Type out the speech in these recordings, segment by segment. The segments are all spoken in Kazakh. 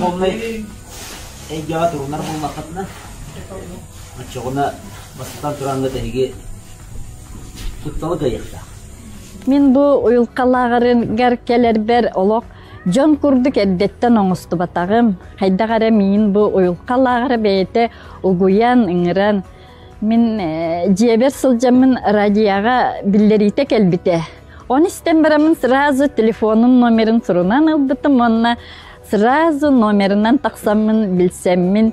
Olmayı ya durumlar bulmakatına. Açığına basıtan duranlı degi tuttalı gayıqta. Min bu uyulqalağırın garkeler ber oloq Jon kurduk eddetten oңustu batağım. Hayda gara min bu uyulqalağırı beyte uguyan ıngıran. Min jeber sılcamın radioga billeritek elbite. Onu istemberamın sразу telefonun numerin surunan ılbıtım onna sразу номерынан тақсамын білсеммін.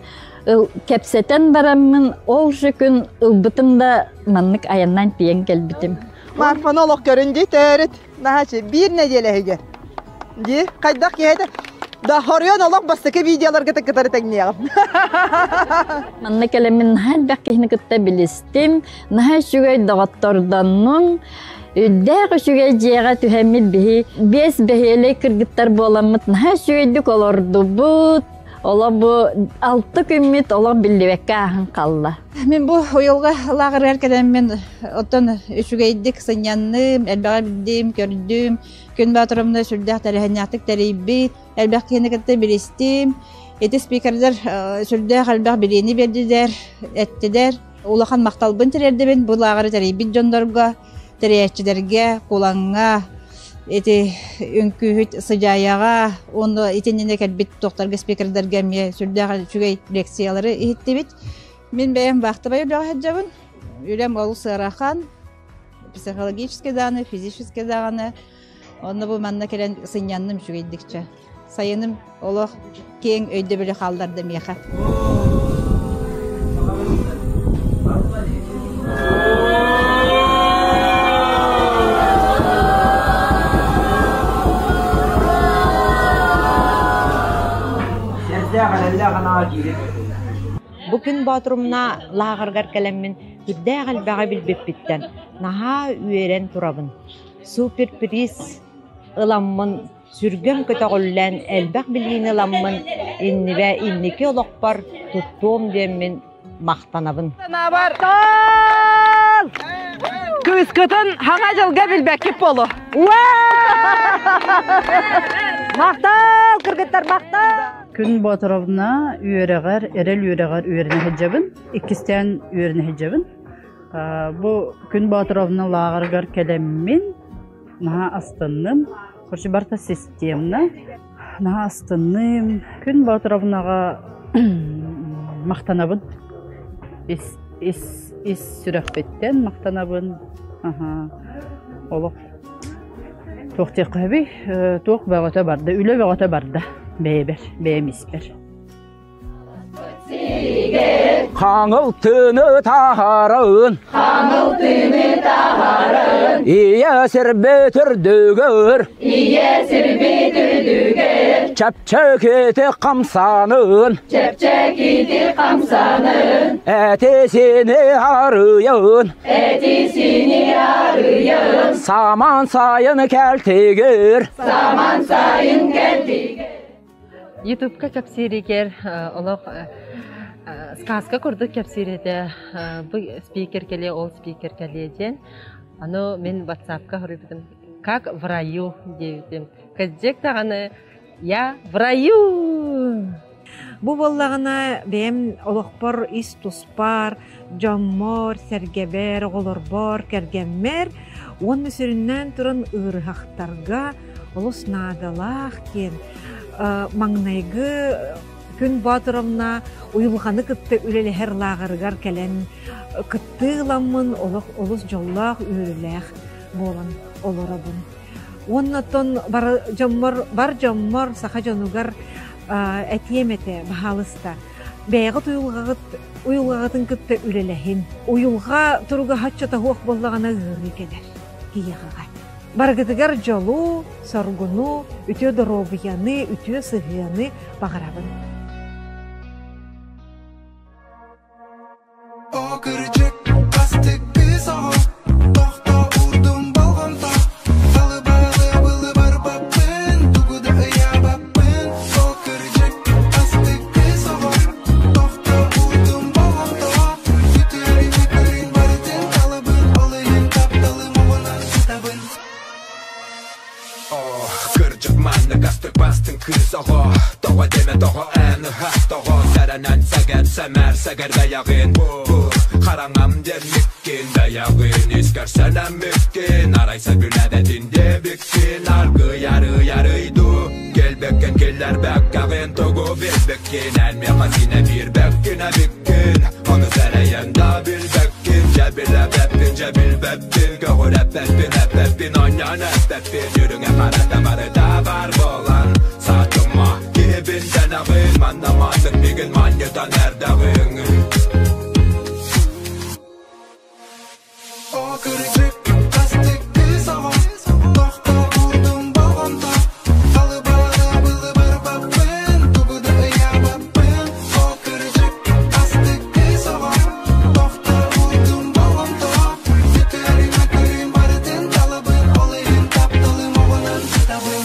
Кепсетен барамын ол жүкін ылбытымда маннык аяннан тиен келбітім. Marfan olaq göründü teret. Nahaçı bir nedelehege. Di qaydak yedi. Da horyon olaq bastaki videolar gıtıkıtarı tekniğim. Manныk elemin hal bakihni kıtta bilistim. Naha şugay dağıttordanın. Dağ şugay ciğe tühemmit bihi. Bes behele kırgıttar bolamıt. Naha şugay dük olurdu but. Ola bu 6 gümmit ola billivekka ahın kalla. Мен bu oyolga lağır erkeden men otan üçügeydik sanyanım, elbağa bildim, gördüm. Gün batırımda sürdüğü tarihanyaktık tarihbit, elbağa kenekette bilistim. Eti spikerler sürdüğü elbağa birini verdiler, ettiler. Ulağan maqtalbın tererdi ben bu lağırı tarihbit jondorga, teriyatçilerge, kulağına. Eti ünkühüt sıcayağa, onu itinine kelbit doktorga spikerlerge mi sürdüğü üçügey leksiyaları ihitti bit. Мен бәйім бақты бай үліға жабын. Үлем олы сығырақан, психологический даны, физический дағаны. Оны бұл манна келен сынянным шүгейдікчі. Сайыным олы кең өйді білі қалдарды меха. Sezde qalalla qanağa girib. Bugün batırımna lağırgar kelemmin güdde galbağa bilbepitten naha üyeren turabın. Super priz ılammın sürgüm kötü ollen elbaq bilgin ılammın inni ve inniki olaqbar tuttuğum demmin maqtanabın. Nabar tal! Kıskıtın hana jılga bilbekip bolu. Maqtal, kırgıtlar maqtal! Gün batırabına üyereğer, erel üyereğer üyerine hecabın, ikisten üyerine hecabın. Bu gün batırabına lağırgar kelemmin, naha astınım, kurşu barta sistemna, naha astınım, gün batırabınağa maqtanabın, is sürəxbetten maqtanabın, olaq. Toqtiq qabi, toq bağata barda, üle bağata barda. Beymisber. Қаңылтыны тағарын Ие сірбетірдігір Чәпчәкеті қамсанын Әтесіне арыйын Саман сайын кәлтегір YouTube'ga kapsirikер, олық сказка көрдік kapsirede bu speaker келе, ол speaker келеден. Аны мен WhatsApp'ка көріпдім. Как в раю дейдім. Кәдзек тағаны, я в раю. Bu bollağına benim olaqbar is tuspar, jammar, sergeber, olorbar, kergemmer, onun süründen turan ırhaqtarga, olus nadalaq ken, mangnaygı gün batırımna uyulğanı kıttı üleli her lağırgar kelen kıttı lamın olus jollaq ürülək bolan olorabın. Onnaton bar jammar sağa janugar etiyemete bahalısta. Bəyğıt uyulğağıtın kıttı ülelehin. Uyulğa turuga hatçata huaq bollağına ığırı keder. Giyağa. Bargıdıgar jolu, sorgunu, ütüyo dorobiyanı, ütüyo sığıyanı bağırabın. O kırıcık kastık biz ağa Tohta urdum balğanta Balı balı bılı bar babbın Tuguda ıya babbın O kırıcık kastık biz ağa Tohta urdum balğanta Yütürü fikrin bardın kalıbın Olayın tapdalım ovana kitabın Kırıcık manna kastık bastın kız ağa Doğa deme toho en hak toho serenen seger semer seger dayagın bu karangam demikkin dayagın iskersenem mikkin araysa bülədetinde bikkin argı yarı yarıydı gelbekken keller bekkagın togu bilbekkin elmi hazine bir bekkine bikkin onu sereyenda bilbekkin cebile beppin cebil beppin göğür eppin onyan eppin yürüne karada barıda var bolan saçıma gibinden ağın mannamanlık bir gün manyadan erdağın o kırıcık lastik bir zaman tohta vurdum bağımda alı bağlı bılı bir babbin tubuda ya babbin o kırıcık lastik bir zaman tohta vurdum bağımda yıkırıma kırım barıdın talabın olayın taptalım oğlanın kitabın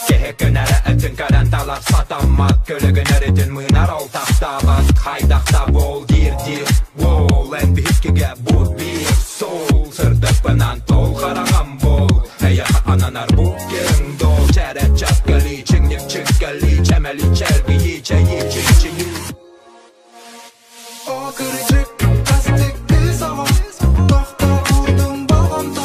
kehekönere etin karan talap satammat kölögün eritin mınar ol tahtabat haydakta bol girdi bol en bihikige bu bir sol sırdıkbanan tol karangam bol heya ananar bukken dol çeret çatkali çingip çıkkali çemeli çelgi çeyi çiçini o kırıcık lastik bir zaman tohta vurdum bağımda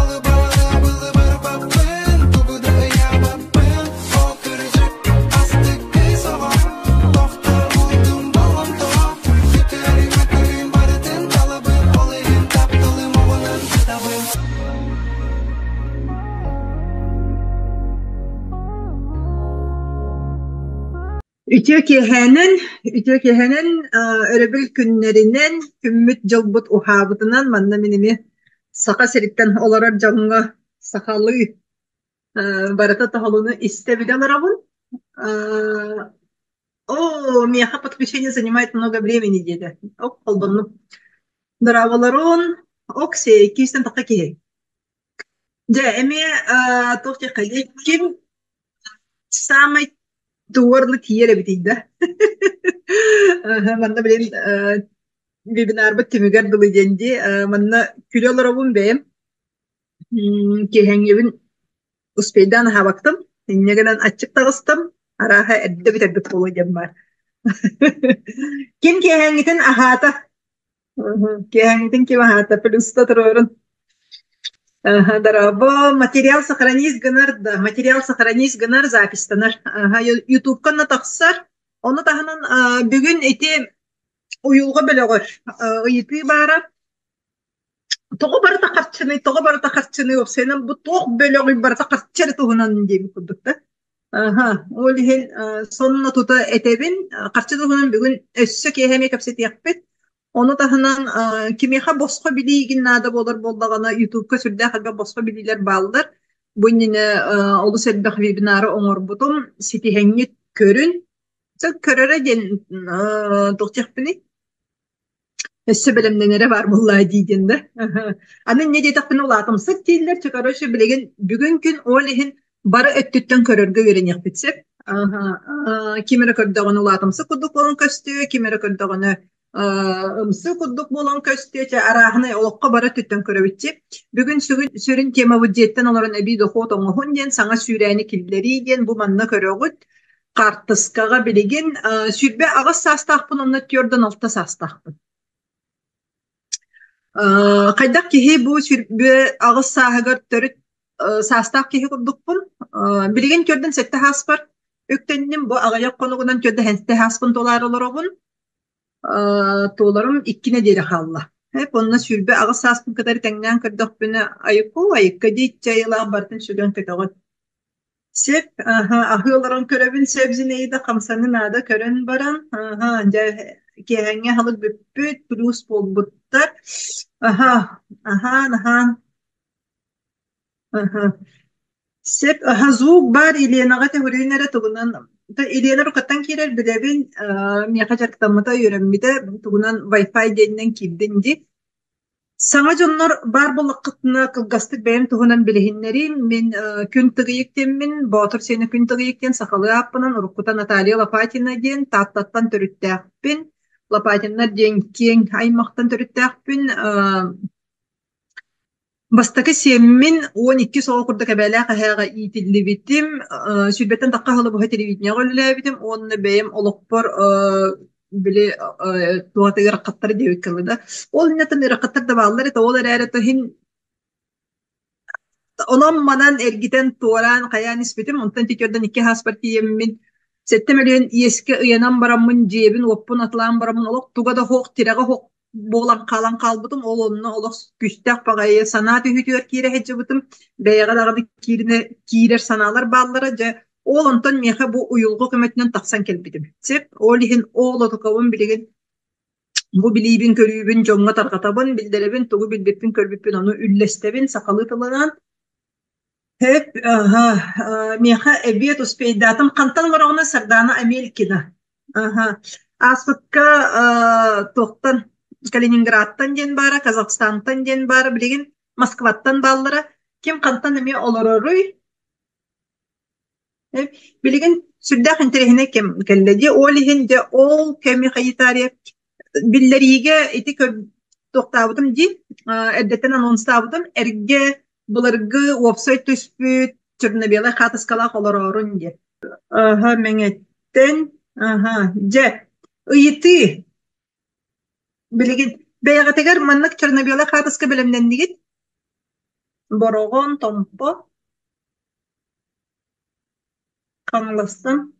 alı bağlı bılı bir babbin tubuda ya babbin o kırıcık lastik bir zaman tohta vurdum bağımda yıkırıma kırım barıdın talabın olayın taptalım oğlanın kitabın Ütü kehenen örebil günlerinin kümmüt jılbıt uhabıtınan manna minimi saka seritten olarar canına sakalı barata tahalını istebideler avun. О, меня подключение занимает много времени, деда. Ок, колбанну. Драваларон, окси, кистен такаки. Да, эми, тофти кайди, ким самый туарлы тиере битейді. Манна білен, вебинар бі тимігер дылы денди, манна күлелер авун бәйім. Кехенгебін успейдан хабактым, негенен açık tağыстым, araha edde biterdik olacağım var. Kim kehengitin ahata? Kehengitin kim ahata? Плюста тұрырын. Дарабо материал сохранись гынар запистанар. YouTube-канна тақсар. Оны тахынан бүгін эти уюлға бөлөгөр. Ыйты бары. Тоғы бары тақарчыны yok. Senin bu toğ bölөгü бары тақарчыры туғынан деймі күрдікті. Олиһин сонна тута этебин карчы туһунан бүгүн өссө кеһеме кепсет яппет. Onu taһынан кимеха боско билигин нада болор болдагана YouTube-ка сүрдә хәлгә боско билилер балдар. Бу нине олу сәддәх вебинары оңорбутум ситиһәңне көрүн. Сәл көрөрә ден тохтыхпыны. Өссө белемнәре бар булла дигәндә. Аны не дитәхпыны улатым сык тиллер чыгарышы билеген бүгүн күн олиһин бары өттүттен көрөргө веренек битсеп. Кимере көрдөгөн улатымсы кудук болон көстү, кимере көрдөгөнө ымсы кудук болон көстү, арахны олокко бары түттен көрөбүтчи. Бүгүн сүрүн тема бюджеттен олорун эби дохот оңохун ден саңа сүүрәни киллери ден бу манна көрөгүт картыскага билеген сүрбе агыс састахпын онна түрдөн алта састахпын. Кайдак кихи бу сүрбе агыс сахагар төрүт састах кихи курдукпун. Билеген көрдөн сетте хаспар. Өктенним бу агаяк конугунан көрдө хенсте хаспын толар олорогун. Толарым 2 неделе халла. Hep onunla sürbe ağız saspın kadar tengden kırdık beni ayıkka deyip çayılar bartın şugan kıtağıt. Sep, ahıyorların körevin sebzi neydi kamsanın adı körün baran. Kehenge halık büppüt, plus bol buttar. Sep, zug bar iliyanağa tehuriyonere tuğunan. İliyana rukattan kirer bilebin miyaka çarkıtamata yöremmide tuğunan Wi-Fi denilen kirdindi. Sana jonlar bar bolakıtına kılgastık benim tuğunan bilehinlerim. Min kün tıgıyıkten min, Batur seni kün tıgıyıkten sakalı yapınan, Rukuta Natalya Lapatina den, tattattan törüttəqpin. Lapatina den keng aymaktan törüttəqpin. Бастакы семмин 12 соҕо курдук эбэлээх аһээҕа иитиллибитим, сүрбэттэн такка хылы буһа телевидение голлээбитим, онна бэйэм олохпор били тугаты ыраккаттар диэбит кылыда. Ол иннэтэн ыраккаттар да бааллар эте, ол эрээри тохин онон манан эргитен туоран каяан испитим, онтан тикерден икки хаспар тиеммин. Сеттемелен иеске ыянан бараммын жебин оппун атылаан бараммын олох туга да хоох тирэҕэ хоох буолан калан калбытым, ол онно олох күстэх пагайы санаа түһүтүөр киирэ хэджибытым, бэйэҕэ дагы киирер санаалар бааллара же ол онтон меха бу уюлгу көмөтүнөн тахсан келбитим. Сеп ол иһин ол отукабын билигин бу билибин көрүүбүн жоңга таргатабын, билдеребин тугу билбиппин көрбүппүн ону үллестебин сакалы тылынан. Hep, meha ebiyat uspeydatım kantan var ona sardana Amerika'da. Aspıtka tohtan Kaliningrad'dan gen bara, Kazakistan'dan gen bara, bilgin Moskva'dan ballara. Kim kantan emi olororuy. Hep bilgin sürdah interehine kim kelledi. Olihin de ol kemi hayitariye billerige iti kör tohtavutum di. Eddeten anonstavudum. Erge Bulargı website түспүт Чернобела хатыскалак олорорун де. Меңеттен, же, ыйыты, билигин, бәйгатегер маннык Чернобела хатыска билемнен дигит, борогон, томпо, камластан,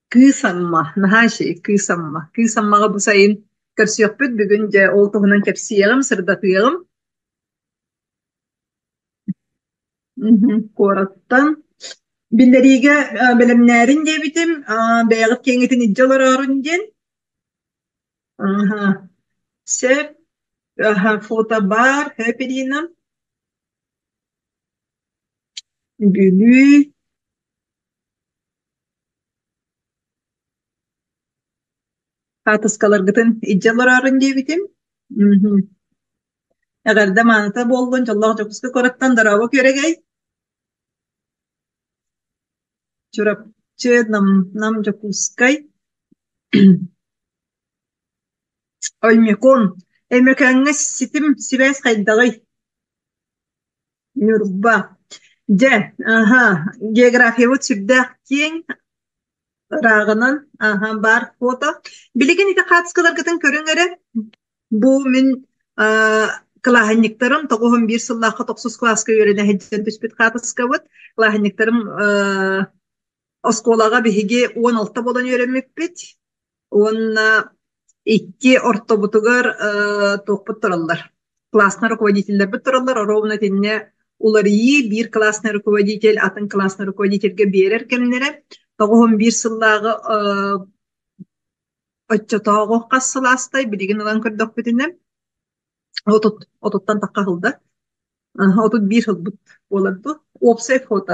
кыйсамма, нахаши, кыйсаммага бу сайын көрсөкпүт, бүгүн же ол тугунан кепсиягым, сырдатыягым, Кораттан. Billeriga bilimlerin debitim, beyagıp kengetin idjalar arın den. Sep, foto bar, hepedinam. Gülü. Hatıskalar gıtın idjalar arın debitim. Eğer de manata bolgun, Allah çokuska korattan darabak yüregey. Çorapçı nam çokuskay. Oymekon. Emekanga sitim sibes kaydagay. Nurba. Je, geografiyavut sübdak kien rağınan, bar foto. Bilgin ite katskalar gıtın körüngere. Bu min Kılahanniktarım, toğuhum bir sıllahı 9 klaska yörene hedden tüspüt katıskavut. Kılahanniktarım oskolaga bihigi 16 bolan yöremekpit. Onna 2 ortobutugar toqput turallar. Klasna rukovodителлер bit turallar. Ровно tenne ular iyi bir klasna rukovodитель, atın klasna rukovodительге berer kemlere. Toğuhum bir sıllahı ötçotoğu qassılastay, biligin olan kördök bitinem. Otuttan takka hılda. Otut bir hıl bit olardı. Opsay foto.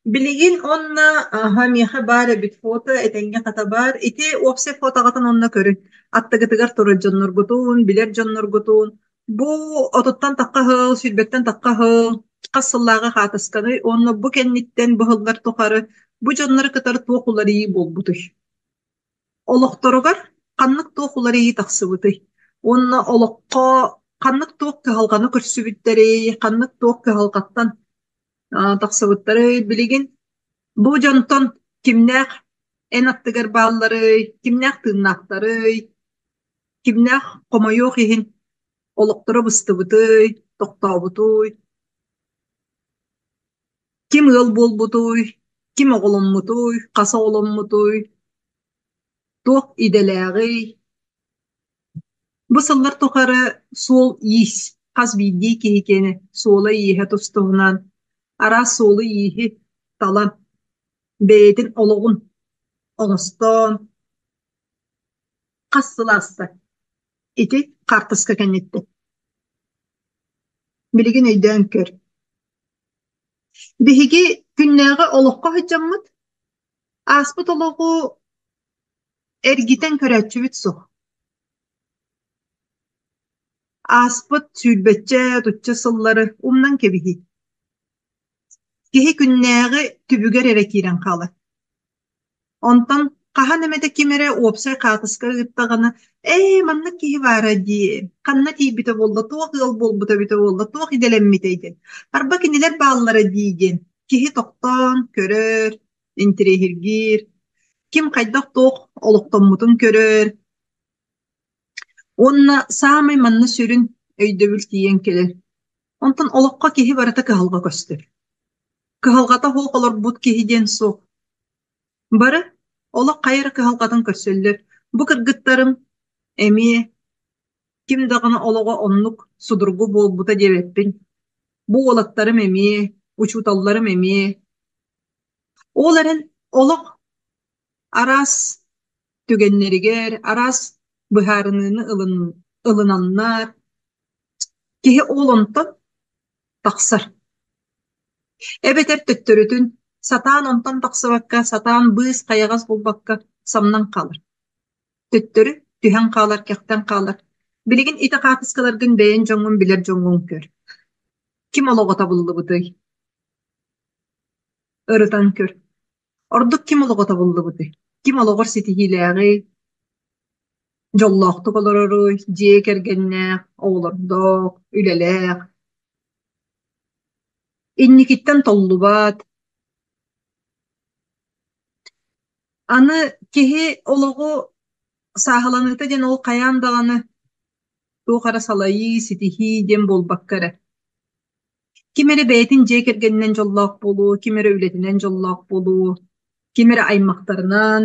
Biligin onna miha bare bit foto etenge kata bar. Iti opsay foto katan onna körün. Attagıtıgar torur jonnur gutun, biler jonnur gutun. Bu otuttan takka hıl, sürbekten takka hıl. Qassıllağı katıskаны. Onna bu kennitten bu hıllar tokarı. Bu jonnur kıtarı toğuları iyi bol butuy. Oloqtorugar qanlık toğuları iyi taqsıbıtıy. Onna oloqqa qanlık toq halqаны körsübütteri, qanlık toq halqattan taqsıbıtteri biligin. Bu jonton kimnaq en attıgar ballары, kimnaq tığnaqları, kimnaq qomoyoq ihin oloqtoru bıstıbıtıy, toqtabutuy. Kim ıl bolbutuy, kim oğulummutuy, qasa oğulummutuy. Toq idelägi. Bu sıllar tokarı sol yis, qaz bildiği ki hikeni, sola yihe tustuğunan, ara solu yihi talan, beytin oluğun, olaston, qassılasta, iti qartıska kennetti. Biligin öydön kör. Bihigi günnäge oluqqa hıcammıt, aspıt oluğu ergiten körətçübüt soq. Aspıt sülbetçe tutça sılları umdan kebihi. Kihi günnäge tübüger erekiren kalı. Ondan Kahan emete kimere opsay katıska gıttağına mannak kihi vara diye. Kanna ti bite bolda tuğ yol bol buta bite bolda tuğ hidelemmiteydi. Arba kiniler bağlara diyen. Kihi toktan körör, intirehirgir. Kim kaydak tuğ oluktan mutun körör. Onna samay manna sürün öydövül tiyen keler. Ondan olukka kihi barata kıhalga köstür. Kıhalgata hol kalor but kihiden soğuk. Bары олақ қайыр кыһалҕатын көрсөллөр. Бу кыргыттарым эми ким дагына олоҕо оннук судургу буолбута диэбэппин. Бу уолаттарым эми, учууталларым эми. Оларын олох арас түгеннеригер, арас быһаарыныны ылынаннар. Киһи ол онтон тахсар. Эбетер төттөрүтүн сатаан онтон тахсыбакка, сатаан быыс кайагас булбакка самнан калыр. Төттөрү түһэн каалар, кехтен каалар. Билигин ите каатыскаларгын бэйэн жоҥҥун билэр жоҥҥун көр. Ким олоҕото буллубутый? Ырытан көр. Ордук ким олоҕото буллубутый? Ким олоҕор ситиһиилээҕи, дьоллоохтук олороруй, дьиэ кэргэннээх, оҕолордоох, үлэлээх. Инникиттэн толлубат. Аны киһи олоҕу сааһыланыта ден ол каяан даҕаны туохара салайыы ситиһии диэн буолбаккара. Кимери бэйэтин дьиэ кэргэннэн дьоллоох болуу, кимери үлэтинэн дьоллоох болуу, кимери аймактарынан,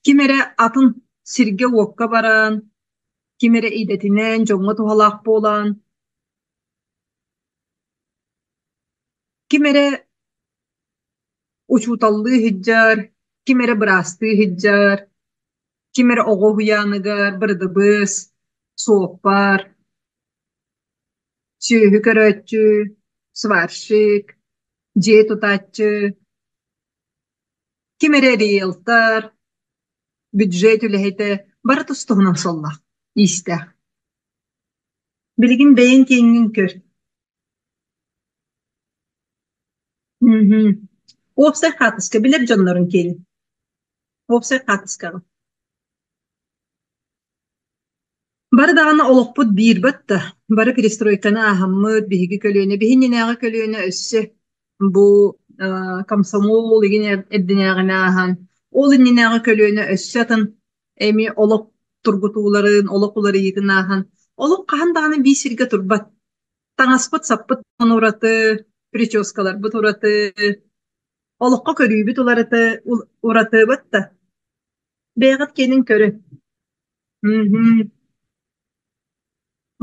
кимери атын сиргэ уокка баран, кимери ийдэтинэн дьоҥҥо туһалаах буолан, кимери учууталлыы хыдьар, кимери быраастыы хыдьар, кимери оҕо хуяаныгар, бырдыбыс, суоппар, сүүһү көрөөччү, сварщик, дьиэ тутааччы, кимери риэлтор, бюджет үлэһитэ бары тустуһунан соллах, иистэх. Билигин бэйэн тиэҥҥин көр. Уопсай хаатыска билэр дьоннорун киэрин. Уопсай хаатыскаҕа. Бары даҕаны олохпут биирбатта, бары перестройканы аһаммыт, биһиги көлүөнэ, биһиннинээҕи көлүөнэ өссө бу комсомол игин эрдинээҕинааһан, ол иннинээҕи көлүөнэ өссөтын эми олох тургутууларын, олох уларыйытынааһан, олох хаһан даҕаны биисиргэ турбат. Таҥаспыт саппыт ураты, прическаларбыт ураты, олоххо көрүүбүт уратыбыт да. Бэйэҕит кенин көрө.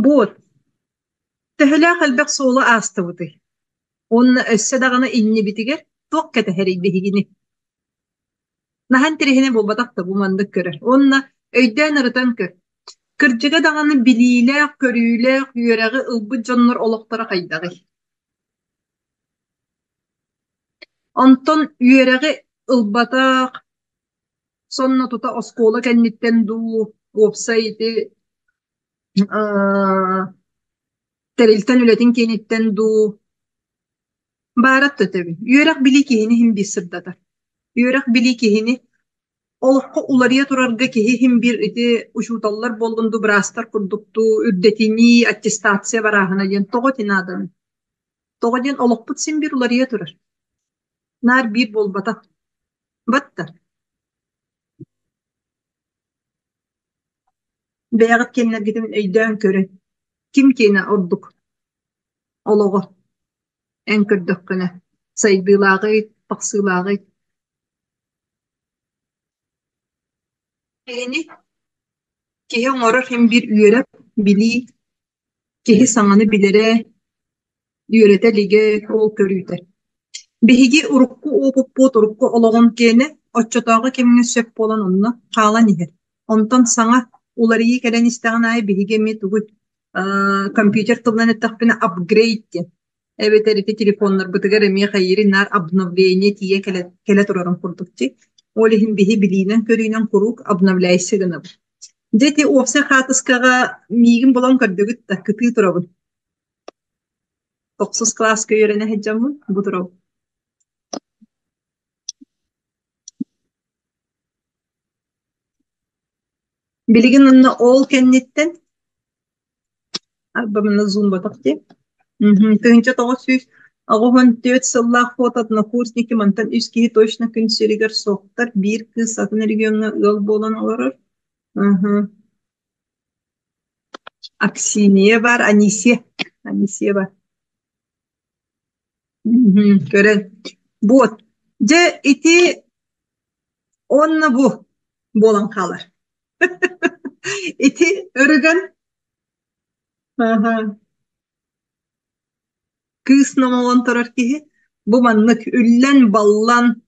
Буот. Төһөлөөх элбэх суола аастыбытый. Онна өссө даҕаны инни битигер туох кэтэһэрий биһигини. Наһан тириһини булбатахта бу мандык көрөр. Онна өйдөөн ырытан көр. Кырдьыга даҕаны билиилээх, көрүүлээх, үөрэҕи ылбыт дьоннор олохтора хайдагый. Онтон үөрэҕи ылбатаах, сонно тута оскуола кэнниттэн дуу, уопсайты, тэрилтэн үлэтин киэниттэн дуу, баарат төтөбү. Үөрэх билии киһини хим биис сырдатар. Үөрэх билии киһини олоххо уларыя турарга киһи хим бир ити учууталлар болгунду быраастар курдукту, үрдэтини аттестация барааһына диэн тоҕо тинаадан. Тоҕо диэн олохпут син бир уларыя турар. Наар бир болбата. Батта. Бэйэҕит кэннэргитин өйдөөн көрө. Ким киэна ордук? Олоҕо. Эн көрдөккөнө. Сайдыылааҕый, пахсыылааҕый. Киһини киһи оҥорор хим бир үөрэп билии, киһи саҥаны билэрэ, үөрэтэ лигэ ол көрүүтэр. Биһиги урукку уопуппут, урукку олоҕун киэни оччотооҕа кимиҥэ сөп буолан онно хаалан иһэр. Онтон саҥа уларыйы кэлэн истэҕин аайы биһиги эми тугут компьютер тылынан эттахпина апгрейд диэн. Эбетэрити телефоннарбытыгар эми хайыри наар обновление тие келэ турарын курдук ти. Олиһин биһи билиинэн көрүүнэн курук обновляйсы гына бу. Дети уопсай хаатыскаҕа миигин болон көрдөгүт да кытыы турабын. 9 класс көйөрэнэ хэджаммын бу турабын. Bilgin onu ol kennitten. Arbamına zoom batak diye. Тыынча тоҕус сүүс оҕоһун төт сыллаах фототуна курсники мантан үс киһи точно күн сиригэр суохтар биир кыыс атын регионга ыал буолан олорор. Аксинья бар, Анисия бар. Көрөн. Вот. Же ити онна бу болан калар. Ити өргөн. Кыыс номолон торор киһи бу маннык үллен баллан.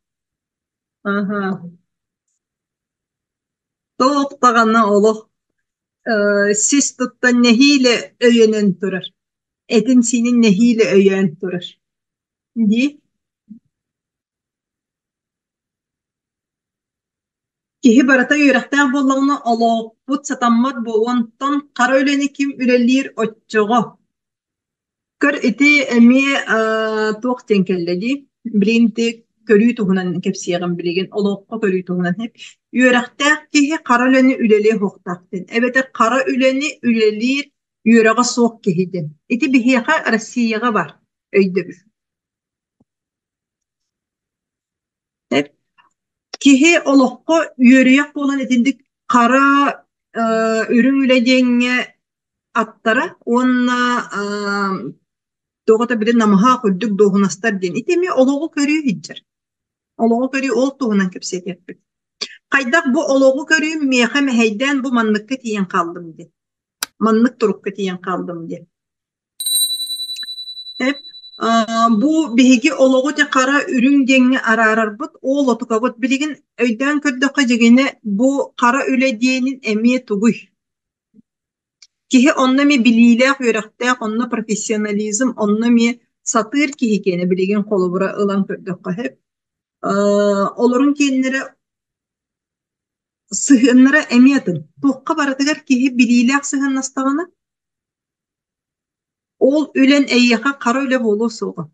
Тоқтағаны олох сис туттан нехиле өйөнөн турар. Этин синин нехиле өйөн турар. Ди? Киһи барата үйрәхтәк боллағына олох бут сатаммат болуантан қара өлені ким үлелир отчоға. Көр ити эми туох тенкелледи. Бринти көрүү туһунан кепсияган билеген олоққа көрүү туһунан хеп. Үйрәхтәк киһи қара өлені үлеле хоқтақтен. Эбетер қара өлені үлелир үйрәға соқ киһиден. Ити бихияға Россияға бар. Өйді бір. Киһи олоққа үйрәяқ болан етіндік қара үрің үледенге аттара, онна тоғата білін намаға құлдық доғынастар ден. Итеме олоғы көрүү хиджар. Олоғы көрүү ол туғынан кепсет етпік. Қайдақ бұ олоғы көрүү меха мәхейден бұ манныққа тиен қалдым де. Маннық тұрыққа тиен қалдым де. Бу биһиги олоҕу те хара үрүң диэҥҥи араарар бут ол отукабыт билигин өйдөөн көрдөккө жегене бу хара үлэ диэнин эмиэ тугуй. Киһи онно ми билиилээх үөрэхтээх онно профессионализм онно ми сатыыр киһи киэни билигин холобура ылан көрдөккө хеп. Олорун киэннере сыһыннара эмиэтин. Туохха баратыгар киһи билиилээх сыһыннастаҕына ол үлен эйяха кара үле болу соға.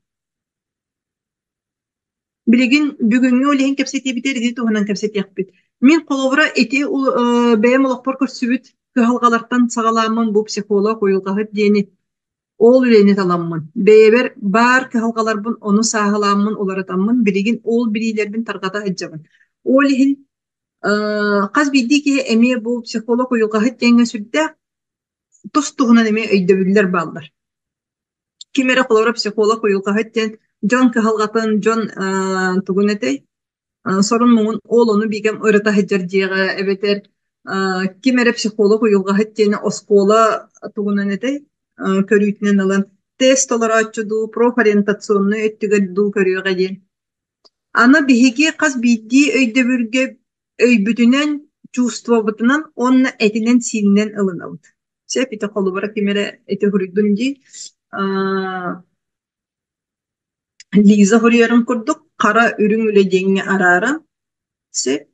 Билигин бүгүнгө үлehen кепсети битер ди туһунан кепсети якпыт. Мин коловра эти бэм олоқпор көрсүбүт кыһалгалартан сагаламын бу психолог уйулгаһыт диэни ол үлени таламмын. Бэйбер бар кыһалгаларбын ону саагаламмын оларатаммын билигин ол билилербин таргата хаджабын. Олиһин каз бидди ки эми бу психолог уйулгаһыт диэңе сүрдэ тус туһунан эми өйдөбүллер балдар. Кимере колора психолог уйулгаһыттен Джон кыһалгатын Джон тугунетей сорун муун ол ону бигем ырыта хаджар диэҕэ эбетер кимере психолог уйулгаһыттен оскола тугунетей көрүүтүнен алан тест олораччуду профориентационный өттүгөлду көрүүгө диэн. Ана биһиги каз бидди өйдөбүргэ өйбүтүнен чувствобутунан онна этинен синнен ылынабыт. Сеп ите колубара кимере эти хүрүдүн ди Лиза хурьерин курдук кара үрүң үле деңе араран се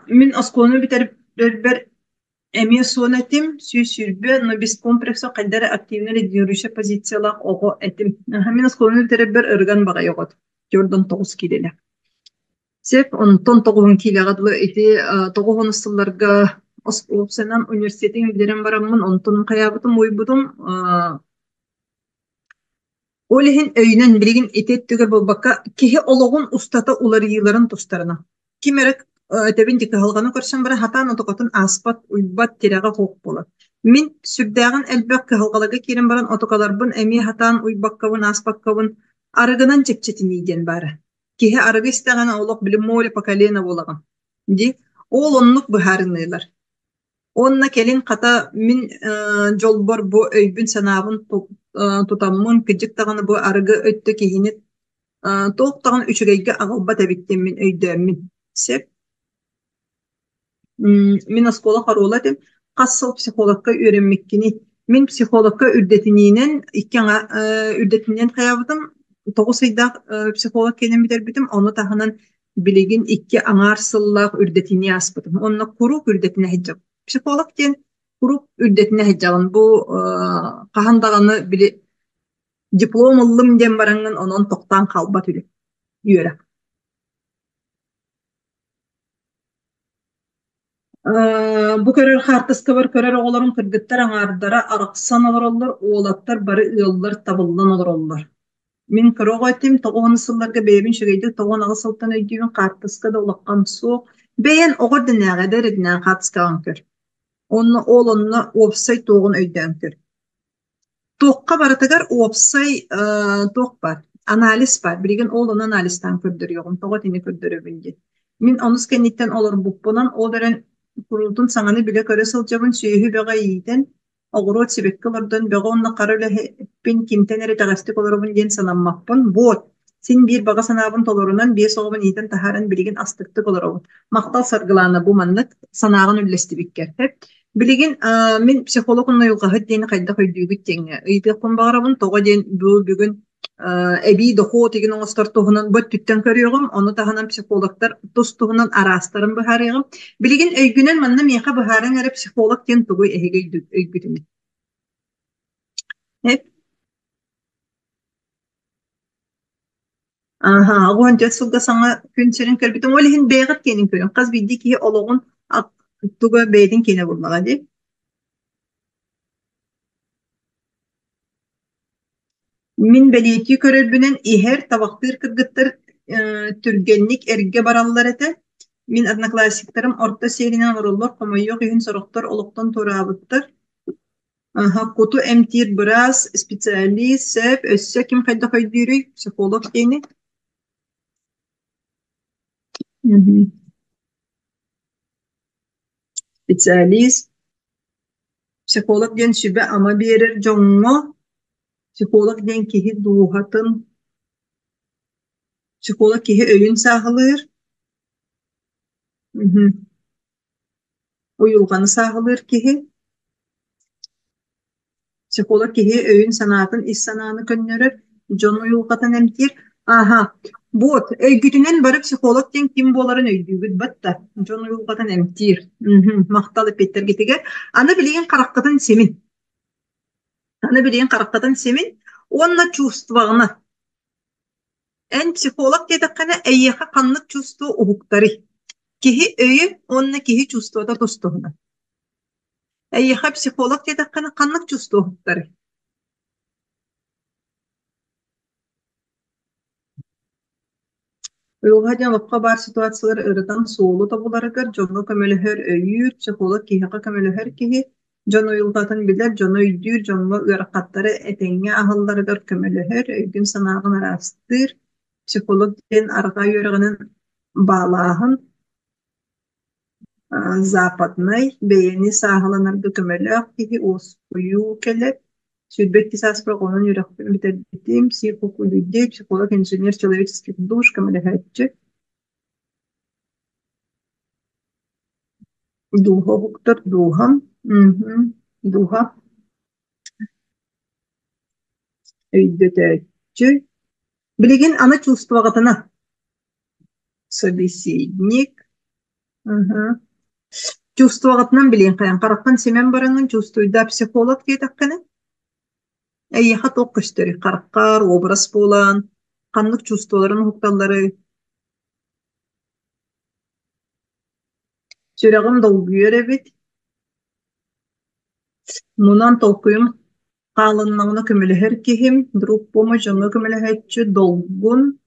мин аскону битер бер эме сонатим сүрбе но без комплекса кайдара активный лидирующая позициялах ого этим мин аскону битер бер ырган бага йогот Jordan 9 килеле сеп он тон 9 килегадлы эти 9 ыстылларга Осколсенан университетин билерен бараммын онтон каябытым ойбудум олиһин өйнен билигин этеттигер болбакка киһи ологун устата уларыйларын тустарына кимерек этэбин дикаһалганы көрсөн бара хатан отокотун аспат уйбат тирага хок болот мин сүрдәгән элбек кыһалгалага кирен баран отокаларбын эми хатан уйбаккабын аспаккабын арыгынан чекчетини ден бара киһи арыгы истегән олок билим моле поколена болаган ди ол оннук быһарыныйлар Онна келин ката мин жолбор бу өйбүн санабын тутаммын кыжыктаганы бу арыгы өттө кихинит токтаган үчүгейге агалба табиттен мин өйдөммин сеп мин оскола харолатым кассыл психологка үйренмеккини мин психологка үрдетининен иккеңа үрдетинен каябытым 9 айда психолог кенен битербитим оны таханан билигин икки аңар сыллах үрдетини аспытым онна курук үрдетине хиджап Психолог ден куруп үрдетине хеджагын бу кахандаганы били диплом аллым ден бараңын онон токтан калба түлү үйөрө. Bu körөр hartıska var körör oğların kırgıttar aňardara araqsan olurlar, oğlatlar bari ýollar tabıldan olurlar. Min kırok ettim, toğun sıllarga bebin şügeydi, toğun ağı sıltan öydüğün hartıska da ulaqam soğuk. Beyen oğa dinäge deredinä hartıska ankır. Onu oğlunna opsay toğun öydüğün kır. Toqqa baratagar opsay toq bar. Analiz bar. Bilgin oğlun analizden kördürüyorum. Toğa tini kördürübindi. Min onus kenitten olur buppunan olaren kurultun saŋany bile köre sылдьабын süýühü beňe iýden oňrot sebekli bolurdan beňe onna garala heppin kimten ere tagasty bolurun diýen sananmakpyn. Bot. Sin bir baga sanabın tolorundan bir soğuban iýden taharan bilgin astykty bolurun. Maktal sargylany bu manlyk sanagyn üllesti bikker. Hep bilgin min psihologunna ýolga heddiň gaýda höýdügit teňe. Öýdükün bagarabyn toga diýen bu bugün ebi dohot igen oňostar tohunan böt tütten körüýogum. Onu tahanan psikologlar dostuhunan arastaryn baharýogum. Bilgin öýgünen manna meňe baharan ere psikolog diýen togy ehege öýgüdüm. Hep aha, oğun jötsulga saňa günçerin körbitim. Olihin beýgat kenin körün. Gaz bildi ki ologun tuga beýdin kene bolmaga di. Min beliyeti körülbünen iher tabaktyr kırgıttır türgenlik erge barallar ete. Min adnaklasiktarım orta serinen orullar komoyok ühün soroktor oluktan torabıttır. Aha, kutu emtir biraz spesialist, sep, össe kim kayda kaydırı, psikolog deni. Spesialist, psikolog den sübe ama berir jongo. Psikolog den kihi duhatın. Psikolog kihi öýün sağılır. Uyulganı sağılır kihi. Psikolog kihi öýün sanatın is sanany könnörür. Jon uyulgatan emtir. Aha. Bot. Öýgütünen bari psikolog den kim bolaryn öýdügüt batta. Jon uyulgatan emtir. Maktaly petler gitige. Ana bilýän karakatan semin. Ana bilýän karakatan semin. Onna çuvstwagyna. En psikolog dedikine eýeha kanlyk çuvstwa uhuktary. Kihi öýü onna kihi çuvstwada dostugyna. Eýeha psikolog dedikine kanlyk çuvstwa uhuktary. Ýolga jogapga bar situasiýalar ırdan soğulu da bularıgar. Jonga kömeleher öýür, psikolog kihiga kömeleher kihi. Jon uyulgatan biler, jon öýdür, jonga ýarakatlary eteňe ahyllarıgar kömeleher, öýgün sanagyn arastyr. Psikolog den arga ýöreginin bağlahın zapatnay beýeni sahalanır kömelek kihi oskuyu kelep. Südbek kisas programının ýörekden bitirdim. Psixokoloji, psikolog, inžener человеческих душ, kömelehetçi. Duha huktar, duham. Duha. Öýdetçi. Bilgin ana çuvstwagyna. Собеседник. Çuvstwagynyň bilýän gaýan garakdan semen baranyň çuvstwda psikolog diýdikine. Eýeha tok gösteri, karakar, obraz bolan, kanlyk çuvstwalaryň huktallary. Süregim dolguýar ebit. Mundan tokuyum kalınlığına kömeleher kihim, drup bomu jonga kömelehetçi dolgun.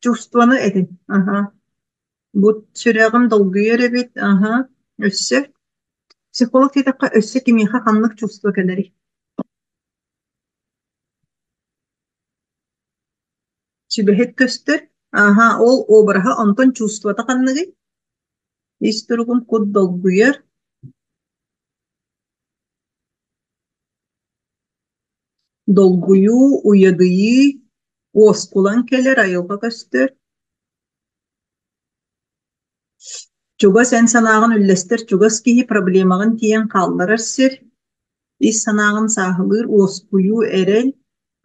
Çuvstwanı edin. Aha. Bu süregim dolguýar ebit. Aha. Össe. Psikolog diýdikka össe kimiha kanlyk çuvstwa keleri. Çibehet göster. Aha, ol obraha ondan çuvstwada kanlygy. Isturgum kod dolguýar. Dolguyu, uyadığı, oskulan keler ayılga göster. Çuga sen sanağın üllestir, çugas kihi problemağın tiyen kaldırar sir. Is sanağın sahılır, oskuyu, erel,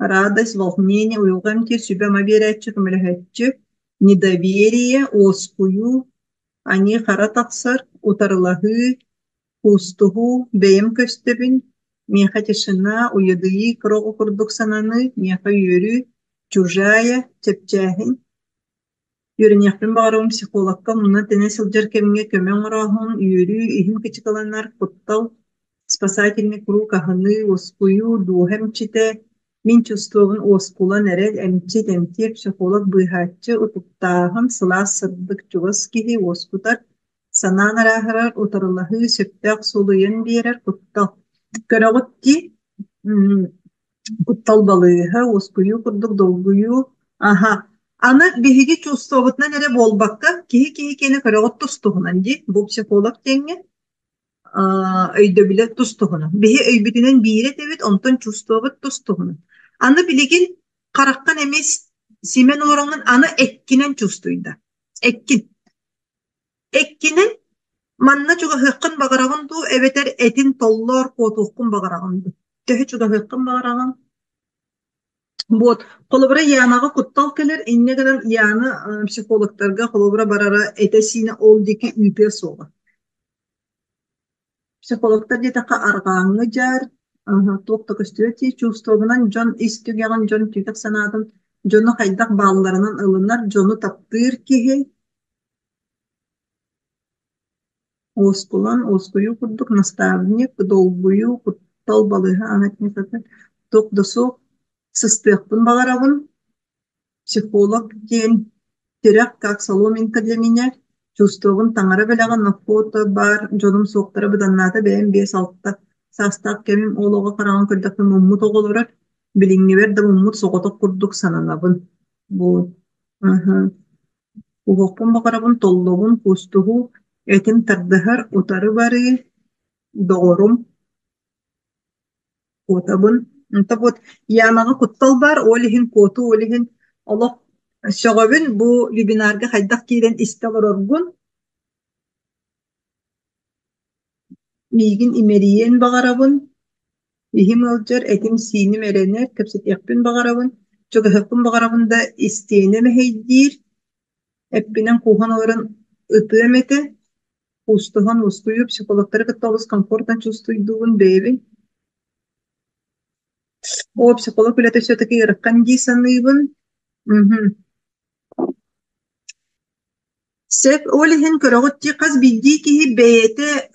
радость, волнение, уюгамти, sübema beretçi, kümelehetçi, недоверие, oskую, ani kara taksar, utarılahı, kustuhu, beyim köstebin, Меха тишина, уйдыйы, кроғы курдук сананы, меха йөрү, чужая, чепчәһин. Yörünýäkden bagarabyn psikologka munna tene sıljar kemiňe kömeň arahyn, üýeri, ihim kiçikalanlar, kuttal, спасательный круг, ahını, oskuyu, duhem çite, min çustowun oskula nerel, emçi, temtir, psikolog bıhatçı, utuktahın, sıla sırdık çuvas kihi, oskutar, sanan araharar, utarılahı, söptak, soluyen birer, kuttal. Köregut ki, kuttal balığı, oskuyu, kurduk, dolguyu, aha. Аны биһиги чувствоватна нере болбакка киһи кени көрөгөт тустуһунан ди бу психолог теңе өйдө биле тустуһуна биһи өйбүтүнөн биире тебит онтон чувствоват тустуһуна аны билигин караккан эмес симен ороңун аны эккинен чувствуйда эккинен манна чуга хыккын багарагын ду эбетер этин толлор котууккун багарагын ду төһө чуга хыккын багарагын вот, холобра янага куттал келер, иннегенен яны психологтарга холобра барара этесине ол деки үйпе соға. Психологтар детака аргааңы жар, тоқта көстөти, чувствованан жон истүгяган жон түйтек санадын, жону хайдак балларынан ылынар, жону таптыр кеhe. Оскулан, оскую курдук, наставник, долгую, куттал балыга, анатникаты, тоқдосу, сыстыахпын багарабын, психолог ден терек как соломинка для меня, чувствован таңара белаган на фото бар, жонум соқтары быданната бәйім бес алтта састақ кемим олуға қараған көрдіқті мұммут оғылырар, біліңне берді мұммут соғытық құрдық сананабын. Бұл. Уғықпын багарабын, толлығын, кустуғу, этим тардығар, отары бары, доғырым, отабын. Онта вот ямага куттал бар, олихин коту, олихин олох şoğabın bu webinarga haydaq kiren istalor orgun. Migin imeriyen bagarabın. Ihim oljar etim sinim erener, kapsit yakpın bagarabın. Çoga hıkkın bagarabın da isteğine heydir. Eppinen kuhan oran ıtığımete. Ustuhan uskuyu psikologları kıttalız komfortan çustuyduğun bebi. O psikolog bile teşetteki yarıkkan sanıybın. Sep olihin körögötti qaz bildi ki beyete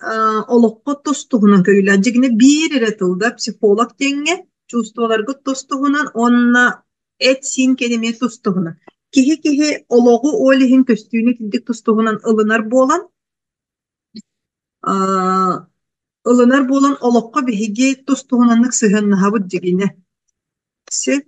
olokko tostuğunan köylü. Jigine bir eretılda psikolog denge çustolarga tostuğunan onna et sin kelime tostuğunan. Kihi ologu olihin köstüğünü kildik tostuğunan ılınar bolan olokko bihigi tostuğunanlık sıhhanna habut jigine. Sep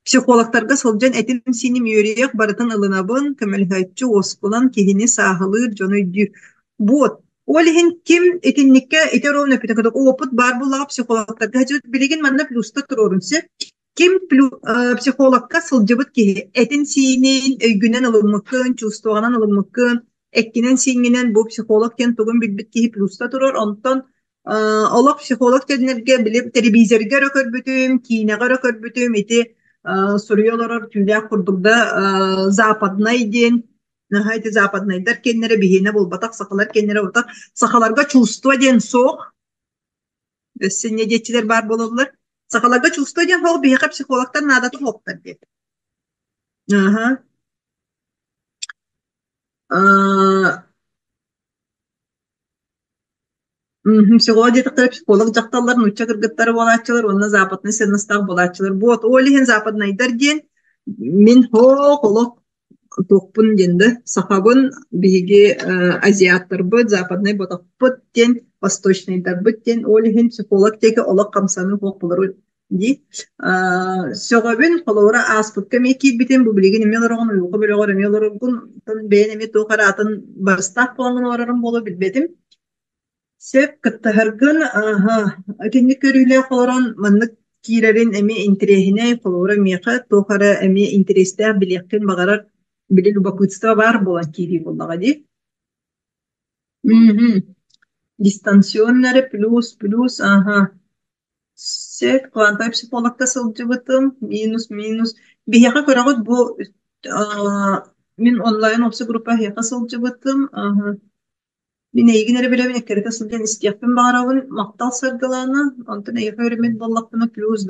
psikologlarga soljan etim sinim yöreyek baratan ılınabın, kömelhaytçı oskulan kihini sahılır, jonuydu. Bot. Olihin kim etinnikke eterovna pitakadok oput bar bulağa psikologlarga hacıt biligin manna plusta turorunse. Kim psikologga soljabıt kihi etin sinin öygünen alınmıkkın, çustoğanan alınmıkkın, ekkinen sininen bu psikolog ken togun bilbit kihi plusta turor, ondan ola psikolog tenlerge bilip televizörge rökörbütüm, kinege rökörbütüm, eti soruyorlar tüylek kurdukda zapatna idin nahayte zapatna idar kenlere bihine bol batak sakalar kenlere batak sakalarga çustuva den soğuk sen ne geçiler bar bolurlar sakalarga çustuva den soğuk bihe psikologlar nadatı hoktar dedi. Psikolog etikleri psikolog jaktallar nuçça kırgıtları bolatçılar onna zapatny sennastag bolatçılar bot olihin zapatna idar den min hoqolok tokpun dendi sahabın bihigi aziatlar bu zapatny botakput den восточный dar bu den olihin psikolog teki olak kamsany hoq bulur di sögöbün kolora aspıt kemeki bitin bu bilgini meloron uygu belogor meloron beğenemi toqaratın barstaq bolanın orarın bolu bilbedim. Sep kıttahargın atinni körüyle koloran manlık kirerin emi interehine kolora miqa toqara emi intereste bilekkin bagarar bilil bakutsta var bolan kiri bollaga di. Distansiyonları plus Sep kuantay psikologda sılcıbıtım minus bihaqa koragut bu min online opsi grupa hiqa sılcıbıtım Min eyginleri bile bin kerete sılcan istiyapın bağırabın maktal sargılarını ondan eygi öğremin bollakını plus.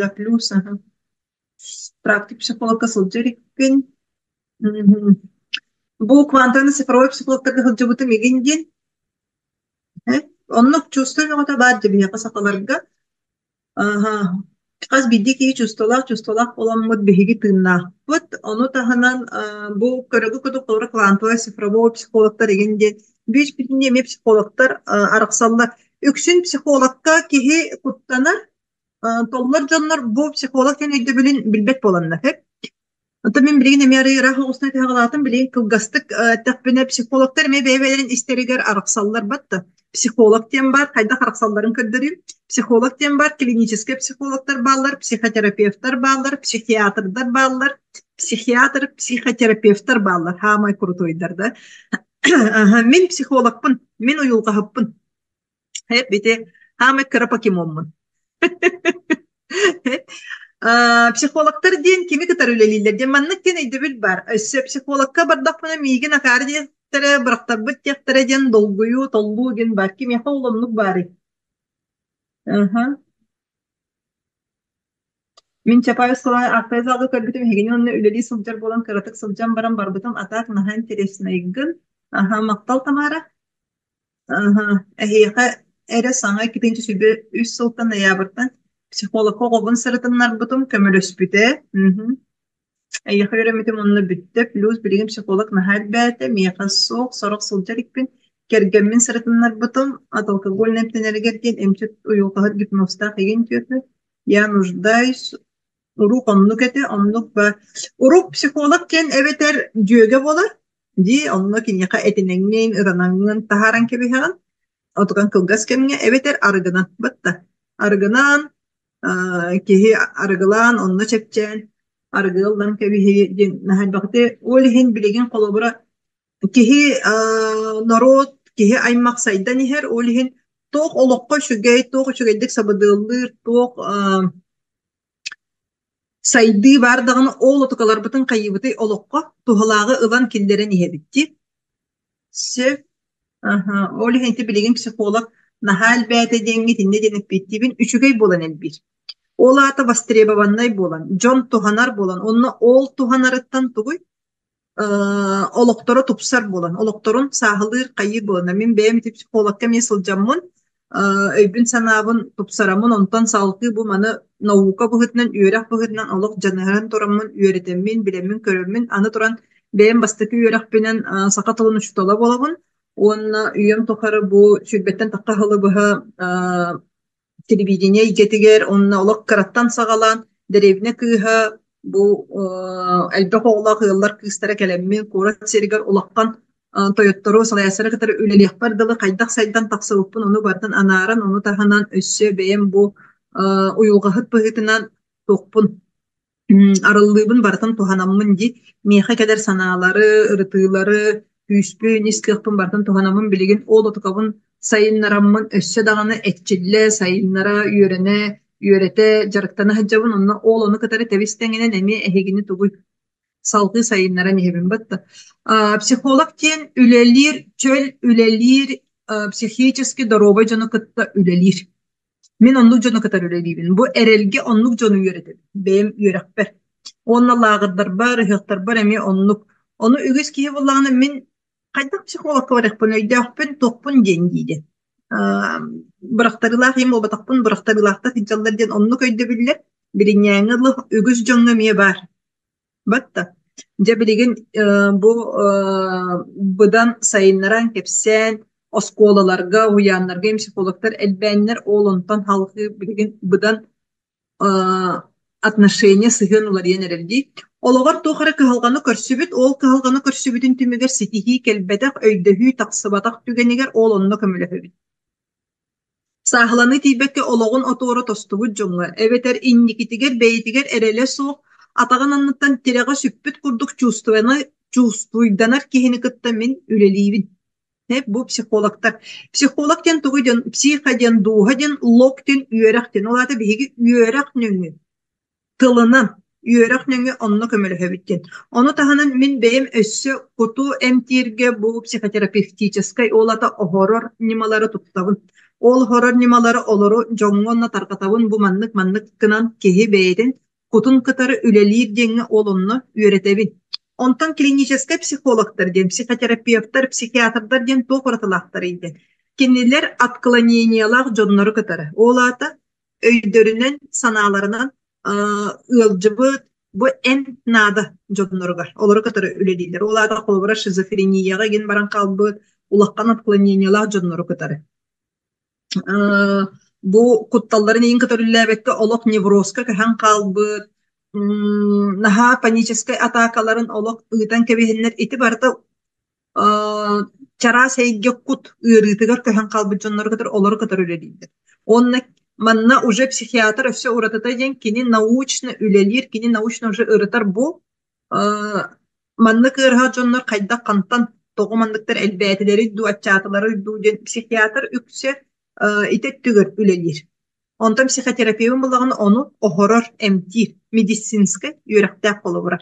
Практик психологка сылжырикпин. Бу квантовый цифровой психологтарга сылжыбыты мегиндин. Оннук чувствуемата баар жебине касакаларга. Каз биддики чувстволах оламмыт биһиги тыыннаахпыт. Ону таһынан бу көрөгү көтүк толора квантовый цифровой психологтар эгинден бич битинде эме психологтар араксаллар. Үксүн психологка киһи куттанар толлар дьоннор бу психолог тен өйдө билбет боланнар. Ата мен билген эмери рахы усна тагылатын билген кылгастык таппене психологтар эме бебелерин истеригер араксаллар батты. Психолог тем бар, кайда араксалларын көрдөрүм. Психолог тем бар, клинический психологтар баллар, психотерапевттар баллар, психиатрдар баллар, психотерапевттар баллар. Хамай крутойдар да. Мен психологпун, мен уюлгахаппын. Хеп бите хамай карапакимоммун. Психологтар ден кими кытар үлелилер ден маннык кен өйдөбүл бар. Өссө психологка бардакпына миигин акары дияқтары бырактарбыт дияқтары ден долгую, толлуу ген бар. Ким яха уломнук бары. Мен Чапаев сылай актай залды көрбүтүм хеген онны үлели сылжар болан кыратык сылжан баран барбытым атак наха интересна иггин. Мактал тамара. Эхиха эре саңа 2-нче сүбө 3 сылтан ноябрьтан психолог огобун сырытыннар бутум көмөлөспүтэ. Эхиха өремитим онны бүттө плюс билген психолог нахал бәте мияка соқ сорок сылжарикпин кергенмин сырытыннар бутум от алкогольный тенергерден эмчет уюлкахар гипнозда хеген түйөтө. Я нуждаюсь урук оннук эте оннук ба урук психолог кен эветер жөөгө болар ди оннук иньяка этинеңнен ыранаңын тахаран кебихан отуган кылгас кемге эветер арыгынан бытта арыгынан кихи арыгылан онно чепчен арыгылдан кебихи ден нахал бакты олихин билеген колобура кихи народ кихи аймак сайдан ихер олихин тоқ олоққа шүгей тоқ шүгейдік сабыдылыр тоқ сайды бардығын ол отықалар бұтын қайыбыты олоққа туғалағы ылан келдерін ехебітті. Сөп, олы хенті білеген психолог нахал бәті денгі тінне деніп беттібін үшігей болан әлбір. Ол аты востребованнай болан, жон туғанар болан, онны ол туғанарыттан туғый олоқтору тупсар болан, олоқторун сағылыр қайы болан. Мен бәйімті психологқа мен сылжаммын, өйбін санабын тупсарамын, онтан салқы бұл маны наука бұғытынан, үйерақ бұғытынан олық жанығырын тұрамын, үйеретемін, білемін, көрімін, аны тұран бәйім бастықы үйерақ бенен сақатылын ұшытала болабын, онына үйем тұқары бұл сүрбеттен таққа халы бұға телевидение егетігер, онына олық қараттан сағалан, дәревіне күйға бұл әлбәқ оғылақ ұялар күйістері кәлеммен, қорат серігер олаққан Toyottoru salayasara kadar üleliyek bardalı kaydak saydan taksavupun onu bardan anaran onu tahanan össe beyem bu uyulgahıt bıhıtınan toqpun arallıybın bardan tohanamın di meha kadar sanaları, ırıtığları, hüspü, niskıqpın bardan tohanamın bilgin ol otukabın sayınlaramın össe dağını etçille sayınlara yörete jarıktana hacabın onunla ol onu kadar tevistengine nemi ehegini tuguy. Salgı sayınlara nehebin battı. Psikolog diyen ülelir, çöl ülelir, psihiyeçeski daroba canı katta ülelir. Men onluk canı kadar üleliyim. Bu erelge onluk canı yöretim. Benim yörekber. Onunla lağıdlar bar, hıqtar bar emi onluk. Onu ügüz kiye vallağını men kaydak psikolog kavarak bunu öydağpın, toqpun dengiydi. Bıraktarılaq yem o bataqpın, bıraktarılaqta hicallar diyen onluk öydebilirler. Birinyanılı ügüz canı miye bar. Batta. Cebilgin bu budan sayınlaran kepsen oskolalarga uyanlarga psikologlar elbenler oluntan halkı bilgin budan отношения сыгын улар енерелди. Олоғар тоқары кыһалғаны көрсүбүт, ол кыһалғаны көрсүбүтүн түмүгер ситихи келбетак өйдөһү таксыбатак түгенигер ол онно көмөлөһөбүт. Сахланы тибекке олоғун отору тостубут жоңга. Эбетер инникитигер бейтигер эреле соқ атаган анныттан тирага сүппүт курдук чувствуйданар кихини кытта мен үлелибин. Hep bu psikologlar. Psikologten tuğudan, psihaden, duhaden, lokten, üyerekten. Olada bir üyerek nöngü. Tılınan, üyerek nöngü onunla kömölühebitten. Onu tahanan min beyim össü kutu emtirge bu psikoterapevtiçeskay olada horror nimaları tuttabın. Ol horror nimaları oluru jongonla tarkatavın bu manlık kınan kehi beyden kutun kıtarı üleliyir denge olunlu üretebin. Ondan kliniçeske psikologlar diyen, psikoterapevtlar, psikiyatrlar diyen toğratılaktır idi. Kinniler atkloneniyalar jonları kıtarı. Olata öydörünün sanalarından ılcıbı bu en nada jonları var. Oları kıtarı üleliydiler. Olata kolbara şizofreniyaga gen baran kalbı ulakkan atkloneniyalar jonları kıtarı. Bu kuttalların en kadar üllebekke olok nevroska kahan kalbı naha paniçeske atakaların olok ııtan kebehinler iti barda çara seyge kut ırıtıgar kahan kalbı jonları kadar oları kadar öyle değildir. Onunla manna уже psikiyatr öfse uğratıda jen kini naучно ülelir kini naучно уже ırıtar bu manna kırha jonlar kayda kantan toğumanlıklar elbetileri duatçatıları du psikiyatr ükse ite tügür ülelir. Ondan psikoterapiyum bulağını onu ohoror emtir, medisinske yürekte kolubura.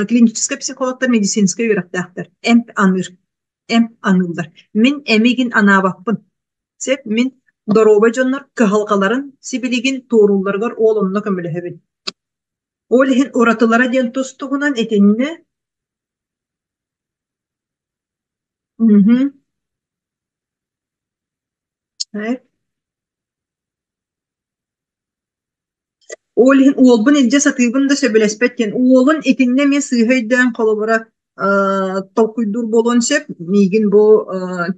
Kliniçiske psikologlar medisinske yürektedir. Emp anılır. Min emigin anabakpın. Sep min doroba jonlar kıhalkaların sibiligin torullargar oğlumna kömülehebin. Olihin oratılara den tostuğunan etenine evet. Олин уолбун илдьэ сатыыбын да сөбүлэспэттен уолун итинне мен сыыһайдаан холобура толкуйдур болон сеп миигин бу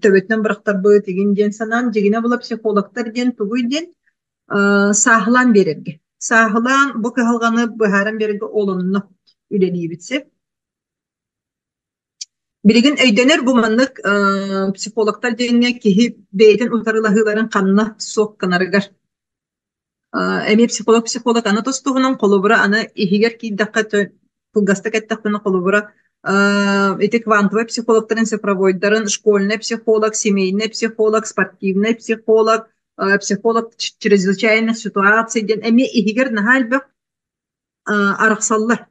төбөттөн бырактарбы тигин диэн санаан жигине була психологтар диэн тугуй диэн сааһылаан берерге сааһылаан бу кыһалганы быһааран берерге олонно үлелиибитсеп билигин өйдөнөр бу маннык психологтар диэнне киһи бэйэтин утарылаһыыларын ханна суох кынарыгар эми психолог аны тостугунан колубура аны ихигер кийдакка пылгаста кеттактына колубура эти квантовый психологтарын сопровойдарын школьный психолог, семейный психолог, спортивный психолог, психолог чрезвычайных ситуаций ден эми ихигер нахальбак араксаллар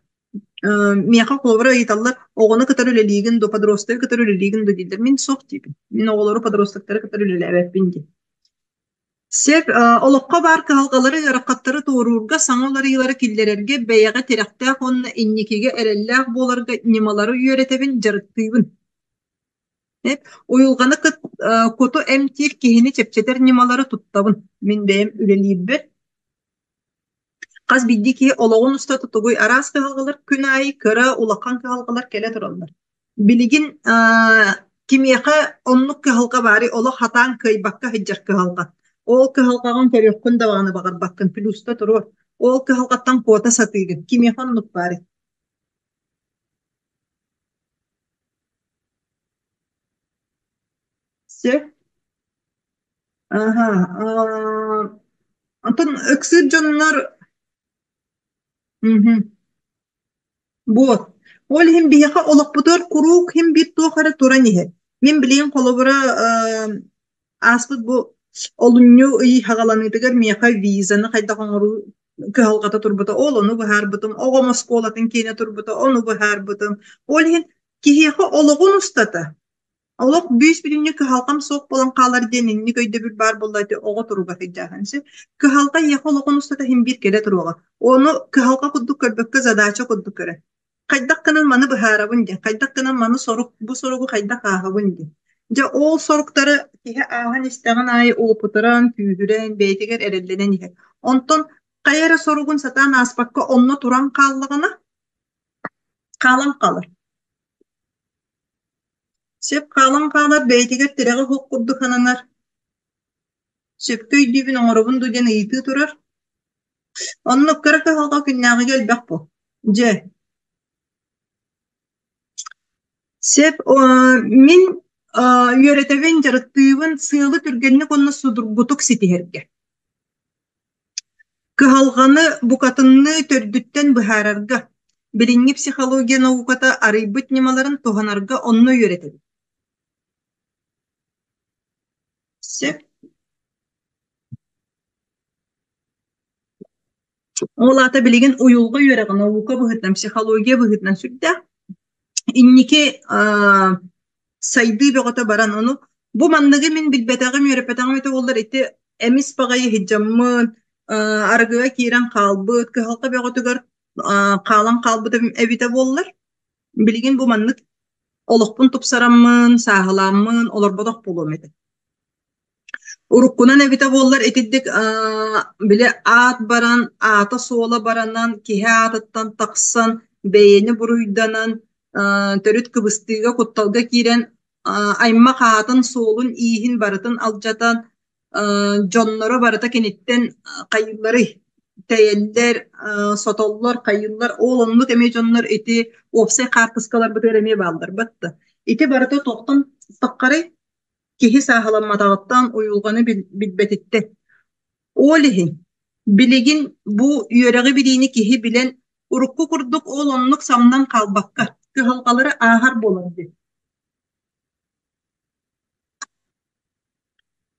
мияка колубура ыйталлар оҕону кытар үлелигин до подросток кытар үлелигин до дилдер мин сох типин мин оҕолору подростоктары кытар үлелебеппин ди Сеп олоққа бар кыһалгалары ыраккаттары туурурга саңолары йылары киллерерге бэйэҕэ тирэхтээх онна инникиге эрэллээх буоларга нималары үөретебин жарыктыыбын. Уйулганы куту эмтиир киһини чепчетер нималары туттабын. Мин бэйэм үлэлииббет. Хас бидди киһи олоҕун уста тутугуй араас кыһалгалар күн айы кыра улаккан кыһалгалар келе тураллар. Билигин кимиэхэ оннук кыһалга баары олох хатаан кыйбакка хыджар кыһалга. Ол кыһалгаган төрөккүн дабааны багарбаккын плюста турор. Ол кыһалгаттан куота сатыыгын. Кимиэхан нук баары. Се. Ага. Антон ыксыр жоннор. Вот. Ол хим биһиха олоқпутор курук хим бит туохара туран иһэ. Мен билиин холобура аспыт бу олунню ый хагаланыдыгар мияка визаны хайда коңору кыһалгата турбута ол ону быһаарбытым оҕомо сколатын киине турбута ону быһаарбытым ол иһин киһиэхэологун устата олох бүүс билинне кыһалгам суох болан хаалар диэнинни көйдө бир бар боллайты оҕо туруга хыджааһынсы кыһалга иэхэологун устата хим бир келе туруга ону кыһалга куддук көрбөккө задача куддук көрө хайдак кынан маны быһаарабын ди хайдак кынан маны сорук бу соругу хайдак ааһабын ди Же ол соруктары киһи ааһан истэҕин аайы уопутаран, күүһүрэн, бэйэтигэр эрэллэнэн иһэ. Онтон хайара соругун сатаан ааспакка онно туран хааллаҕына хаалан халар. Сеп хаалан хаалар бэйэтигэр тирэҕи хуок курдук хананар. Сөпкөй дүүбүн оҥоробун дуден ыйытыы турар. Онно кыра кыһалга күннээҕи келбэх бу. Же. Сеп мин үөретебин жарыттыыбын сыылы түргенни конно судургутук ситиһэргэ. Кыһалганы букатынны төрдүттэн быһаарарга, билиҥҥи психология науката арыйбыт нималарын туһанарга онно үөретебин. Сеп. Олата билигин уюлга үөрэҕэ наука быһытынан, психология быһытынан сүрдэ. Инники сайды бөгөтө баран ону бу манныгы мен билбетагым өрөпетагым өтө олдар эти эмис багайы хиджаммын Argıga kiren kalbıt, kıhalka beğotugar kalan kalbıt evite bollar. Bilgin bu manlık olukpun tupsaramın, sağlamın, olur bodak bolum edi. Urukkunan evite bollar etiddik bile at baran, ata soğla baranan, kihe atattan taksan, beğeni buruydanan, törüt kıbıstıga kuttalga kiren, ayma kaatan soğulun iyihin baratın alcatan, jonlara barata kenitten kayılları, teyeller, sotollar, kayıllar, oğlonluk eme jonlar eti, ofse kartıskalar bu töremeye baldır, battı. Iti barata toktan takkarı, kihi sahalanmadağıttan uyulganı bilbetitti. Olihin, biligin bu yöreği biliğini kihi bilen urukku kurduk oğlonluk samdan kalbakka, kühalkaları ahar bolandı.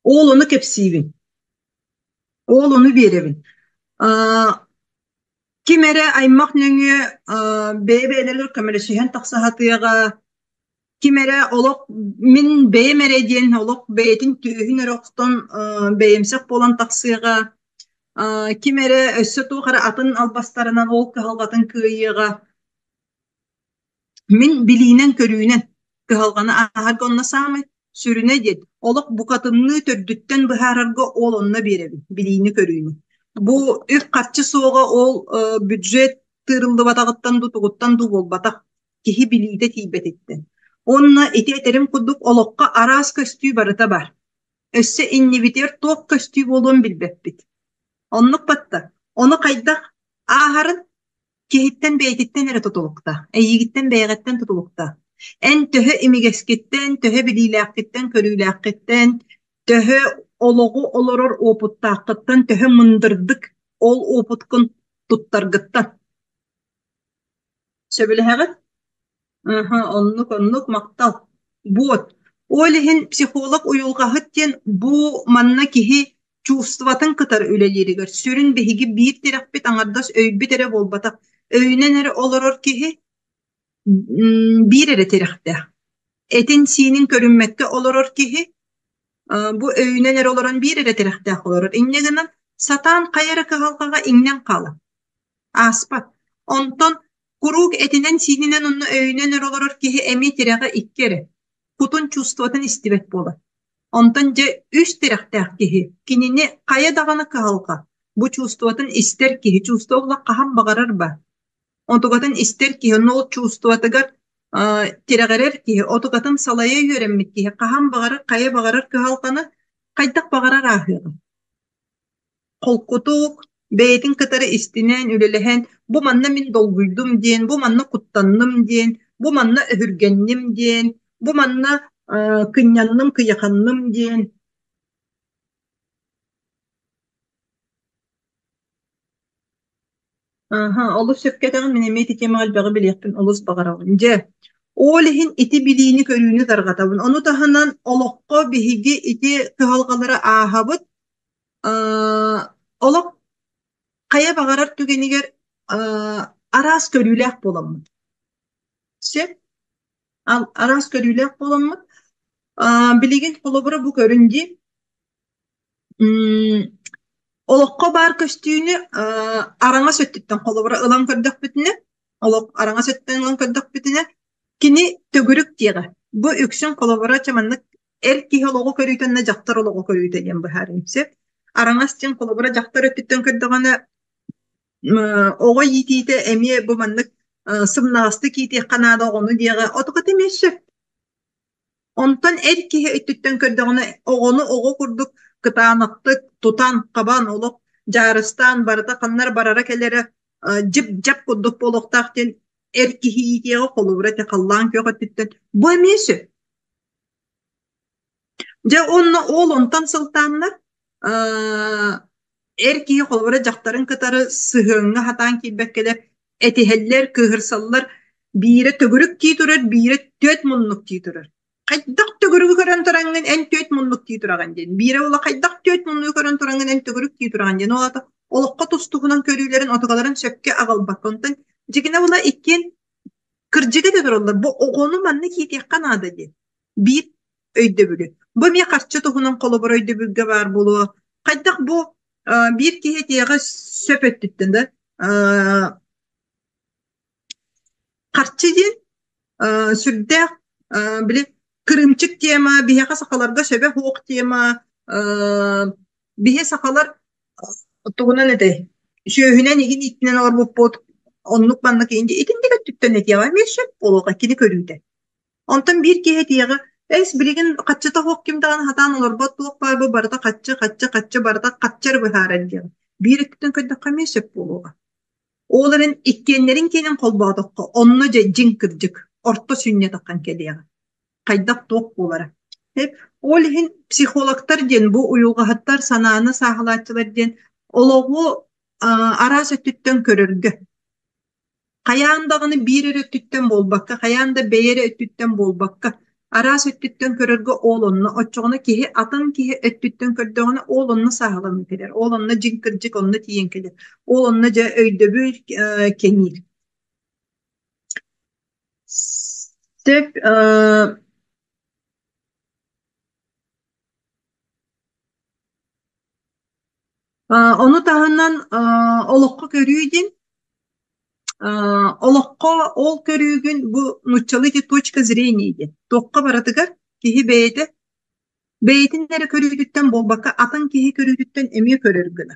Oğlonu kepsivin, oğlonu berevin. Kimere aymak nöngü beybeler kamera şehen taksahatıyaga, kimere olok min beymere diyen olok beytin tühün erokton beyimsek bolan taksıyaga, kimere össö tuğara atın albastarынан ol kıhalgatın kıyıga, min biliğinen körüğünen kıhalgana aharga onna sağmay sürüne diyet. Olok bu katınlığı tördütten bıhararga ol onna berebi, biliğini körüğünü. Bu üf katçı soğuğa ol büdjet tırıldı batağıttan tutuğuttan du bol bataq. Kihi biliğde tibet etti. Onna eti eterim kuduk olokka aras köstüğü barıta bar. Össe inni biter tok köstüğü bolun bilbepbit. Onluk batta. Onu kaydak aharın kihitten beytitten ere tutulukta. Eyigitten beygetten tutulukta. En töhü imigeskitten, töhü bililakitten, körülakitten, töhü ologu oloror oputtaqıttan, töhü mındırdık ol oputkun tuttargıttan. Söbülüheğit? Onluk maktal. Buot. Olihin psikolog uyulgahıtten bu manna kihi çuvstuvatın kıtar üleleriger. Sürün behigi bir terapet anardas öybi tere bolbatak. Öynen ere oloror kihi bir ere terakta. Etin sinin körünmekke oloror kihi bu öynen ere oloran bir ere terakta oloror. İnneginden satan kayara kıhalkaga innen kala. Aspat. Onton kuruk etinen sininen onu öynen ere oloror kihi emi teraga ikkere. Kutun çuvstuvatın istibet bola. Ondan je üst terakta kihi. Kinini kaya dağına kıhalka. Bu çuvstuvatın ister kihi. Çuvstuvatla kaham bağarar ba. Otugatın ister ki onu çustuvatıgar tiragerer ki otugatın salaya yöremmek ki kaham bağırır kaya bağırır ki halkanı kaydak bağırar ahıyor. Kolkutuk beytin kıtarı istinen ülelehen bu manna min dolguydum diyen bu manna kuttandım diyen bu manna öhürgennim diyen bu manna kınyandım kıyakandım diyen. Olus söpketen minemeti kemal bağı bilekpin olus bağıravın. Je, olihin iti biliğini körüğünü dargatavın. Onu tahanan olokko bihigi iti kıhalgaları ahabıt. Olok kaya bağırar tügeniger aras körüylek bolamın. Söp, aras körüylek bolamın. Biligin kolobura bu körünci. Olokko bar köstüğünü arana söttütten kolobura ılan kördük bütüne. Olok arana söttütten ılan kördük bütüne. Kini tögürük diye. Bu üksün kolobura çamanlık erki hologu körüyten ne jaktar hologu körüyten yan bu harimse. Arana söttütten kolobura jaktar öttütten kördüğüne oğa yitiyte emiye bu manlık sımnağısты kiti kanada onu diye. Otukat emeşe. Ondan erki öttütten kördüğüne oğunu oğu kurduk. Kıtanaktık, tutan, kaban olup, jarıstan, barada kanlar barara kelere jip kuduk boluqtaqten erkihi itiye kolubura te kallan köqöttütten. Bu emesi. Ja onna ol ontan sıltanlar erkihi kolubura jaktarın kıtarı sıhığına hatan kibekkeler etiheller, kıhırsallar bire tögürük ki durur, bire töt munluk ki durur. Kaydak tögürüğü kören turangın en töt munluk ki turagan den. Bire ola kaydak töt munluk kören turangın en tögürük ki turagan den. Ola da olukka tustuğunan körülerin otugaların sökke ağal bakkontan. Jigine ola ikken kırjige de dururlar. Bu oğonu manne ki tekkan adı de. Bir öyde bülü. Bu mi kaçça tuğunan kolobur öyde bülge var bulu. Kaydak bu bir kihe tiyaga söp öttüttün de karçıcın sürde bile kırımçık diyema bihe sakalarga söbe hoğuk diyema bihe sakalar tuğuna ne de şöhünen igin itinen or bu pot onluk banlık ince itin de göttüttün et yavar bir söp oluğa kini körüyde ondan bir kihe tiyaga es bilgin kaççıta hoğuk kim dağın hatan olur bot tuğuk var bu barada kaççı barada kaççır bu haren diye bir öttüttün kötü kamya söp oluğa Oğların ikkenlerin kenin kolbadıqqa onnuca jinkirjik orta sünnet akkan keliya. Kaydak toq bolara. Hep olhin psikologlar den bu uyulgahattar sanаны sağlaçılar den ologu aras öttütten körürgü. Kayandağını bir öttütten bolbakka, kayanda beyere öttütten bolbakka. Aras öttütten körürgü oğlunna, oçoğuna kihi atan kihi öttütten kördüğüne oğlunna sağlamı keler. Oğlunna jinkirjik onna tiyen keler. Oğlunna ja öydöbül kenir. Step onu tahandan olokka körüydün. Olokka ol körügün bu nutçalıcı точка зрение'di. Tokka baratıgar kihi beyde. Beytin nere körüydükten bolbaka atan kihi körüydükten emiye körürgüne.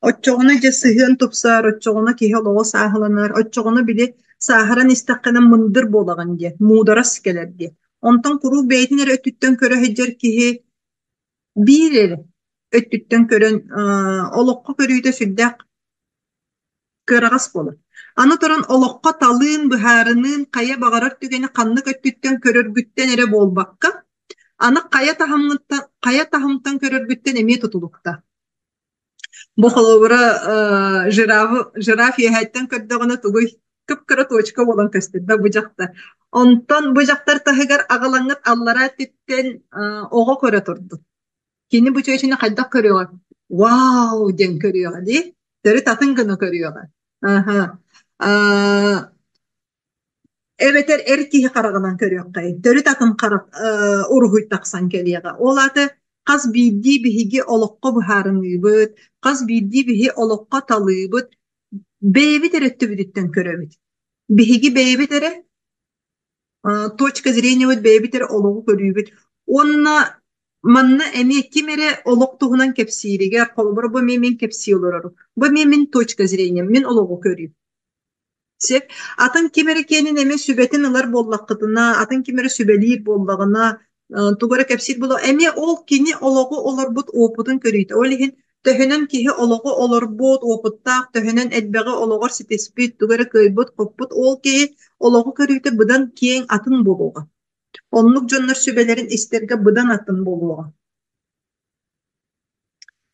Oçoğuna ja sıhın tupsar, oçoğuna kihi oloğu sağlanır, oçoğuna bile sağıran istaqqana mındır bolağın diye, muğdara sikeler diye. Ondan kuru beytin nere öttütten körü heccer kihi bir eri öttütten körün olokka körüyde sürdük kırağız bolur. Anı toran olokka talığın buharının kaya bağırar tügeni kanlık öttütten körürgütten ere bolbakka. Anı kaya tahamtan körürgütten emeye tutulukta. Bu холобура жираф яһаттан көрдөгөнө тугуй кыпкыра точка болан көстөрдө бу жакта. Онтон бу жактар тахыгар агалаңыт аллара титтен ого көрө турду. Кини бу чөйчүнө кайдак көрüyor. Вау ден көрüyor ди. Төрү татын гына көрüyor. Aha. Evet erkihi karagadan körüyor kay. Törü takım karak uruhuy taksan keliyaga. Olatı Kaz bildi bihigi olokka buharınıybıt, kaz bildi bihi olokka talıybıt, beybi terettü büdütten köröbüt. Bihigi beybi tere, точка зрения бит бейби tere ologu körüybüt. Onna manna emi kimere olok tuğunan kepsiriger, kolubura bu memin kepsi olur. Bu memin точка зрения, min ologu körüyb. Sep, atan kimere kenin eme sübetin alar bollakıdına, atan kimere sübeliyir bollağına, Tugara kapsir bulu. Emi ol kini ologu olur but oputun körüyde. Olihin töhünen kihi ologu olur but oputtak, töhünen elbeği ologur sitespit, tugara köybut, koput ol kihi ologu körüyde budan kiyen atın buluğa. Onluk jonlar sübelerin isterge budan atın buluğa.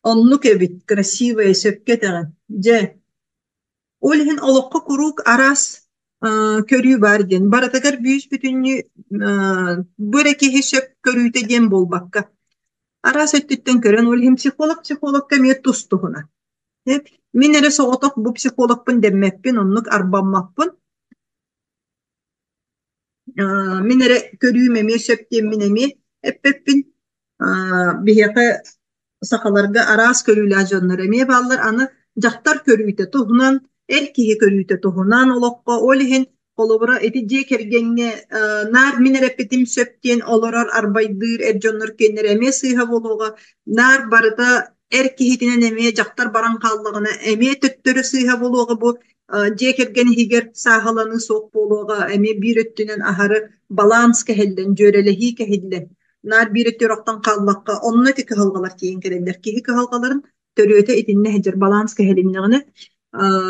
Onluk evit, krasivaya söpketegen. Je. Olihin olokka kuruk aras körüyü var den. Baratagar büyüs bütünlüğü böreki hesep körüyte den bolbakka. Aras öttütten kören olihin psikolog kemiyet tustuğuna. Hep minere soğutok bu psikologbun demmeppin onluk arbanmappın. Minere körüyü memi söp demminemi hep biheke sakalarga aras körüyle ajonlar emiye ballar anı jaktar körüyte tuğunan erkihi körüyte tuğunan olokka olihin kolobura eti je kergenge nar minere petim söpten olorar arbaydır erjonlar kenner emiye sıyha boluğa nar barıda erkihitinen emiye jaktar baran kallığına emiye töttörü sıyha boluğa bu je kergen higer sahalanı soğuk boluğa emiye bir öttünen aharı balans kehelden jörelehi kehelden nar bir öttüroktan kallakka onunla teki halgalar kiyen kereller ki halgaların törüöte etinne hecer balans kehelimine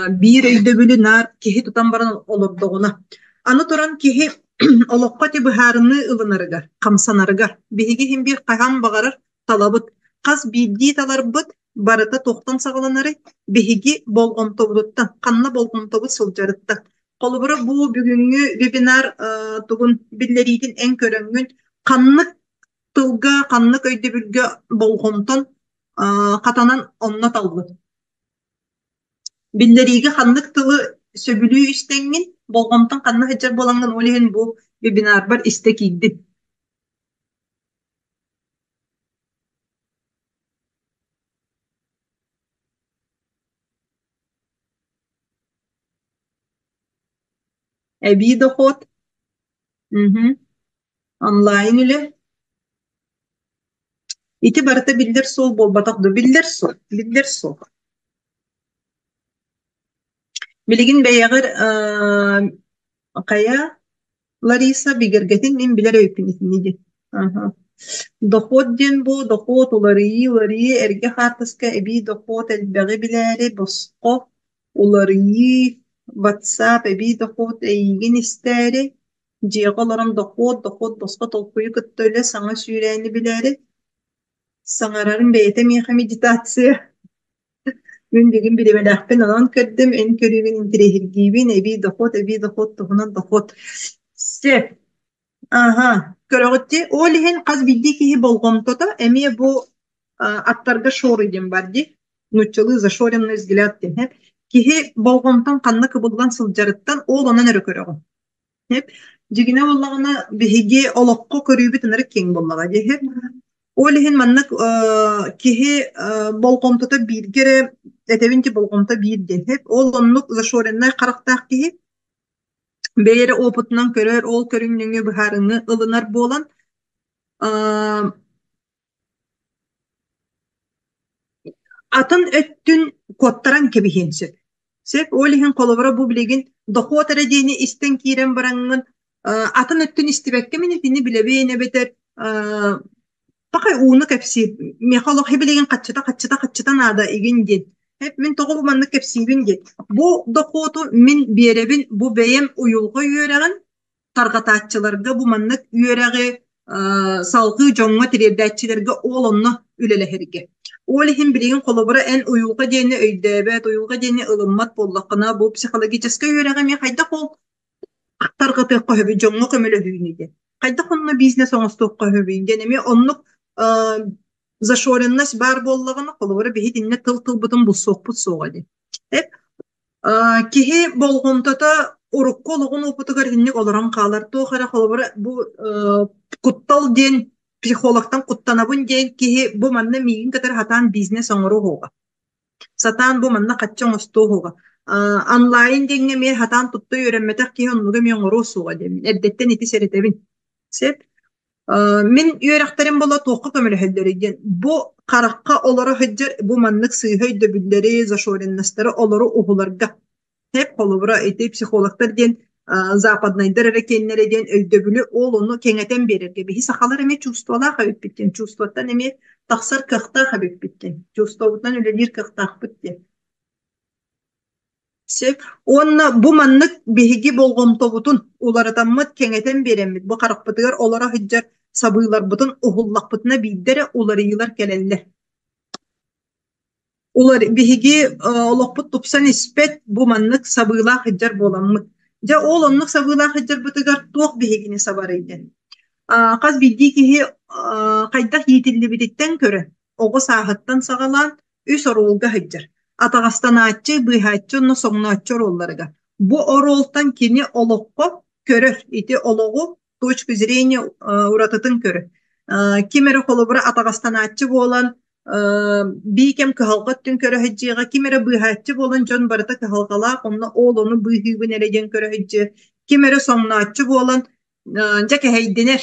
bir öydöbülü nar kihi tutan baran olurduğuna. Anı turan kihi olokkati buharını ılınarıgar, kamsanarıgar. Bihigi hem bir kahan bağırır talabıt. Kaz bildiği talarbıt barata tohtan sağlanarı. Bihigi bolgon tobuduttan, kanna bolgon tobut sılcarıttan. Kolubura bu bugünkü webinar tugun billeriydin en köröngün kanlık tılga, kanlık öydöbülge bolgonton katanan onna talbıt. Billeriği kanlık tılı söbülüğü istengin, bolgamtan kanlı heccer bolangan olihin bu webinar bar istekiydi. Ebi dоход. Онлайн үле. Ити барыта билдер сол болбатақты. Билдер сол. Билдер сол. Билигин бәйәгір қая Лариса бигергетин мен билер өйпінетінеді. Доход ден бу, доход уларıyı эрге хартыска эби доход элбәғі биләри босқо уларıyı WhatsApp эби доход эйген истәри жеғаларым доход босқо толқуйы күттөлі саңа сүйрәні биләри саңарарын бәйеті меха медитация мен бігін білемеләқпен алан көрдім эн көрігін интерехіргейбін эби доход тұғынан доход Сеп. Көрөгөтти олиһин каз бидди киһи болгомтото эми бу аттарга шор идем барди нуччылы зашоренный взгляд ден хеп киһи болгомтон канна кыбылган сылжарыттан ол онан өрө көрөгө хеп жигине боллагына биһиги олокко көрүүбүт ыныры кең боллага же хеп олиһин маннык киһи болгомтото биргере этебинчи болгомто бир ден хеп ол оннук зашоренный карактаах киһи Бәйері опытынан көрер, ол көріңніңі бұхарыңы ылынар болан. Атын өттін коттаран кебіхен сөп. Сөп, олиғын қолыбыра бұл білеген доқуатары дейіні істен кейрен бараңын. Атын өттін істебәкке менетіні білебейіне бетер. Пақай уыны кәпсі. Мехалоқи білеген қатчыта нада еген ден. Hep min toğu bu manlık hepsibin get. Bu dokutu min birebin bu beyem uyulga yöreğin targataççılarga bu manlık yöreği salgı jonga tirebdatçilerge olonnu üleleherge. Olihim bilgin kolobura en uyulga deni öydebet, uyulga deni ılımmat bollaqına bu psikologическа yöreği mi hayda kol targatı höbü jonga kömele hüynide. Hayda konuna biznes oңостуqqa höbünden emi onluk Зашоренность бар боллағына қолуыры бейі динне тыл бұтын бұл соқпыт соғады. Кеге болғымтата ұрыққы олығын опытығар хиннек оларан қалар тоқара қолуыры бұл құттал ден психологтан құттанабын ден кеге бұл манна мейін катар хатан бизнес оңыру хоға. Сатан бұл манна қатчан осты хоға. Онлайн денге мен хатан тұтты өремметақ кеге онлығы мен оңыру соға дем. Әддеттен еті сәретебін. Сеп? Мен үйерақтарым бола тоққа көмілі хөддереген. Бұ қараққа олары хөддер, бұ маннық сыйғы өйдөбілдері, зашореннастары олары ұғыларға. Хеп қолыбыра әйті психологтар ден, западнайдар әрекенлер ден өйдөбілі ол оны кеңетен берерге. Бейі сақалар әме чувствола қабып біткен. Чувствоттан әме тақсар қықта қабып біткен. Чувствоттан өлелер қықта қабып біткен. Онна бу маннык биһиги болгомтобутун уларатаммыт кеңетен береммит. Бу каракпытыгар олара хыджар сабыйларбытын ухуллакпытына биддере уларыйлар келеллер. Улар биһиги олокпут тупсан испет бу маннык сабыйла хыджар боламмыт. Жа ол оннук сабыйла хыджар бытыгар туох биһигини сабарыйден. Каз бидди киһи кайдах йитилли бититтен көрө. Ого саахыттан сагалан үс орулга хыджар. Атағастанатчы, быйхатчы, но соңнатчы ролларыга. Бу оролтан кини олоққа көрір. Ити олоғу точка зрения уратытын көрір. Кимері қолыбыра атағастанатчы болан бейкем кахалғаттын көрі хаджиға, кимері быйхатчы болан жон барыта кахалғала, онна ол оны быйхүйбін әреген көрі хаджи. Кимері соңнатчы болан жаке хайденер.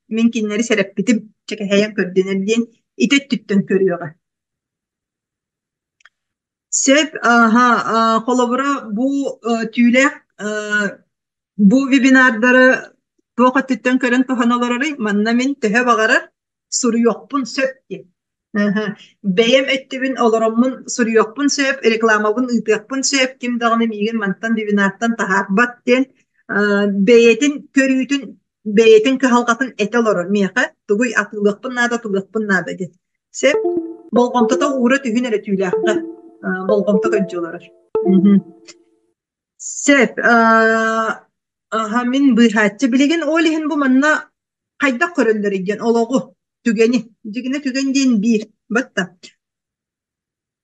Мен кинлері сәріп бітім, жаке хайан көрденерден итет түттін көріуға. Сеп, қолыбыра bu tüylek, bu webinardары тоқа түттен көрін тұханалары, манна мен түхе бағарар, сұры yoqpun сөпті. Бәйем өттібін оларымын сұры yoqpun сөп, рекламабын ұйтықпын сөп, кем дағыны меген мантан webinardтан тағарбат ден, бәйетін көрүйтін, бәйетін кығалғатын әті олары, меқа, тұғый атылықпын нада ден. Сеп, болғамтата ұры түхін әрі tüylekті. Болгомто көджөлөр. Сеп, мен быйхатчы билеген олиһин бу манна кайда көрөлдөр еген ологу түгени. Жигине түген ден бир, батта.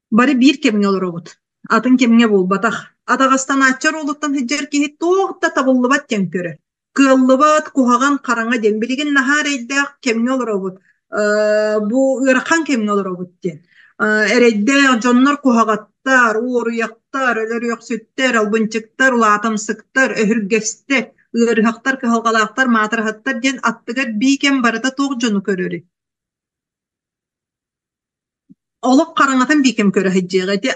Бары бир кемге олоробут. Атын кемге болбатах. Атагастан ачар олуттан хиджер ки тоқта табыллыбат тен көрө. Кыллыбат кухаган караңа ден билеген нахар эйдак кемге олоробут. Бу ыракан кемге олоробут ден. Эредде жоннор кухагатта Устар, уорuyaktar, ölörüyok sütter, albınçıktar, ulatamsıktar, öhürgestar, ığırhaktar, kıhalgalaktar, matırhattar, den attıgar biken barata toğjonu körörü. Oluk karanatan bikem körü hecceğeti,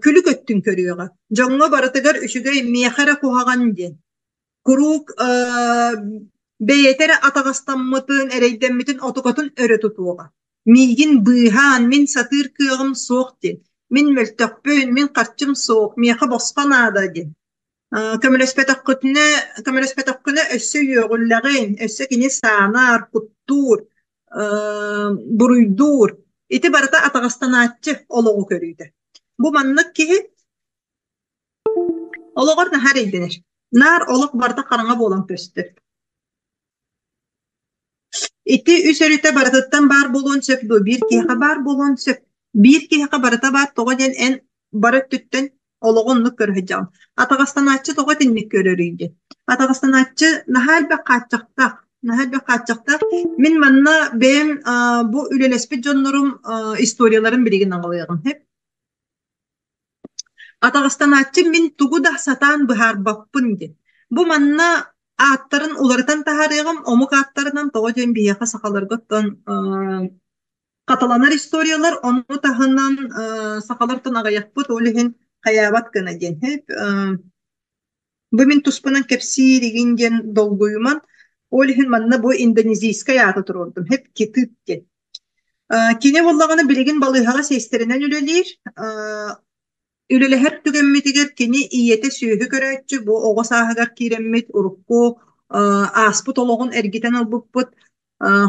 külü köttün körüyorga. Jonga baratıgar üşügey miyakara kuhagan den. Kuruk beyetere atagastanmıtın, ereydenmitin otokotun örü tutuğa. Migin bıhan, min satır kığım soğuk den. Min mültökbün, min karçım soğuk, miyaka boskan ağda den. Kömülespetakkına össü yoğullağın, össü kini sanar, kuttur, buruydur. İti barata atagastanatçı oluğu körüydü. Bu manlık ki oluğur nahar eydenir. Nar oluk barata karanga bolan pöstür. İti üsörüte baratattan bar bolon söp do, bir kiha bar bolon söp. Bir kiha barata bar toğa den en barat tütten oluğunluk körühecağım. Atagastanatçı toğa dinlik körürüydü. Atagastanatçı nahal be kaçacakta. Nahal be kaçacakta. Min manna benim bu ülelespi jonlurum istoriyaların biriginden alıyorum hep. Atagastanatçı min tugu da satan bihar bappın di. Bu manna atların ularıtan taharıyağım, omuk atlarından toğa den biyaka sakalargıttan katalanır istoriyalar, onu tahından sakalartan ağayakpıt, olihin kayabat gana den hep. Bu min tuspunan kepsi digin den dolguyuman, olihin manna bu indoneziyska yatı tururdum, hep kitit den. Kine vallağını biligin balıhağa seslerinden ülelir. Ülele her tügenmetiger kini iyete süyühü körötçü, bu oğa sahagar kiremmet, urukku, asput oloğun ergiten albupput,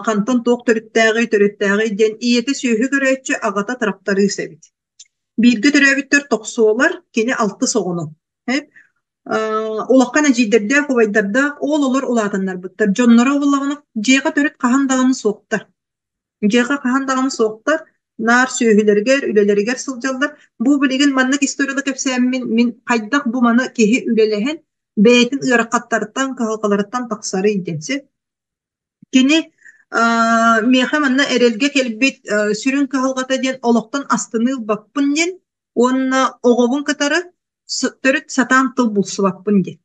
kantan toğ törüttəği den iyete süyühü körötçü ağata taraftarı sebit. Bilgi töröbüttür toqsuolar, kini altı soğunu. Hep ulaqqa najiderde, kuvaydarda, ol olur ulatanlar buttar. Jonlara vallağını jeğe törüt kahan dağını soğuktar. Jeğe kahan dağını soğuktar. Nar süyühüleriger, üleleriger sıljallar. Bu biligin mannak istoriyalık hepsi min kaydak bu manı kehi ülelehen beytin ırakatlardan, kahalkalardan taksarı idensi. Kini miyaha manna erelge kelbit sürün kahalgata den oloktan astını bappın den onna oğobun katarı törüt satan tıl bulsu bappın den.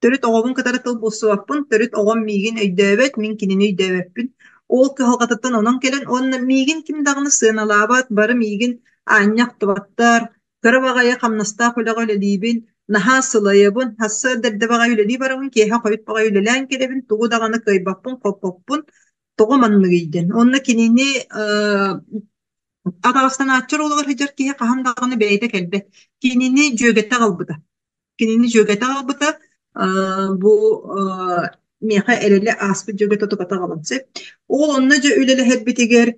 Törüt oğobun katarı tıl bulsu bappın, törüt oğom migin öydöbet, min kinini öydöbetpin. Ol kahalgatattan onan kelen onna migin kim dağını sığınalabat, barı migin anyak tıbattar, karabağaya kamnasta kulağa öyle dibin, naha sılayabın, hassa derdebağaya öyle dibarabın, keha koyut bağa öyle lan kelebin, tuğu dağını kaybappın, koppun, tuğu manlı giyden. Onna kinini Atagastan atçar olar hıcar keha kaham dağını beyde kelbet. Kinini jögete kalbıda. Kinini jögete kalbıda, bu miha erele aspı jögete tukata kalansı. Ol onnaca ülele hedbetiger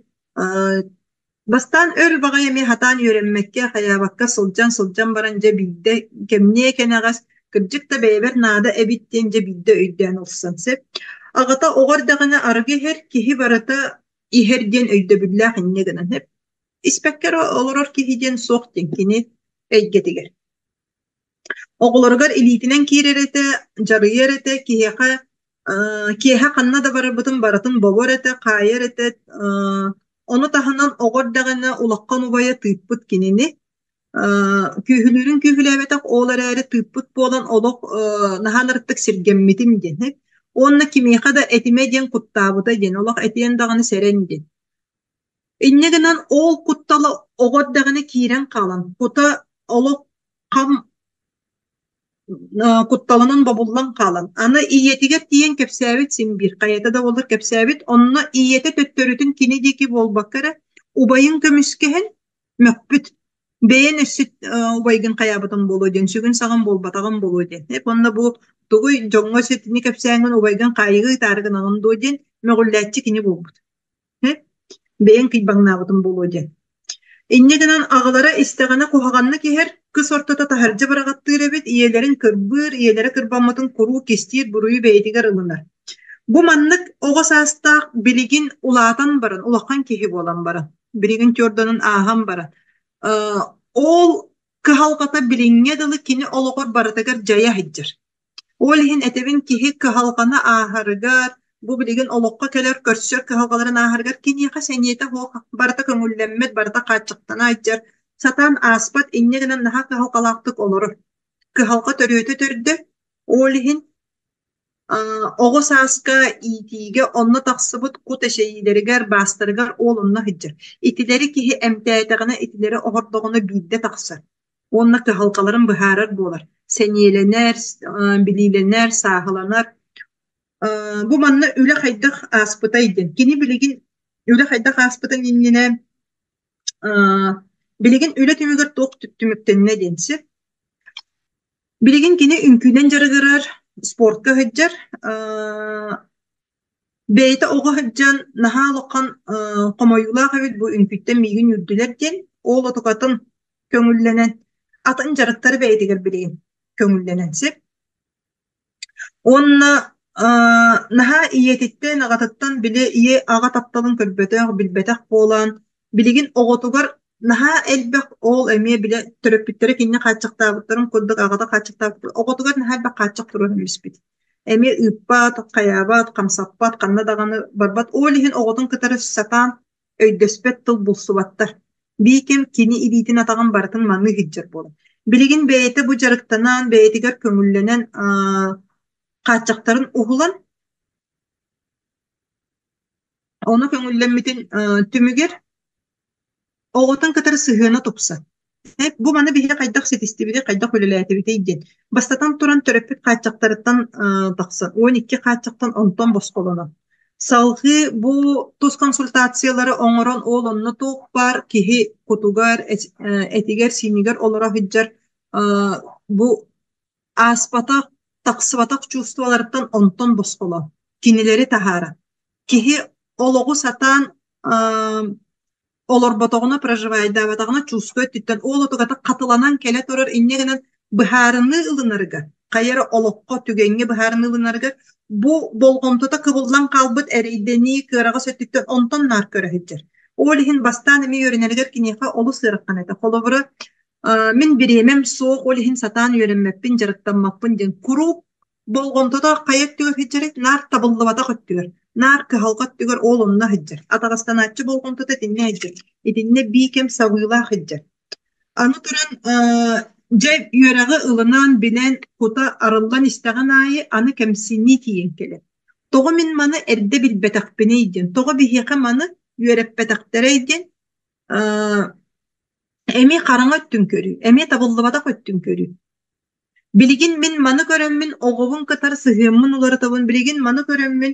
bastan ör bagaya mi hatan yörenmekke hayabakka sılcan baranca bilde kemniye kenagas kırcık da beyber nada ebittince bilde öydен olsansı. Ağata oğar dağına argı her kihi barata iherden öyde billah inne gınan hep. İspekker olurur kihiden soğukten kini eygetiger. Oğulurgar elitinen kirerete, jarıyerete, kiha kanna da barabıtın baratın boborete, kayerete, onu tahanan oğur dağına ulakkan ubaya tıppıt kinini, kühülürün kühülevetak oğlar eri tıppıt bolan oluk nahanırttık sirgemmitim den. Onna kimiha da etime den kuttabıda den, olak etiyen dağını seren den. İnne gınan oğul kuttalı oğur dağına kiren kalan, kuta oluk kam kuttalının babullan kalan. Ana iyetiger diyen kepsabit sin bir kayata da olur kepsabit. Onna iyete töttörütün kini deki bol bakara ubayın kömüskehen mökbüt. Beyen ösüt ubaygın kayabıtın bolu den. Sügün sağın bol batağın bolu den. Hep onna bu tuğuy jonga sütini kepsayın ubaygın kaygı targın ağın do den. Mögülletçi kini bolbut. Hep beyen kıybangnabıtın bolu den. İnne gınan ağalara isteğine kuhaganlı ki her kız ortada taharcı bırakattığı rebet iyelerin kırbır, iyelere kırbanmatın kuru kestir buruyu beytigar ılınır. Bu manlık oğa sasta biligin ulatan baran, ulakan kehi bolan baran. Biligin kördanın ahan baran. Ol kıhalgata bilinge dalı kini oluğur baratagar jaya hiccer. Olihin etebin kehi kıhalgana ahargar, bu biligin oluqqa keler körsür kıhalgaların ahargar kini yaka seniyete hoğ barata kömüllenmet, barata kaçıqtana hiccer. satan aspat inne genen naha halkalaktık olur. Kı halka törüyötü tördü. Olihin oğu saska itige onna taksıbıt kut eşeğileriger bastırgar olunna hıcır. İtileri kihi emteğetağına itileri oğurduğunu bilde taksı. Onna kı halkaların bıharar bolar. Seniyelenler, bililener, sahılanar. Bu manna üle haydak aspıtaydın. Kini biligin üle haydak aspıtın innine biligin üle tümüger tok tüttümükten ne densi? Biligin kini ünküden jarıgırar, sportka hıccar. Beyte oğa hıccan naha lokan komayula havit bu ünkütten migin yürdüler den. Oğul otukatın köngüllenen. Atın jarıktarı beytiger biligin köngüllenensi. Onna naha iyetitten agatatan bile iye agat aptalın kölbetek bilbetek bolan biligin ogotugar naha elbek ol emiye bile töröpütleri kinne kaçıktağıtların kudduk agata kaçıktağıtlar ogotugar naha elbek kaçık turun bispit emi ıppat kayabat kamsappat kanna dağını barbat olihin ogotun kıtarı satan öydöspet tıl bulsubattar bikem kini iditin atağın baratın manı hiccer bolan biligin beyete bu jarıktanan beyetiger kömüllenen kaçakların uhulan onu köngüllenmetin tümüger oğutun kadar sıhhına topsa. Hep bu bana bir kaydak setistibide kaydak öyleleyetiviteydin. Bastatan turan törepit kaçaklarından taksa. 12 kaçaktan 10'dan boskolona. Salgı bu tuz konsultasiyaları onuran oğlanını toğuk var kihi kutugar, etiger, siniger olarak hiccar bu aspata taksıvatak çustuvalardan 10'dan boskola. Kinileri tahara. Kihi ologu satan олор ботоҕуна проживайдаабатаҕына чуускай түттэн ол отугата катыланан келе турар иннегенен быһаарыны ылынарыга хайара олокко түгеңҥе быһаарыны ылынарыга бу болгомтота кыбылдан калбыт эрийдени кыарага сөттүттэн онтон нар көрөһүджэр ол иһин бастаан эми үөрэнэригэр киниэха олу сыыраккан эте холобура мен бириэмем суох ол иһин сатаан үөрэммеппин жарыктаммаппын диэн курук болгомтота кайык түгөр хиджэрит нар табыллыбата көттүгөр нар кыһалгат түгөр ол онна хиджэр атагастанааччы болгомтота тинне хиджэр итинне биикем сабыылаа хиджэр аны туран же үөрэгы ылынан билен кута арыллан истэҕин аайы аны кэмсинни тиийэн келе тоҕо мин маны эрдэ билбэтэхпине идиэн тоҕо биһиэхэ маны үөрэппэтэхтэрэ идиэн эми хараҥа өттүн көрүү эми табыллыбата көттүн көрүү билигин мин маны көрөммүн оҕобун кытар сыһыаммын уларытабын билигин маны көрөммүн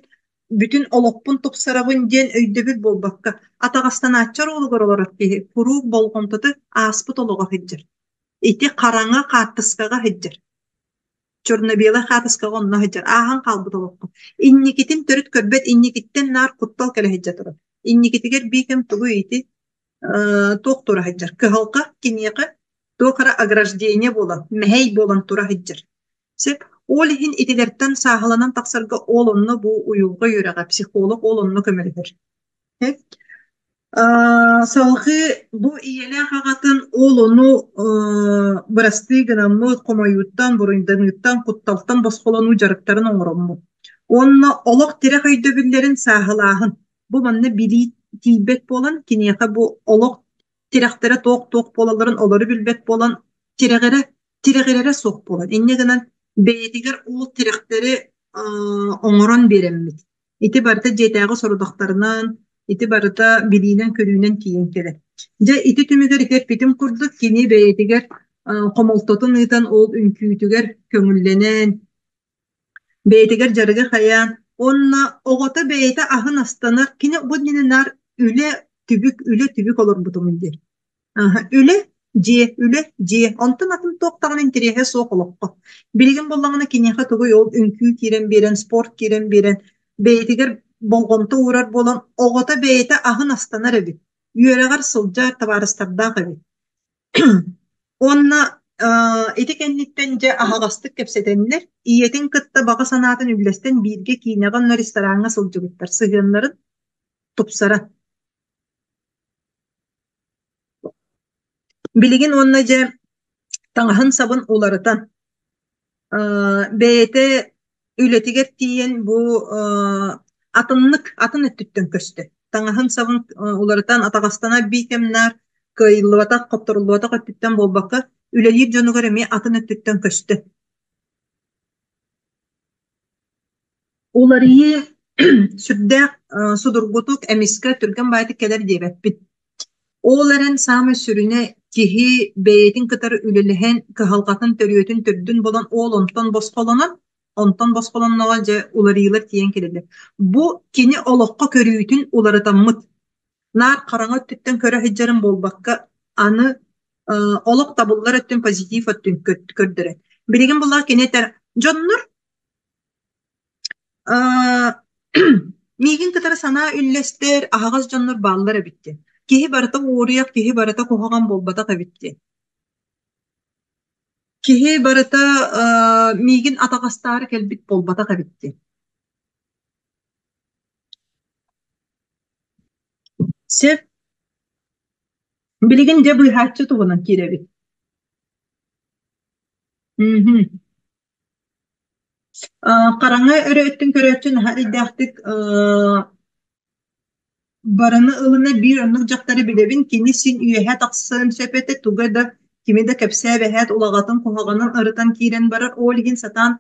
бүтүн олоппун тупсарабын диэн өйдөбүт болбакка атагастанааччар улугар олорат киһи куруук болгомтоты ааспыт олоҕо хиджэр ити хараҥа хааттыскага хиджэр чорно-белый хааттыскага онно хиджэр ааһан хаалбыт олокко инникитин төрүт көрбөт инникиттен наар куттал келе хиджэ турат инникитигер биикем тугу ити туох тура хиджэр кыһалка киниэхэ туохара ограждение болан мэһэй болан тура хиджэр сеп ол иһин итилерттен сааһыланан тахсарга ол онно бу уюлга үөрэҕэ психолог ол онно көмөлүһөр салгы бу иелэ хагатын ол ону бырастыыгынаммы комоюуттан буруйданыыттан кутталтан босхолонуу жарыктарын оҥоромму онно олох тире хөйдөбүллерин сааһылааһын бу манна били тийбет болан киниэхэ бу олох тирехтере тоок болаларын олору билбет болан тирегерere суох болан инне гынан бэйэтигер ол тирехтери оҥорон береммит ити барыта жетээҕи сорудахтарынан ити барыта билиинен көрүүнен кийин келе же ити түмүгер икерпитим курдук кини бэйэтигер хомолтотун ыытан ол үҥкүүтүгер көҥүлленен бэйэтигер жарыгы хаяан онна оҕото бэйэте аһын астанар кини бу нининар үле түбүк олорбутумун дер үле же онтон атын токтагын интереhe сооколокко билигин боллаңына кинеха тугуй ол үңкүү кирен берен спорт кирен берен бэйэтигер болгомто уурар болан оҕото бэйэте аһын астанар эбит үөрэҕэр сылдьар табаарыстардаах эбит онна ити кэнниттен же аһаҕастык кэпсэтэннер ийэтин кытта баҕа санаатын үллэстэн бииргэ кинэҕэ рестораҥҥа сылдьыбыттар сыһыаннарын тупсара билигин онна же таҥаһын сабын уларытан бэйэте үлэтигер тиийэн бу атын өттүттөн көстө таҥаһын сабын уларытан атаҕастана биикемнаар кыйыллыбата копторуллубата көттүттен болбакка үлелиир дьонугар эми атын өттүттен көстө. Уларыйы сүрдэ судургутук эмиске түрген байты келер диэбэппит. Оларын самы сүрүнэ киһи бэйэтин кытары үлелэһэн кыһалҕатын төрүөтүн түрдүн болан ол онтон босполонноҕа же уларыйылар тиийэн келелер. Бу кини олоххо көрүүтүн уларытаммыт. Наар хараҥа өттүттен көрө хыджарын болбакка аны олох табыллар өттүн позитив өттүн көрдөрө. Билигин буллар кинетер дьоннур миигин кытары санаа үллэстер аһаҕас дьоннур бааллар эбитти. Киһи барыта уурuyaq, киһи барыта куһаҕан болбатах эбитти. Киһи барыта миигин атаҕастаары келбит болбатах эбитти. Сеп билигин де быйһааччы туһунан кииребит. Хараҥа өрө өттүн көрөөчүн харидахтык бараны ылына бир оннук дьахтары билебин кини син үөһэ тахсын сөпөтө туга да кими да кэпсээ бэһэт улагатын куһаҕанын ырытан киирен барар оолигин сатан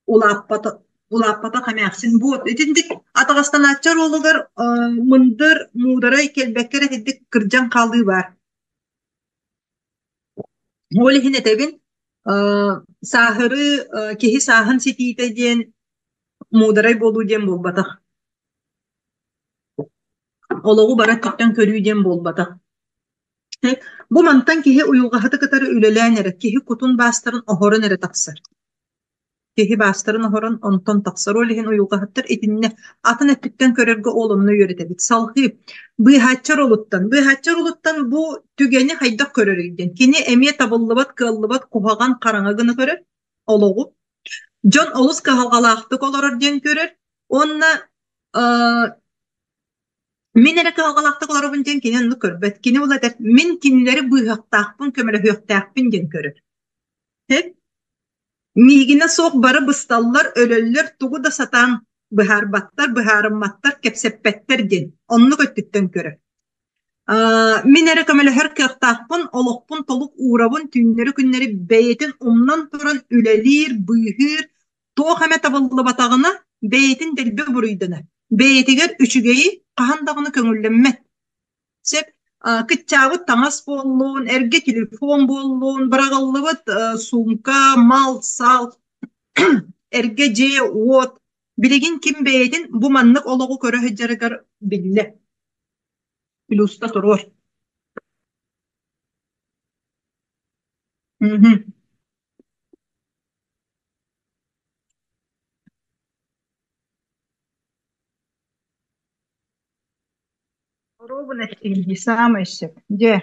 улааппата хамаахсин буот итиндик атаҕастанааччар олугар мындыр муударай келбеккере хиддик кырдьан хаалыы бар. Оолиһин этебин сааһыры киһи сааһын ситиите диэн муударай болуу диэн болбатах. Олоҕу бара түттэн көрүү диэн болбатах. Бу мантан киһи уйулҕаһыты кытары үлэлээн эрэ, киһи кутун баастарын оһорон эрэ тахсар. Киһи баастарын оһорон онтон тахсар. Олиһин уйулҕаһыттар итинне атын эттүттэн көрөргө олонну үөретебит. Салхы быйһааччар олуттан бу түгени хайдах көрөрүйден. Кини эмиэ табыллыбат, кыаллыбат куһаҕан хараҥа гына көрөр, олоҕу. Дьон олус каһалҕалаахтык олорор диэн көрөр. Онна Мин эрэ кыһалҕалаахтык олоробун диэн кини онну көрбөт. Кини улатар мин кинилери быйһактаахпын, көмөлөһүөхтээхпин диэн көрөр. Миигине соох бары бысталлар, өлөллөр тугу да сатаан быһаарбаттар, быһаарымматтар, кэпсэппэттэр диэн. Онну көттүттэн көрөр. Мин эрэ көмөлөһөр кыахтаахпын, олохпун толук уурабын түүннери күннери бэйэтин умнан туран үлэлиир, быйһыыр, туох эмэ табыллыбатаҕына бэйэтин дэлбэ буруйдана. Бэйэтигэр үчүгэйи хаһандағыны көңүллэммэт. Сеп кытчаабыт таҥас буоллуун, эрге телефон буоллуун, быраҕаллыбыт сумка, мал, сал, эрге дьиэ уот. Билигин ким бэйэтин бу маннык олоҕу көрөһөдьярыгар биллэ. Плюста турор. Робын эттиги саама эссеп. Де.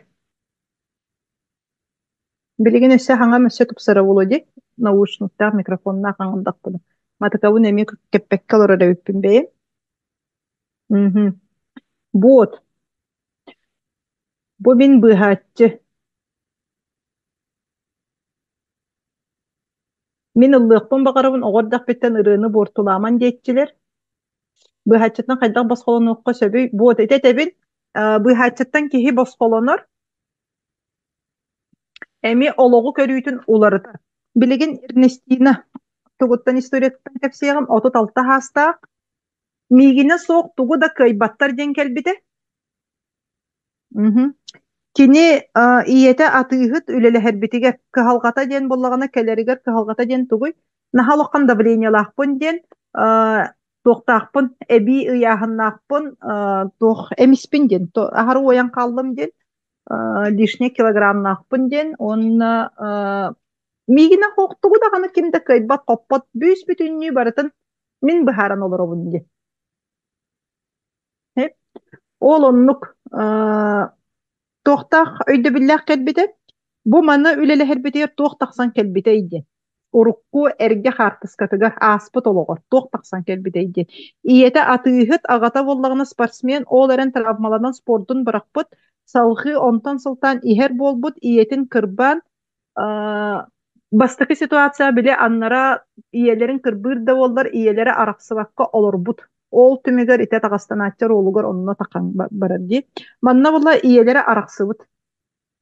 Билигин эссе хаңа мэссе тупсара болу де. Наушниктар микрофонна хаңындак болу. Матакабын эми кеппекке олора да үппін бейім. Бот. Бу мин быһааччы. Мин ыллыахпын баҕарабын оҕордах биттен ырыыны бортуламан диэтчилер. Быһааччытан хайдах босхолонуокко сөбүй. Бот этетебин быһааччыттан киһи босхолонор. Эми олоҕу көрүүтүн уларыта. Билигин Эрнестина тугуттан историятан кепсиягам отут алта хаастаах. Миигине соох тугу да кыйбаттар диэн келбите. Кини ийете атыыһыт үлелэһэрбитигэр кыһалҕата диэн боллаҕына кэлэригэр кыһалҕата диэн тугуй наһалоххан давлениялаахпын диэн туохтаахпын эби ыяаһыннаахпын туох эмиспин диэн ахары уоян хааллым диэн лишне килограммнаахпын диэн онна миигине хоохтугу даҕаны кимде кыйбат хоппот бүүс бүтүннүү барытын мин быһааран олоробун диэн. Ол оннук туохтах өйдө биллээх келбите бу маны үлелэһэрбитигэр туохтахсан келбите ийди. Урукку эрге хартыскатыгар ааспыт олоҕор туохтахсан келбите ийди. Ийете атыыһыт аҕата боллаҕына спортсмен ол эрен травмаланан спортун бырахпыт салхы онтон сылтаан иһэр буолбут ийетин кырбаан бастакы ситуация биле аннара ийелерин кырбыыр да буоллар ийелери арахсыбакка олорбут. Ол түмүгөр ите таҕастанааччар оолугар онно такан барар ди. Манна була ийелери арахсыбыт.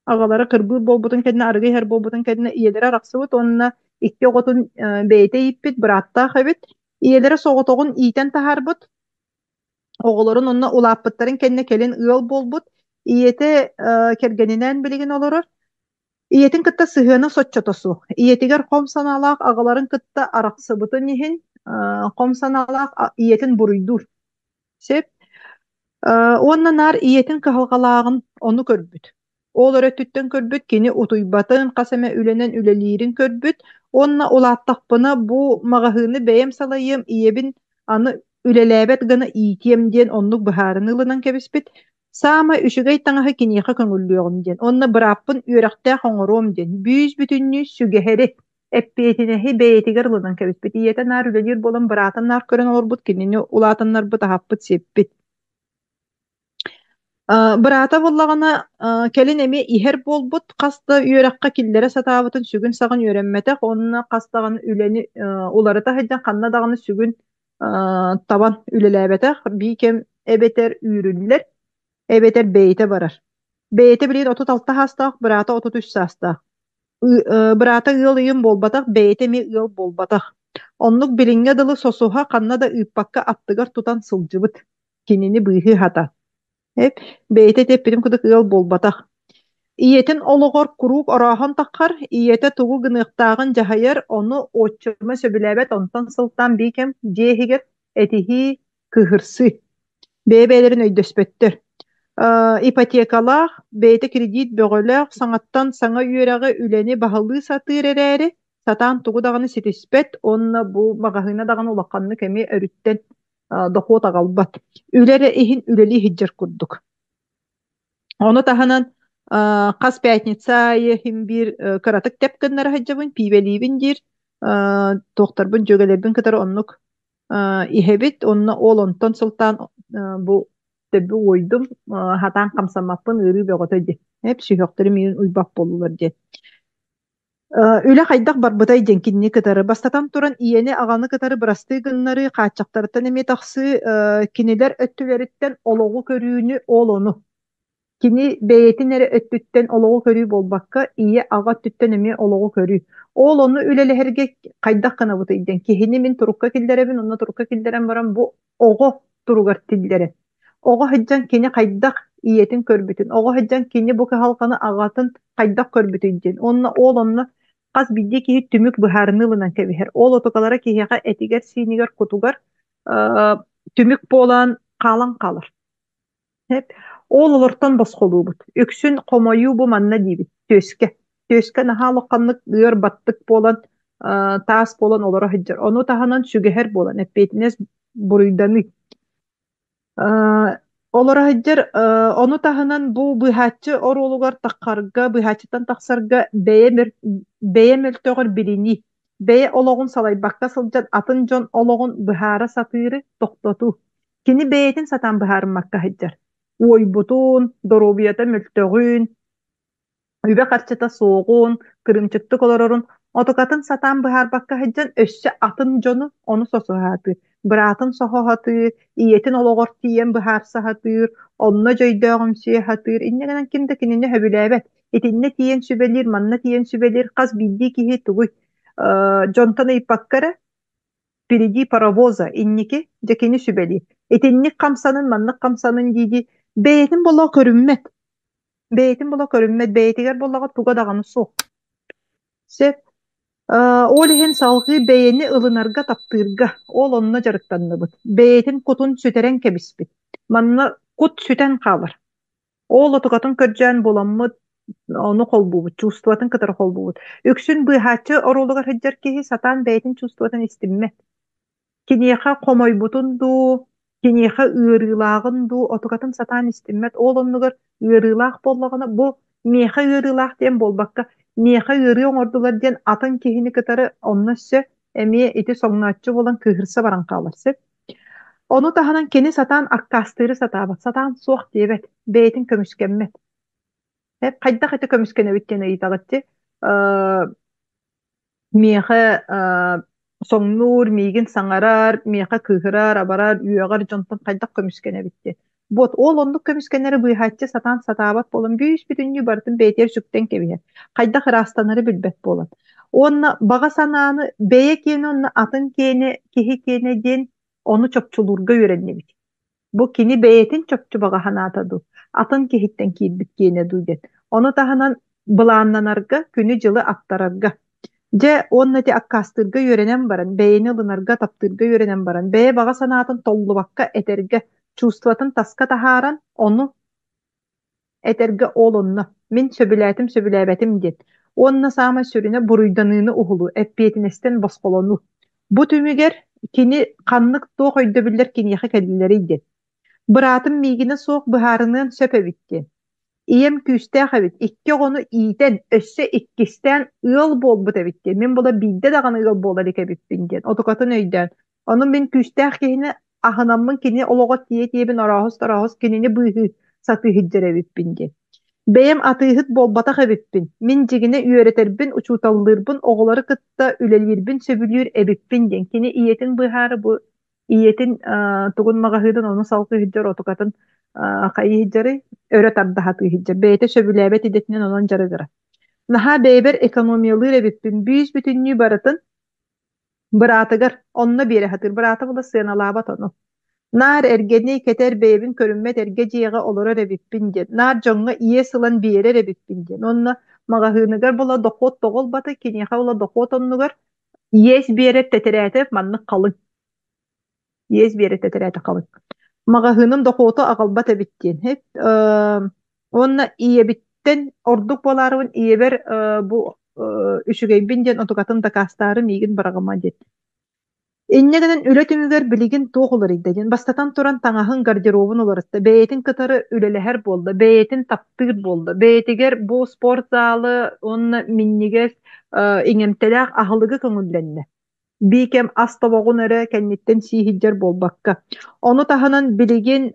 Агалары кырбы болбутун кэнне аргы хер болбутун кэнне иелері арақсыбыт, онна икки оғытын бейте иппит, бұратта қабит. Иелері соғытоғын ийтен тахарбыт. Оғыларын онна улаппыттарын кэнне келин ыал болбут. Иеті кергенинен білеген олырыр. Иетін кытта сыһыаны соччотосу. Иетигер хом саналаақ агаларын кытта арақсыбытын ехин, хом саналаақ иетін буруйдур. Сеп, онна нар иетін кахалгалаагын onu көрбүт. Ол өрөттүттен көрбүт, кини утуйбатын, касаме үленен үлелирин көрбүт. Онна улаттақпына бу мағahыны бәйем салайым, иебин аны үлеләбет гына иитием ден оннук бахарын ылынан кебиспит. Сама үшүгэй таңаһы киниэхэ көңүллүөҕүм ден. Онна быраппын үөрэхтээ хоҥоруом ден. Бүүс бүтүннүү сүгэһэри эппиэтинэһи бэйэтигэр ылынан кебиспит. Иетэ наар үлэлиир болан быраатын наар көрөн олорбут, кинини улаатаннарбыт аһаппыт сиэппит. Бырата боллагана келин эми ихер болбут, каста үөрэххэ киллере сатаабытын сүгүн сагын үөрэммэтэх, онна кастаган үлени уларыта хайдан ханна даганы сүгүн табан үлелээбэтэх, бийкем эбетер үүрүллер, эбетер бейте барар. Бейте билин 36 хастаах, бырата 33 састаах. Бырата ыал ыйын болбатах, бейте ми ыал болбатах. Оннук билинге дылы сосуха ханна да ыппакка аттыгар тутан сылжыбыт. Кинини быйхы хата. Бейте теппитим кудuk ыал болбатах. Иетин ологор курук ораахан таххар, иете тугу гыныктаагын жахайар, оны отчырма сөбүлэбет онтан сылтан бийкем жеһигер этихи кыһырсы. Бэбэлерин өйдөспөттөр. Ипотекалах, бейте кредит бөгөлөк, саңаттан саңа үөрэҕи үлени баһалыы сатыыр эрээри, сатаан тугу даганы ситиспет, онна бу магаһына даганы улакканны кеми өрүттен дохуот агалбат. Үлери ихин үлели хиджер курдук. Оны таһанан кас пятница хим бир каратык тепкеннер хаджабын, пивеливин дир, тохтарбын жөгелербин кытар оннук ихебит, онна ол онтон сылтан бу төбү ойдум хатан камсамаппын ыры бөгөтө де. Хеп сүйөктөрү менин уйбак болулар де. Үле хайдак барбытай ден кинни кытары бастатан туран иени аганы кытары бырасты гыннары каачактарыттан эме таксы кинилер өттүлериттен ологу көрүүнү олону. Кини бэйетин эре өттүттен ологу көрүү болбакка ие ага түттен эме ологу көрүү. Ол onu үлелерге кайдак гана бутайден. Кихини мен турукка килдеребин, онна турукка килдерен барам бу ого туругар тиллери. Ого хаджан кини кайдак иетин көрбүтүн. Ого хаджан кини бу халканы агатын кайдак көрбүтүн. Онна ол онна каз бидде ки түмүк быһарынылынан кебихер. Ол отокалара кихига этигер синигер кутугар түмүк болан калан калыр. Hep ол олортан басқолуубут. Өксүн комойуу бу манна дибит. Төскө. Төскө нахалыкканнык ыр баттык болан, таас болан олора хаджар. Ону таханан сүгехер болан. Эппетинес буруйданы. Олора хаджар, ону таханан бу быхачы оролугар таккарга, быхачытан таксарга бэйемертөгөр билини. Бэйе ологун салайбакка сылжан атын жон ологун быхара сатыры токтоту. Кини бэйетин сатан быхарын макка хаджар. Ойбутун, доробията мөлтөгүн, үбе карчата соогун, кырымчыттык олорорун, отокатын сатан быхарбакка хаджан өссө атын жону ону сосуһааты. Быратын сохохаты, иетин ологор тиен быхарсахатыр, онно жойдоогум сүйехатыр, иннегенен кимде кинини хөбүлэбет. Этинне тиен сүбелир, манна тиен сүбелир, каз бидди кихи тугуй. Жонтан ыйпаккара, впереди паровоза, инники жакини сүбели. Этинник камсанын, маннык камсанын диди. Бэйетин болла көрүммет. Бэйетин болла көрүммет. Бэйетигер боллага туга даганы сук. Сеп, ол ихин салгы бэйени ылынарга таптырга. Ол онна жарыктанныбыт. Бэйетин кутун сүтерен кебиспит. Манна кут сүтен калыр. Ол отугатын көржен боламмыт, onu kolbubut, чувствоватын кытары kolbubut. Өксүн быхачы оролугар хыджар кихи сатан бэйетин чувствоватын истиммет. Кинеха комойбутунду, кинеха ыырылагынду, отугатын сатан истиммет. Ол оннугар ыырылах боллагана, бу меха ыырылах ден болбакка, меха ыыры оңордулар ден атын кихини кытары оннөссө эме ити соңнатчы болан кыһырса баран каларсы. Onu tahanan keni satan akkastırı satabat. Satan soğuk diyebet. Beytin kömüskemmet. Hep kaydak eti kömüskene bittene itagatçı. Miyaha soğnur, miyigin sangarar, miyaha kıhırar, abarar, üyagar jontan kaydak kömüskene bitti. Бот ол ондук көмүскеннери быйхатчы сатан сатаабат болон бүүс бүтүннүү бартын бейтер сүктен кебиһэ. Хайда хырастанары билбет болон. Онна бага санааны бэйэ киэни онна атын киэни киһи киэни диэн ону чопчулурга үөрэннебит. Бу кини бэйэтин чопчу бага ханаатаду. Атын киһиттен киирбит киэни дүйдет. Ону таһанан былааннанарга күнү жылы аттарарга. Же онна ти аккастырга үөрэнэн баран, бэйэни ылынарга таптырга үөрэнэн баран, бэйэ бага санаатын толлубакка этерге чувстватын таска тахааран, ону этерге олонна. Мин сөбүлээбетим дет. Онна саама сүрүнэ буруйданыыны ухулу, эппиэтинестен босқолону. Бу түмүгер кини каннык туох өйдөбүллер кинияхы кэллилери дет. Быраатым миигине суох быһаарынын сөпөбитти. Ием күстэх эбит, икки оҕону иитен, өссө иккистэн ыал болбут эбитти. Мен була биидде даган ыал болар икебиппин ден, отукатын өйдөн. Ону мен күстэх киһини аханаммын кини олоҕо тиебин ороһус кинини быыһы сатыыһыдьар эбиппин ден. Бэйэм атыыһыт болбатах эбиппин. Мен жигине үөретербин, учууталлыырбын, оҕолары кытта үлэлиирбин, сөбүлүүр эбиппин ден. Кини иетин быһаары бу иетин тугун магаһыытын ону салкыыһыдьар отукатын хайыыһыдьары өрө тардахатыыһыдьар. Бэйэтэ сөбүлээбэт идетинен онон жарыгыра. Наһаа бэйбэр экономиялыыр эбиппин. Бүүс бүтүннүү барытын быраатыгар онно биэрэхатыр. Быраата була сыаналаабат ону. Naar ergeni keter beyebin körünmet erge jiyaga olora rebipпин ден. Naar жоңга ие сылан биере rebipпин ден. Онна магahыыныгар була дохот тогол баты кинеха була дохот оннугар иес биере тетерәте манны калын. Иес биере тетерәте калын. Магahыынын дохото агалбат эбиттен. Хеп онна иебиттен ордук боларыбын иебер бу үшүгейбин ден отукатын дакастары мигин барагама дет. Иннегенен үлөтүмүгер билигин тоголор идден бастатан туран таңаһын гардеробун олорытта. Бэйэтин кытары үлелэхер болду, бэйэтин таптыыр болду. Бэйэтигер бу спорт залы онна миннигер иңемтелээх ахылыгы көңүлленне. Бикем астабогун өрө кенниттен сиихиджер болбакка. Ону таһанан билигин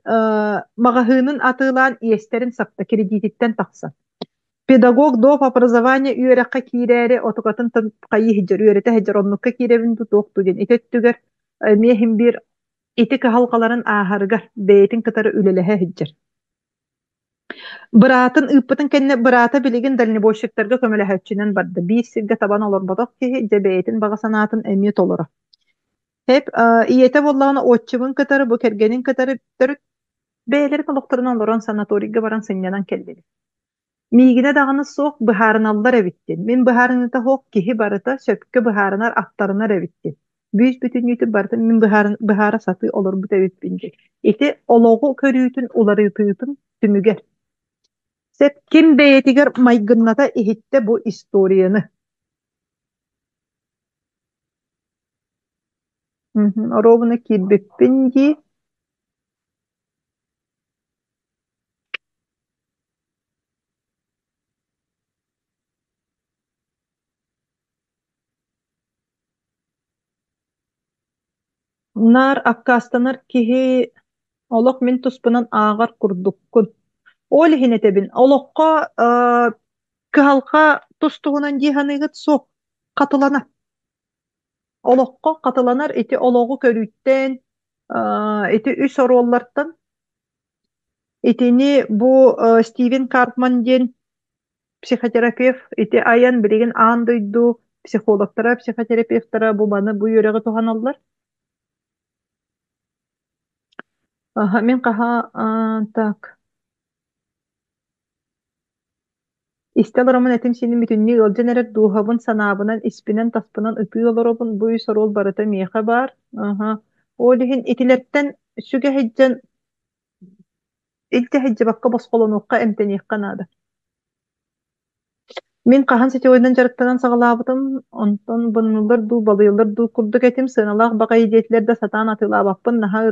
магahыынын атыылаан иестерин сапта кредититтен тахса. Педагог доп образование үөрекка киирээри отукатын кайыыһыдьар үөрэтэ хэдьэр оннукка кииребин тутуох туген итэттүгэр миэхин бир ити каһалкаларын ааһарыгар бэйэтин кытары үлэлэһэ хэдьэр. Быраатын ыыппытын кэнне быраата билигин дальнебойщиктарга көмөлөһөччүнэн барды. Биир сиргэ табан олорботох киһи же бэйэтин бага санаатын эмиэ толоро. Хеп ийэтэ боллагына отчубун кытары бу кергенин кытары төрүт бэйэлерин олохторун олорон санаторийга баран сыннянан келбели. Мигине даганы соқ быһаарыналлар эбиттен. Мен быһаарыныта хоқ киһи барыта сөпкө быһаарынар аттарынар эбиттен. Бүүс бүтүннүтү барды мен быһаара саты олорбут эбиппин. Ити ологу көрүүтүн уларыытыытын түмүгер. Сеп ким бэйэтигер майгынната ихитте бу историяны. Оробуна кирбиппин ди. Нар аккастанар киһи олох мен туспунан аагар курдуккун. Ол хинетебин олохко кыһалка тустугунан диһаныгыт суох катылана. Олохко катыланар ити ологу көрүүттен ити үс ороллартан итини бу Стивен Карпман ден психотерапевт ити аян билигин аан дойду психологтара психотерапевттара бу баны бу йөрөгө туханаллар. Мен каха так. Истелоромун этим синин бүтүннү ылженерер дуухабын санаабынан испинен таспынан ыпыы олоробун буй сорол барыта миэхэ бар. Олихин итилерттен сүгэ хэджен илте хэджи бакка босқолонуққа эмтениэхқа наада. Мен кахан сетеойдан жарыктанан сагалаабытым, онтон бынылар дуу балыылар дуу курдук этим сыналаах бага идиэтлер да сатаан атылаабаппын наха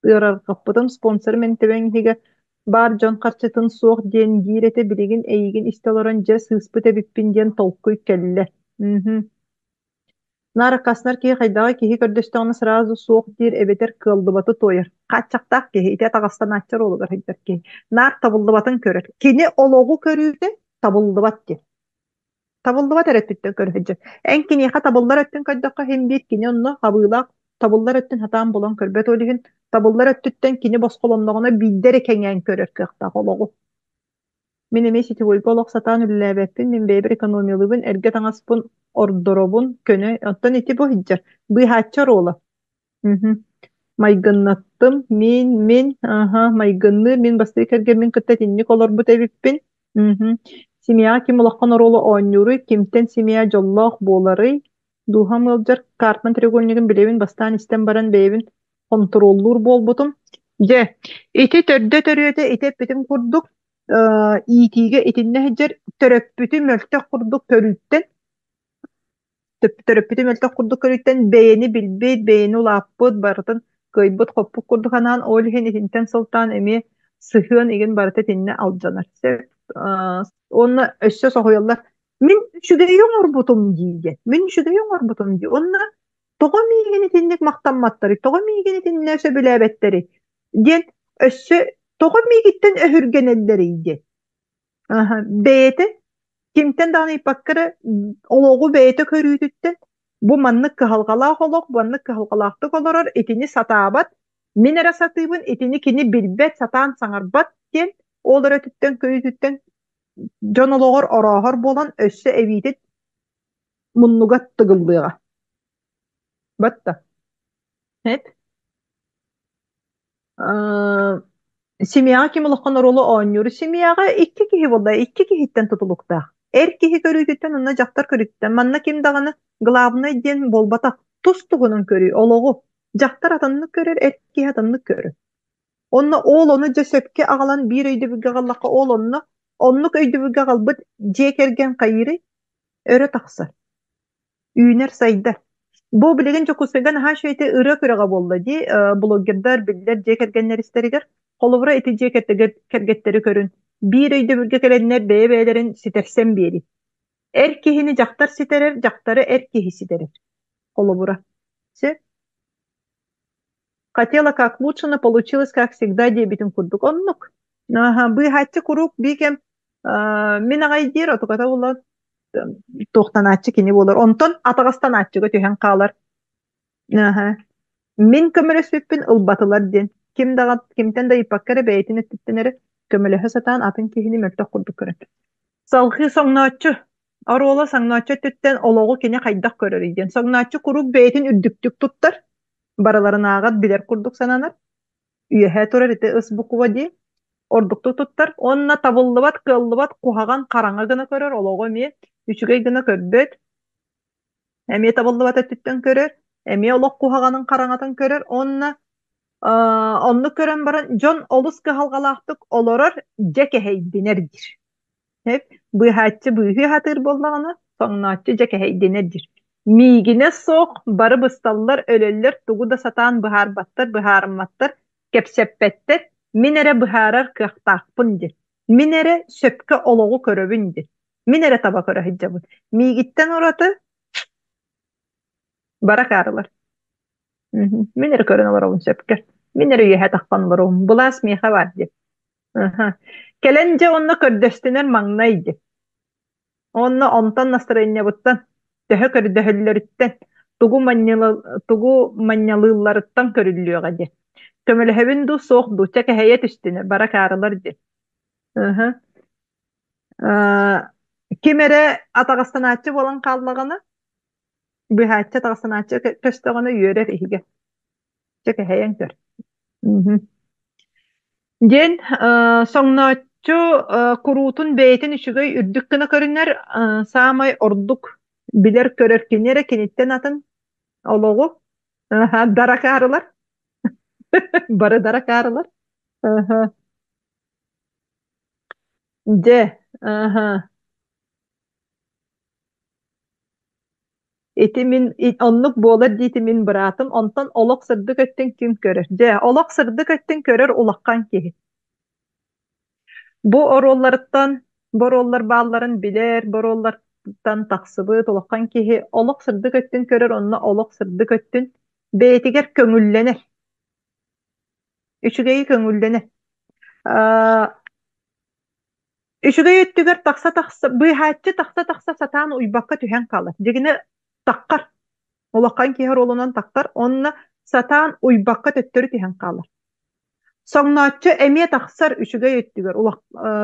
ырыргаппытым спонсор мен тебеңиге бар жон карчытын суох диэн диирете билигин эйигин истелорон же сыыспыт эбиппин диэн толкуй келле. Нара каснар киһи хайдага киһи көрдөстөҕүнэ сразу суох диир эбетер кыалдыбаты тойар. Каччактаах киһи ите тагастан аччар олугар хайдар киһи. Нар табылдыбатын көрөр. Кини ологу көрүүтэ табылдыбат ди. Табылдыбат эретпиттен көрөһөжө. Эн киниха табыллар өттүн көйдөккө хем биир кини онно хабыылаак табыллар өттүн хатаан болон көрбөт олигин Tabullar öttütten kini boskolondoğuna bildere kengen körür kıqta ologu. Min eme siti boyga olaq satan üllebepin min beber ekonomiyalыбын erge taŋaspın ordorobun könü ondan iti bu hiccer. Bu haçar ola. Maygınnattım min aha maygınны min bastı kerge min kıtta tinnik olur bu tebipin. Simya kim ulaqan rolu oynuru kimten simya jollaq bolary duha mıljar kartman tregonigin bilebin bastan isten baran bebin kontrollur bolbutum. Je iti törde törüyete itep bitim kurduk. İtige itinne heccer töröppütü möltek kurduk törütten. Töröppütü möltek kurduk törütten beğeni bilbeyt beğeni ulapbıt barıtın kıybıt koppuk kurduk anan olihin itinten sultan emi sıhın igen barıtı tinne alcanar. Onna össe soğuyallar. Min şüge yoğur butum diye. Min şüge yoğur butum diye. Onna toğa miyigeni tinnek maktanmattari. Toğa miyigeni tinne öse bilebetteri. Diyen össe toğa miyigitten öhürgenelleriydi. Beyete kimten dağını ipakkara ologu beyete körüytütten bu manlık kıhalgalaq olok, bu manlık kıhalgalaqtık oloror etini satabat. Minera satыбын etini kini bilbet satan saŋarbat diyen olara tütten körüytütten Jonologor orahor bolan össe evitit munnugat tıgıllığa. Batta. Hep. Simya kim ulaqan rolu oynuyor. Simyaga iki kihi bolda, iki kihitten tutulukta. Er kihi körüytütten ona jaktar körüytütten. Manna kim dağını gılabına den bolbata tustuğunun körüy, ologu. Jaktar atanını körür, er kihi atanını körür. Onna oğul onu cesepke ağalan bir öydü bir gağallaka oğul onunla onluk öydü bir gağalbıt cekergen kayırı öre taqsar. Üner sayda. Bu bilegen jokusvegan ha şeyte ıra köraga bolda di bloggerler biller cekergenler isteriger. Kolubra eti cekette kergetleri körün. Bir öydü bir gekelenler beyelerin sitersen biri. Erkehini jaktar siterer, jaktarı erkehi siterer. Kolubra. Se Хотела как лучше, но получилось как всегда дебетин курдук. Оннук. Ага, бы хатчы курук бикем мен агайдир отуката булар тохтанатчы кини болар. Онтон атагастанатчыга төһен калар. Ага. Мен көмөлөсүппүн ылбатылар ден. Кимтен да ипаккара бейтин эттенери көмөлөһө сатан атын кихини мөлтөк курдук көрөт. Салхы соңночу Орола соңночу төттен ологу кини кайдак көрөр иден. Соңночу курук бейтин үддүктүк туттар. Baraların ağat biler kurduk sananır. Üyehe turar ite ısbukuva di. Orduktu tuttar. Onna tabıllıbat, kıllıbat, kuhagan karanga gına körür. Ologo mi? Üçüge gına körbet. Emiye tabıllıbat ötütten körür. Emiye olok kuhaganın karangatan körür. Onnu kören baran John olus kıhalgalaktık oloror cekehey dinerdir. Hep bu hatçı bu hatır bollağına soňnaçy jekehey dinerdir. Migine soq barı bıstallar öleller tugu da satan bihar battır biharmattar kepseppettir minere biharar kıhtaqpındır minere söpke ologu köröbündür minere tabak öre hicabın migitten oratı barak arılar minere körön olarabın söpke minere üyehe taqpanlar oğun bulas miha var diye kelence onna kördestiner magnaydı onna ontan nastaraynya buttan Töhö kördöhөллөрүттен тугу маннялыылларыттан көрүллүөҕэ ди. Көмөлөһөбүн ду суох дуча кэһэйэ түстүнэ бара каарылар ди. Кимере атаҕастанааччы болан хааллагана быһааччы атаҕастанааччы көстөҕөнө үөрэр иһиге. Кэһэйэн көр. Ден соҥнооччу куруутун бэйэтин үчүгөй үрдүк гына көрүннэр саамай ордук biler körür kinere kinitten atın ologu darak ağrılar barı darak ağrılar de etimin onluk boğular ditimin bıratım ondan olak sırdık ötten kim körür de olak sırdık ötten körür ulakkan ki bu orollardan borollar bağların biler borollar tan taqsыбы толоккан киһи олох сырдык өттүн көрөр онно олох сырдык өттүн бээтигер көңүлленер үчүгэй көңүлленер үчүгэй өттүгер тақса быһааччы тақса сатаан уйбакка түһэн калар дегине таққар олоккан киһи олунан таққар онно satan uybakka töttörü tihen kalır. Soňnaçy emiyet aksar üçüge yetdiger. Ulak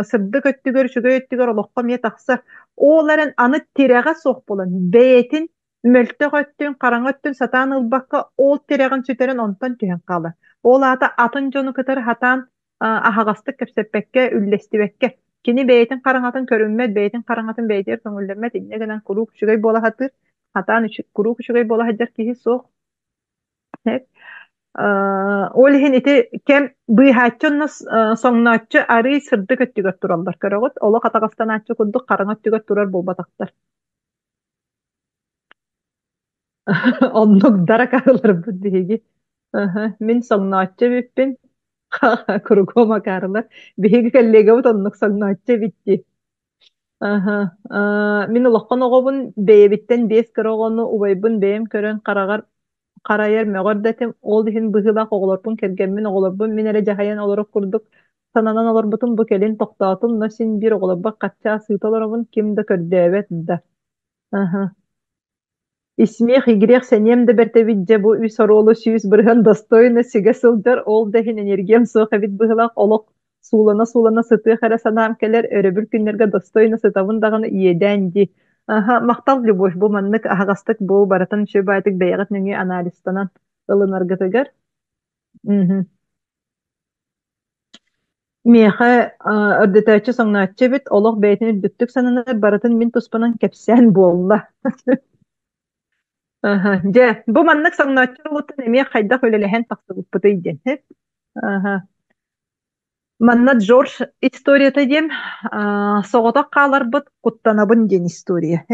sırdık öttüger, üçüge yetdiger, ulakka emiyet aksar. Oğların anı tirege sok bolan. Beyetin möltök öttün, karaň öttün, satan ılbakka ol tiregin süteren ondan tühen kalı. Ol ata atın jonu kıtır hatan ahagastık kepsepekke, üllestibekke. Kini beyetin karaňatyn körünmet, beyetin karaňatyn beyder köňüllenmet. Inne gelen kuruk üçüge bola hatır. Hatan kuruk üçüge bola hajar kisi sok. Ol hin iti kem bıйхатчы соңнааччы ары сырды көттүгөр тураллар көрөгөт. Ола катагастаначчы курдук караңа түгөр турар болбатактар. Оннук дара карылар бу диги. Мен соңнааччы биппин. Кургома карылар. Биги келлеге бут оннук соңнааччы битти. Мен улаккан огобун бейбиттен 5 кырогону убайбын бейим көрөн карагар Karayar mögördetim ol dihin bıhılak oğlorpun kergemmin oğlorbun minere jahayan olarak kurduk sananan olorbutun bu kelin toktatın nasin bir oğlorbak katça sıyt olorobun kim de kördebet da. İsmi Higrek senem de bertebitce bu üs sorulu süyüs bırhan dostoyna siga sılcar ol dihin energiyam soğabit bıhılak olok sulana sıtı kara sanam keler örebül günlerge dostoyna sıtavın dağını iyedendi. Мактал любовь бу маннык агастык бу баратын шөбайтык бәягат нөңе анализтанан ылынаргытыгар. Меха өрдөтөчү соңначы бит олох бәйтин үдүттүк сананар баратын мин туспанан кепсен болла. Же бу маннык соңначы улутун эме хайда хөлелеген тактыбыт бытыйден. Манна Джордж историята дем соғота қалар бұд құттанабын ден история.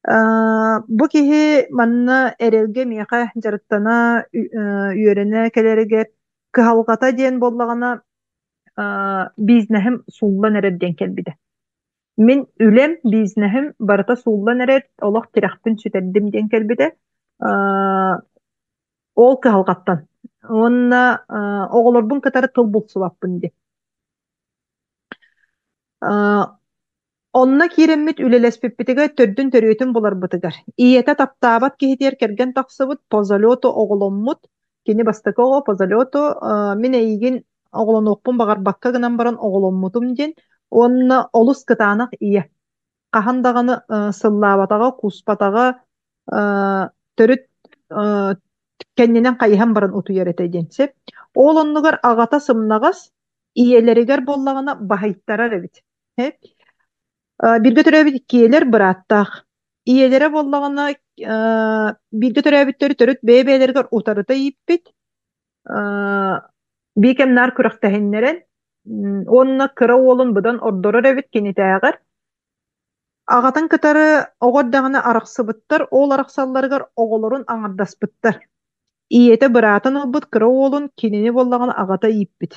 Бұ кеге манна әрелге меқа жарыттана үйеріне кәлерігер кығалғата ден боллағана бизнахым суллан әрерден келбіді. Мен үлем бизнахым барыта суллан әрер олақ тирақпын сүтердім ден келбіді. Ол кығалғаттан. Онна оғылорбун катары тыл булсулаппын де. Онна киреммит үлелеспеппитиге төрдүн төрүйтүн булар бытыгар. Иете таптаабат кихитер керген таксыбыт позолето оголоммут. Кини бастакого позолето мен эйгин оголонуоппун багарбакка гынан баран оголоммутум ден. Онна олус кытаанак ие. Кахандаганы сыллаабатага, куспатага төрүт кенненен кайыхан баран утуяр этеденсеп. Ол оннугар агата сымнагас иелеригер боллагана бахайттарар эбит. Бирге төрөбит киелер быраттак. Иелере боллагана бирге төрөбиттери төрүт бебелергер утарыта ийиппит. Бикем нар күрактахиннерен онна кыра олун будан ордорор эбит кенитаагар. Агатын кытары огордагана араксыбыттар, ол араксалларыгар оголорун аңардаспыттар. Иете быратын ылбыт кыра олун кинини боллагана агата ийиппит.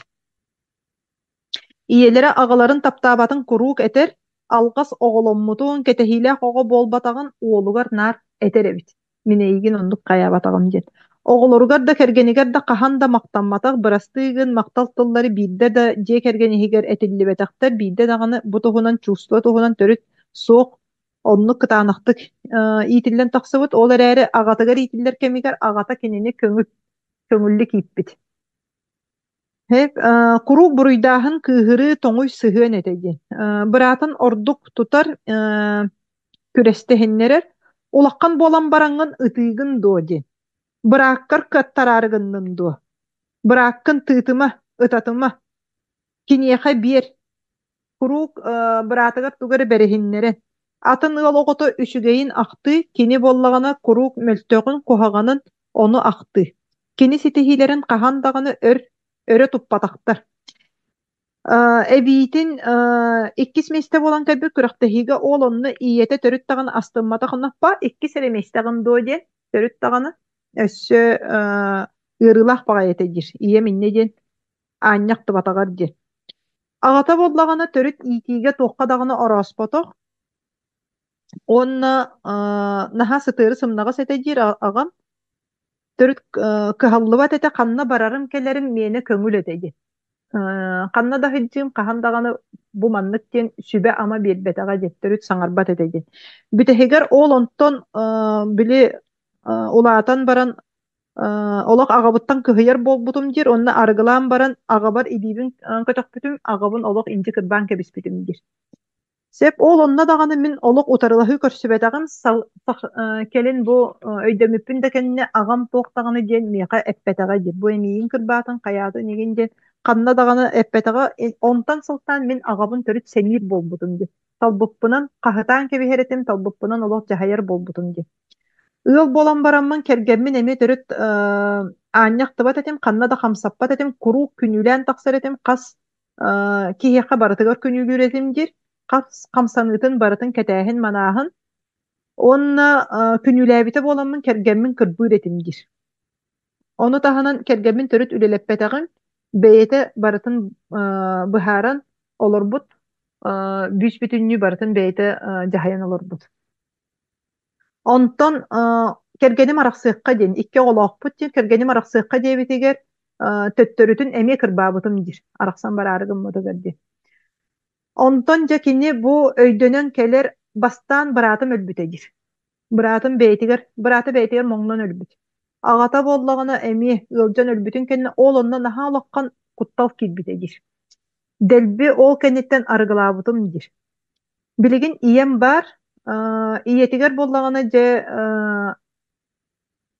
Иелере агаларын таптаабатын курук этер, алгас оголоммутун кетехиле ого болбатагын уолугар нар этер эбит. Минейгин ондук каябатагым ден. Оголоругар да кергенигер да кахан да мактанматак бырастыгын мактал тыллары бирде да же кергенигер этиллибетактар бирде даганы бутугунан чувство тугунан төрүт соок оннук кытаанактык иитиллен таксыбыт ол эрээри агатыгар иитиллер кемигер агата кенени көңүллү кийиппит. Курук буруйдаахын кыыһыры тоҥуй сыһыан этеден. Быратын ордук тутар күрестехиннерер улаккан болан бараңын ытыыгын дуо ден. Бырааккар кыаттараарыгыннын дуо. Бырааккын тыытыма, ытатыма. Киниэхэ биэр. Курук быраатыгар тугары берехиннерен. Атын ылогото үшүгейин акты, кини боллагана курук мөлтөгүн кухаганын ону акты. Кини ситихилерин кахандаганы өрө туппатактар. Эбиитин иккис месте болан кәбір күрақтахига ол онны иете төрүттаганы астымматахынаппа, иккис элеместагын дооден төрүттаганы өссө ырылах бага етедир. Ие минне ден аньяқты батагар ден. Агата боллаганы төрүт иитиге тоққадаганы ораспотох. Онна наха сытыры сымнага сетедир агам. Төрүт кыһаллыбат эте канна барарым келерим мени көңүл этеди. Канна да хыджым кахандаганы бу манныктен сүбе ама бербетага жеттөрүт саңарбат этеди. Бүтехегер ол онтон били улаатан баран Олох агабыттан кыһыйар болбутум дир, онна аргылаан баран агабар идибин көтөкпүтүм, агабын олох инди кырбаан кэбиспитим дир. Сеп ол онна даганы мин олох утарылаһы көрсүбэтагым келин бу өйдөмүппүн да кенне агам туоктаганы диэн миэха эппетага дир. Бу эмиин кырбаатын каяаты неген диэн канна даганы эппетага онтан сылтан мин агабын төрүт сенир болбутум дир. Талбыппынан кахытаан кебиһэретим, талбыппынан олох жаһайар болбутум дир. Ыал болан барамман кергеммин эми төрүт аанньахтыбат этим, канна да хамсаппат этим, куру күнүлээн тахсар этим, кас киһиэхэ барытыгар күнүлүүр этим дир. Кас камсаныытын барытын кэтээһин манааһын онна күнүлээбите боламмын кергеммин кырбыыр этимдир. Ону таһынан кергеммин төрүт үлелеппетагын бэйэте барытын быһааран олорбут бүс бүтүннүү барытын бэйэте жаһайан олорбут. Онтон кергеним арахсыыкка диэн икки олоохпут дир, кергеним арахсыыкка диэбитигер төттөрүтүн эмиэ кырбаабытым дир. Арахсан бараарыгыммытыгар дир. Онтон жа кини бу өйдөнөн келер бастаан быраатым өлбүтэгир. Быраатым бэйтигер моңнон өлбүт. Агата боллагына эми ылжан өлбүтүн кенне ол онна наха олоккан куттал кирбитэгир. Делби ол кенниттен арыгылаабытым дир. Билигин ием бар, иетигер боллагына же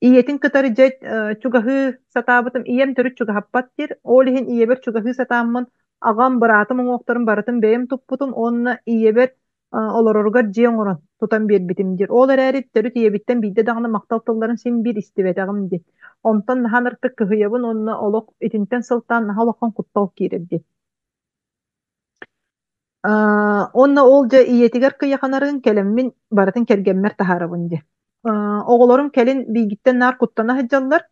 иетин кытары же чугаһыы сатаабытым ием төрүт чугаһаппат дир. Ол иһин иебер чугаһыы сатааммын агам быраатым оҥуохторун барытын бэйэм туппутум, онна иебер олороргар дьиэң орон тутан биэрбитим дир. Ол эрээри төрүт иебиттен биирдэ даҕаны мактал тылларын син биир истибэтэгим дир. Онтон наһан ыртык кыһыйабын онна олох итинтен сылтаан наһа олоххон куттал киирэр дир. Онна ол же иетигер кыйаханарын келеммин барытын кергеммер таһаарабын дир. Оҕолорум келин биигиттен наар куттана хыдьаллар,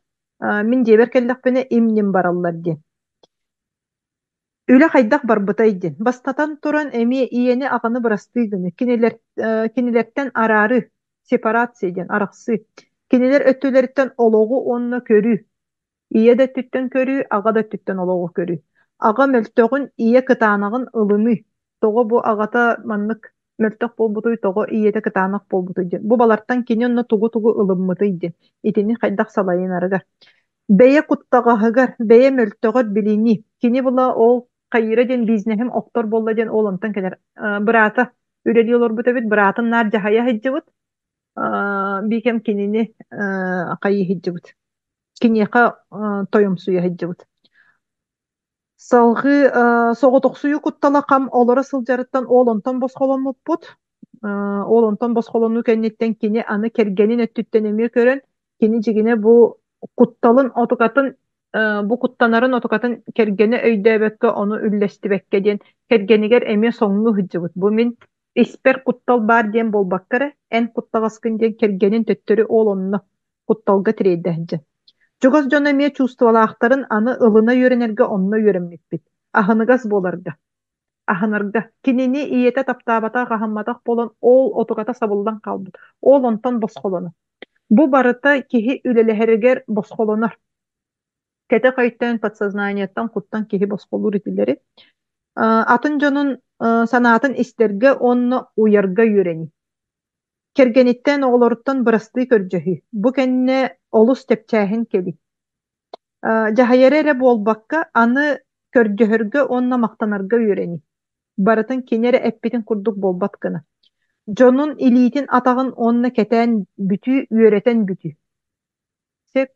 мин диэбер келлэхпине имним бараллар дир. Үлэ хайдах барбытай дин. Бастатан туран эми иени аганы бырастыйгыны. Кинилерттен арары, сепарация ден, арахсы. Кинилер өттөлерттен ологу онна көрү. Ие да түттен көрү, ага да түттен ологу көрү. Ага мөлтөгүн ие кытаанагын ылымы. Того бу агата маннык мөлтөк болбутуй, того иете кытаанак болбутуй ден. Бу баларттан кини онна тугу ылыммытый ден. Итини хайдах салайын арыгар. Бэйэ куттагаһыгар, бэйэ мөлтөгөр билини. Кини була ол кайыра ден бизнесим октор болла ден ол онтан келер. Быраата үрели олорбут эбит, быраатын нар жахая хиджибут. Бикем кинини кайы хиджибут. Киниэха тойомсуя хиджибут. Салгы соҕотохсуйу куттала кам олора сылжарыттан ол онтан босхолонмуппут. Ол онтан босхолону кеннеттен кини аны кергенин өттүттен эмиэ көрөн. Кини жигине бу кутталын отукатын бу куттанарын отукатын кергени өйдөбөккө ону үллестибекке диэн кергенигер эми соңну хыджыбыт. Бу мин испер куттал бар диэн болбаккара эн куттагаскын диэн кергенин төттөрү ол онно кутталга тирейдэ. Жогос жона эмиэ чувствовалаахтарын аны ылына йөренерге онно йөрөммүппит. Ахыныгас боларга. Ахынарга. Кинини иете таптаабата гахамматах болон ол отуката сабылдан калбыт. Ол онтон босхолону. Бу барыта киһи үлелэһэригэр босхолонор. Кете кайттан подсознаниеттан куттан киһи босхолур итилери. Атын жонун санаатын истерге онно уярга юрени. Кергениттен оголоруттан бырасты көржөһү. Бу кенне олус тепчээһин кеби. Жаһайере болбакка аны көржөһөргө онна мактанарга юрени. Барытын кинере эппитин курдук болбат гына. Жонун илиитин атагын онна кетен бүтү үөретен бүтү. Сеп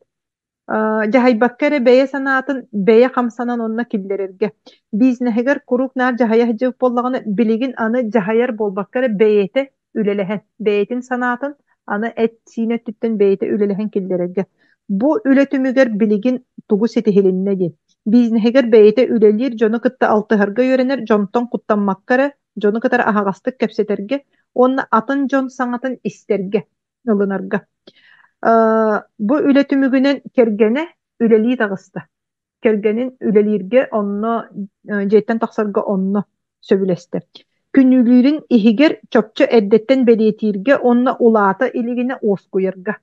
жаһайбаккаре бэйэ санаатын бэйэ хамсанан онна киллерерге. Бизнехегер курук нар жаһая хыжып боллаганы билигин аны жаһайар болбаккаре бэйэте үлелэһен. Бэйэтин санаатын аны эт сиинеттүттен бэйэте үлелэһен киллерерге. Бу үлетүмүгер билигин тугу сетихилинне ден. Бизнехегер бэйэте үлелир жону кытта алтыһарга йөренер, жонтон куттаммаккаре, жону кытар аһагастык кепсетерге, онна атын жон саңатын истерге, ылынарга. Бу үлетүмүгүнен кергене үлелии тагыста. Кергенин үлелирге онно жеттен тахсарга онно сөбүлесте. Күнүлүрүн ихигер чопчо эддеттен белиетирге онно улаата илигине оскуярга.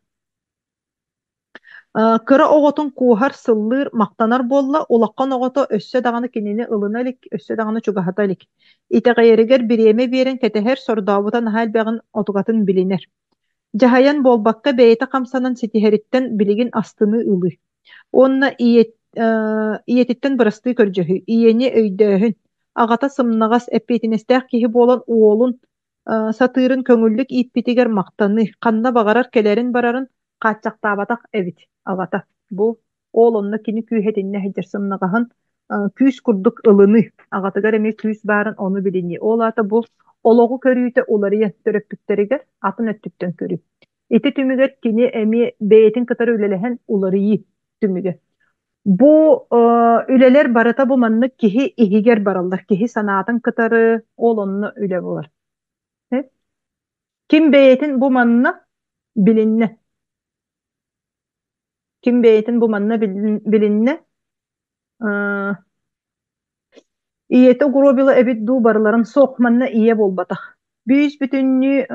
Кыра оғотун куухар сыллыр мактанар болла, улаккан оғото өссө даганы кинини ылыналик, өссө даганы чугаһаталик. Итеғайеригер биреме берен кетехер сордаабытан хал бягын отугатын билинер. Jahayan bolbakka beyete kamsanan sitiheritten biligin astını ılı. Onna iyetitten bırastığı körcühü, iyeni öydöhün. Agata sımnagas eppetinesteh kihi bolan oğlun satırın köngüllük ipitiger maktanı, kanna bagarar kelerin bararın kaçaktabatak evit. Agata bu oğlunna kini kühetinne hecir sımnagahın küs kurduk ılını. Agata garemi küs barın onu bilini. Olata bu ologu körüyte olarıya töröptükteriger atın öttükten körü. İti tümüger kini emi beyetin kıtarı ülelehen ularıyı tümüger. Bu üleler barata bu manlık kihi ihiger barallar. Kihi sanatın kıtarı olonlu üle bular. He? Kim beyetin bu manna bilinne. Kim beyetin bu manna bilinne. İyete grobila ebit du barıların soğmanna iye bolbatak. Büyüs bütünlüğü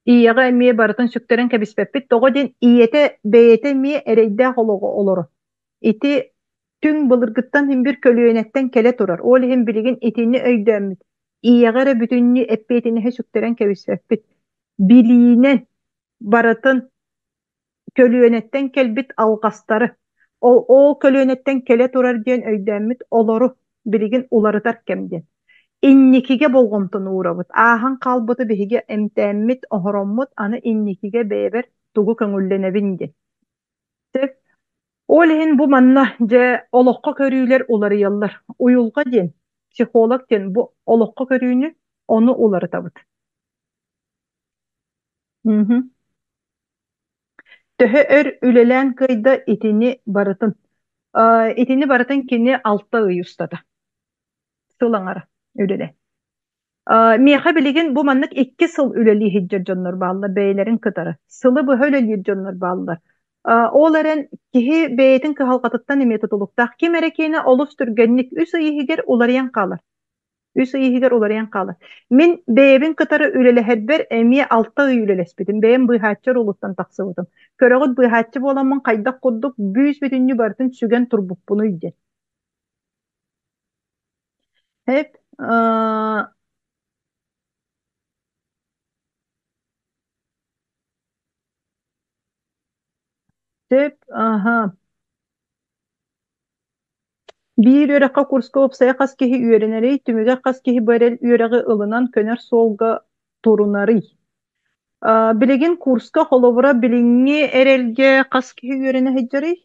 iyaga emiye baratın sükteren kebispepit. Togo din iyete beyete miye ereyde hologu oloru. İti tüng bılırgıttan hem bir kölüyenetten kele turar. Ol hem biligin itini öydömmüt. İyagara bütünlüğü eppetini he sükteren kebispepit. Biliğinen baratın kölüyenetten kelbit algastarı. O kölüyenetten kele turar diyen öydömmüt oloru biligin ularıtar kemden. İnnikige bolgomtun uğrabıt. Ahan kalbıtı bihige emtemmit ohrommut anı innikige beber tugu köngüllenebindi. Sef, olehin bu manna je olokka körüyler uları yallar. Uyulga den, psikolog den bu olokka körüyünü onu uları tabıt. Hı hı. Töhe ülelen kıyda itini baratın. İtini baratın kini altta ıyustada. Sılanara ülele. Miha biligin bu manlık 2 sıl üleli hiccer canlar bağlı beylerin kıtarı. Sılı bu höleli canlar bağlı. Oların kihi beyetin kıhalkatıttan emiyeti tutulukta. Kim erekine oluşturgenlik üs ayı higer ularayan kalır. Üs ayı higer ularayan kalır. Min beyebin kıtarı üleli hedber emiye altta ülelespedim. Beyem bıhatçar oluktan taksıvıdım. Körağıt bıhatçı bolamın kaydak kudduk büyüs bütünlü barıtın sügen turbuk bunu ide. Hep aha. Bir yöreqa kurska opsaya kas kehi üyereneri, tümüge kas kehi barel üyereği ılınan köner solga torunari. Bilegin kurska holovra bilingi erelge kas kehi üyerene hecari.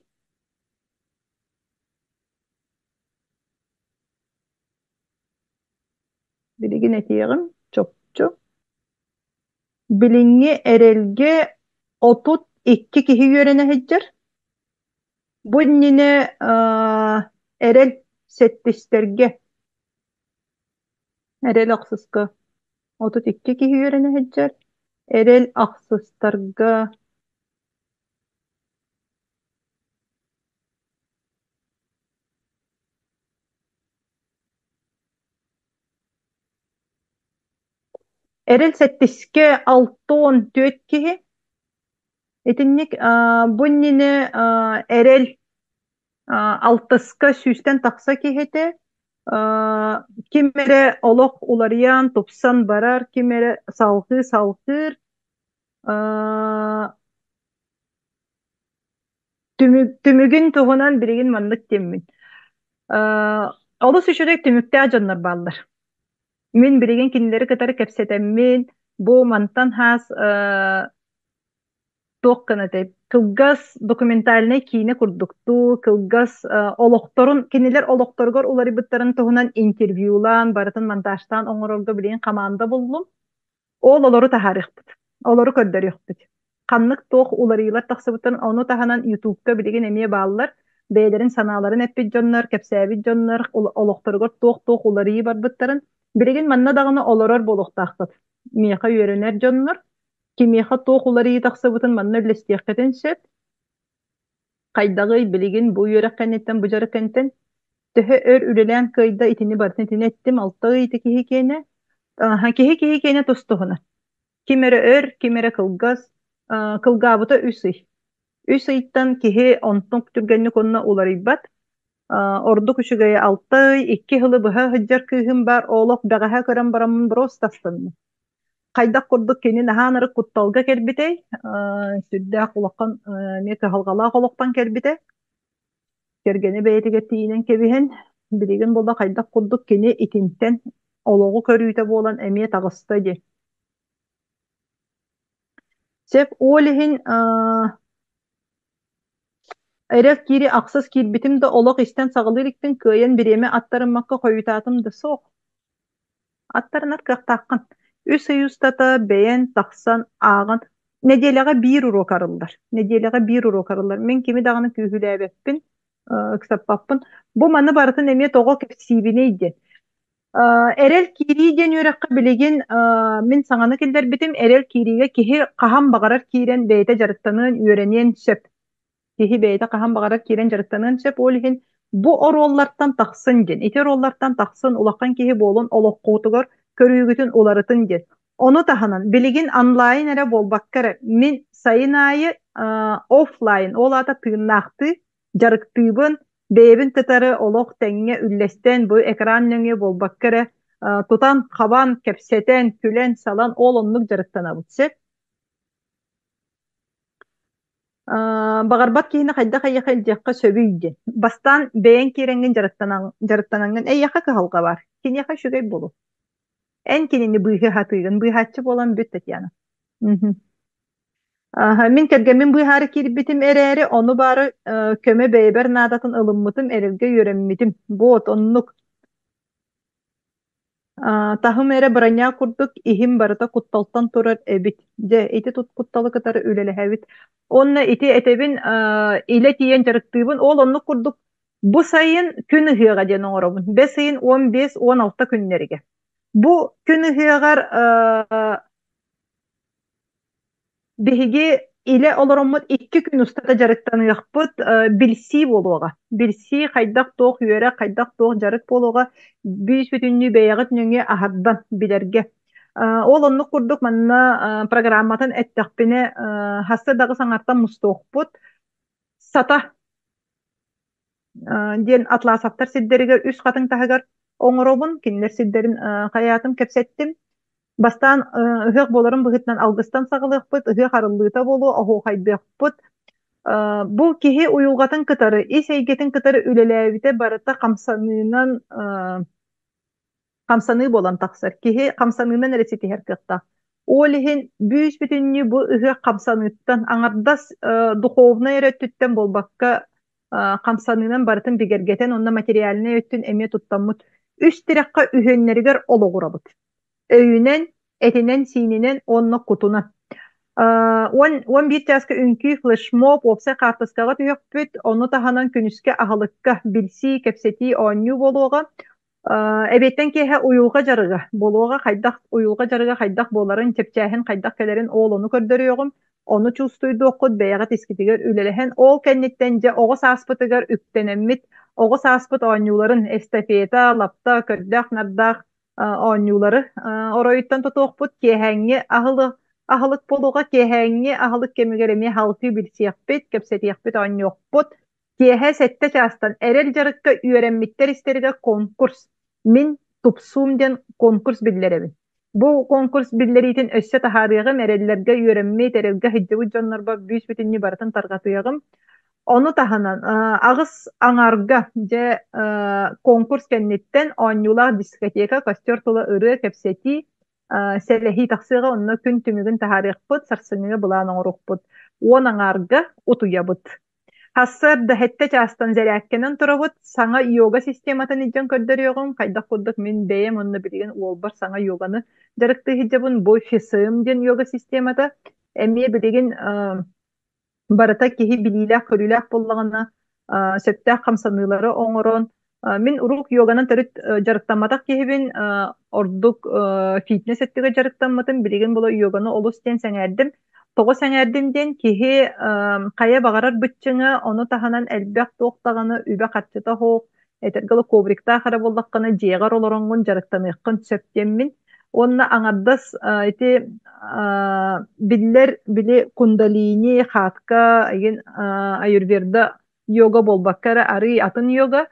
Bilegin etiyeğin çok çok. Bilingi erelge otut iki kehi üyerene hecar. Bu nine erel settisterge. Erel aksıska. Otut iki kehi üyerene hecar. Erel aksıstarga. Erel settiske altın tüet kehi. Etinnik bunnine erel altıska süsten taksa kihete kimere olok ulariyan topsan barar kimere salgı salgır tümügün tohunan birigin manlık temmin. Olu süçürek tümükte ajanlar ballar. Min birigin kinleri kadar kepsetemmin bu mantan has Туокканатеп. Кылгас документальный кийне курдукту, кылгас олохторун, кинилер олохторгор уларыбыттарын туһунан интервьюлан, барытын монтажтан оҥоролго билин команда буллум. Ол олору таһарыхпыт. Олору көрдөрүөхпүт. Каннык туох уларыйлар тахсыбыттан ону таһанан ютубка билигин эмие бааллар, бээлерин санааларын эппит дьоннор, кепсээбит дьоннор, олохторгор туох уларыйы барбыттарын билигин манна дагына олорор болохтаахпыт. Миэха үөрэнер дьоннор. Кимиэха туох уларыйы тахсыбытын манна үлестиэххэтин сөп, кайдагый билигин бу үөрэхкэнниттэн, бу жарыккэнниттэн төһө өр үлэлээн кыйда итини бартын итини эттим, алтыгы ити киһи киэне, киһи киэне тустуһуна. Кимере өр, кимере кылгас, кылгаабыта үс ый. Үс ыйттан киһи онтук түргэнник онна уларыйбат, орду күшүгэй алты ый, икки хылы быһа хыджар кыыһым бар, оолох бэҕэһэ көрөн бараммын броос тастынны. Кайдак курдук кини наһаанары кутталга кербитей, сүрдээх улаккан ме кыһалгалаах олоктан кербите. Кергени бэйэтиге тиинен кебиһин, билигин болда кайдак курдук кини итинтен олоҕу көрүүтэ буолан эмиэ таҕыста дии. Сеп уолиһин эрэх кири ахсыс киирбитим да олох истен саҕылыырыктын кыайан бириэме аттарыммакка хойутаатым да суох. Аттарынар кыахтааххын. Үс ыйустата бэйэн тахсан ааҕын неделяға bir урок арыллар. Неделяға bir урок арыллар. Мен кими дағаны күүһүлээбэппин, кысаппаппын. Бу маны барытын эме тоҕо кепсиибинейди. Эрел кири ден үрәккә билеген мен саңаны келдер битим эрел кириге киһи каһам багарар кирен бейте жарыктанын үйренен сөп. Киһи бейте каһам багарар кирен жарыктанын сөп олиһин бу ороллардан тахсын ден. Ити ороллардан тахсын улаккан киһи болун олоққутугар көрүүгүтүн уларытын ден. Onu tahanan bilgin online ere bolbakkara min sayın ayı offline olata tığnaktı jarıktığın bebin tıtarı oloq tenge üllesten bu ekran nöngü bolbakkara tutan kaban kepseten külen salan olonluk jarıktana butse. Bagarbat kihine kayda kayya kayacakka söbüydü. Bastan beğen kirengin jarıktanangın eyyaka kıhalga var. Kin yaka şugay bolu. En kinini bıyığı hatırın, bıyığı hatçı olan büttet yani. Min kergemin bıyığı kirbitim ereri, onu bari köme beyber nadatın ılımıtım erelge yöremmitim. Bu ot onluk. Tahım ere baranya kurduk, ihim barıta kuttaltan turar ebit. De iti tut kuttalı kıtarı üleli hevit. Onunla iti etebin ile tiyen jarıktığın, ol onluk kurduk. Bu sayın kün ıhığa den oğrabın. Be sayın 15-16 günlerige. Bu günü hıgar bihigi ile oloromut 2 gün ustada jarıktanı yakput bilsi boluğa. Bilsi kaydak toğ yöre kaydak toğ jarık boluğa büyüs bütünlüğü beyağıt nöngü ahaddan bilerge. Olonlu kurduk manna programmatın ettakpine hasta dağı sanartan mustoğput sata diyen atlas aftar sidderiger üst katın tahıgar oňorobun kinler sidderin hayatım kepsettim. Bastan ıhık bolarım bıhıtnan algıstan sağılıqpıt, ıhık arıllıta bolu, oho haydıqpıt. Bu kihi uyulgatın kıtarı, is eygetin kıtarı ülelevite barıta kamsanığı bolan taqsar. Kihi kamsanığından resiti her kıqta. Olihin büyüs bütünlüğü bu ıhık kamsanıqtan aňardas duhovna erettütten bolbakka kamsanığından barıtın bigergeten onna materialine öttün eme tuttamut. Üst direkka ühönleriger oloğurabıt. Öýünen, etinen, sininen, onna kutuna. 11 jaska ünkü flashmob opsa kartaskaga tüyökpüt, onu tahanan künüske ahalıkka bilsi, kepseti, onyu boluğa. Ebetten kehe uyulga jarıga boluğa kaydak, uyulga jarıga kaydak boların tepçähin kaydak kelerin oğlunu kördörüyoğum. Onu çustuydu okut beyagat iskitiger ülelehen. Ol kennettence oğuz aspıtıgar üktenemmit. Oğuz aspıt onyuların estafeta, lapta, kördək, nardak onyuları. Oroyuttan tutuqput kehengi ahılık boluğa kehengi ahılık kemigeremi halkı bilsiyakpit, kepsetiyakpit onyokput. Kehe sette çastan erel jarıkka üyerenmitler isteriga konkurs. Min tupsum den konkurs billeremin. Bu konkurs billeri için össe taharıyağım erellerge üyerenmi terelge hiccevi canlarba büyüs bütünni baratın targatıyağım. Onu tahanan ağız aňarga je konkurs kennetten onyular diskoteka kostör tola ırı kepseti selehi taxsyga onna kün tümügün taharykput sarsynyga bulan oňrukput. On aňarga utuyabut. Hassar da hette çastan zeräkkenen turabut saňa yoga sistematan ijen kördürýogum. Kayda kurduk men beýem onna bilgen olbar saňa yogany jarykdy hijabun bu fisym den yoga sistemata emmiye bilgen barata kihi bililak körülak bollagana septä kamsanylary oňoron min uruk yoganın törüt jaryktanmatak kihibin orduk fitness ettige jaryktanmatym bilgen bola yogany olus den seňerdim. Togo seňerdimden kihi kaya bagarar bütçüňe onu tahanan elbek toqtagany übe katçyta hoq etergala kobrikta hara bollakany jegar olorongun jaryktanykyn söptemmin. Onna aňardas iti biller bili kundalini, hatka, ayurveda yoga bolbakkara arı atın yoga.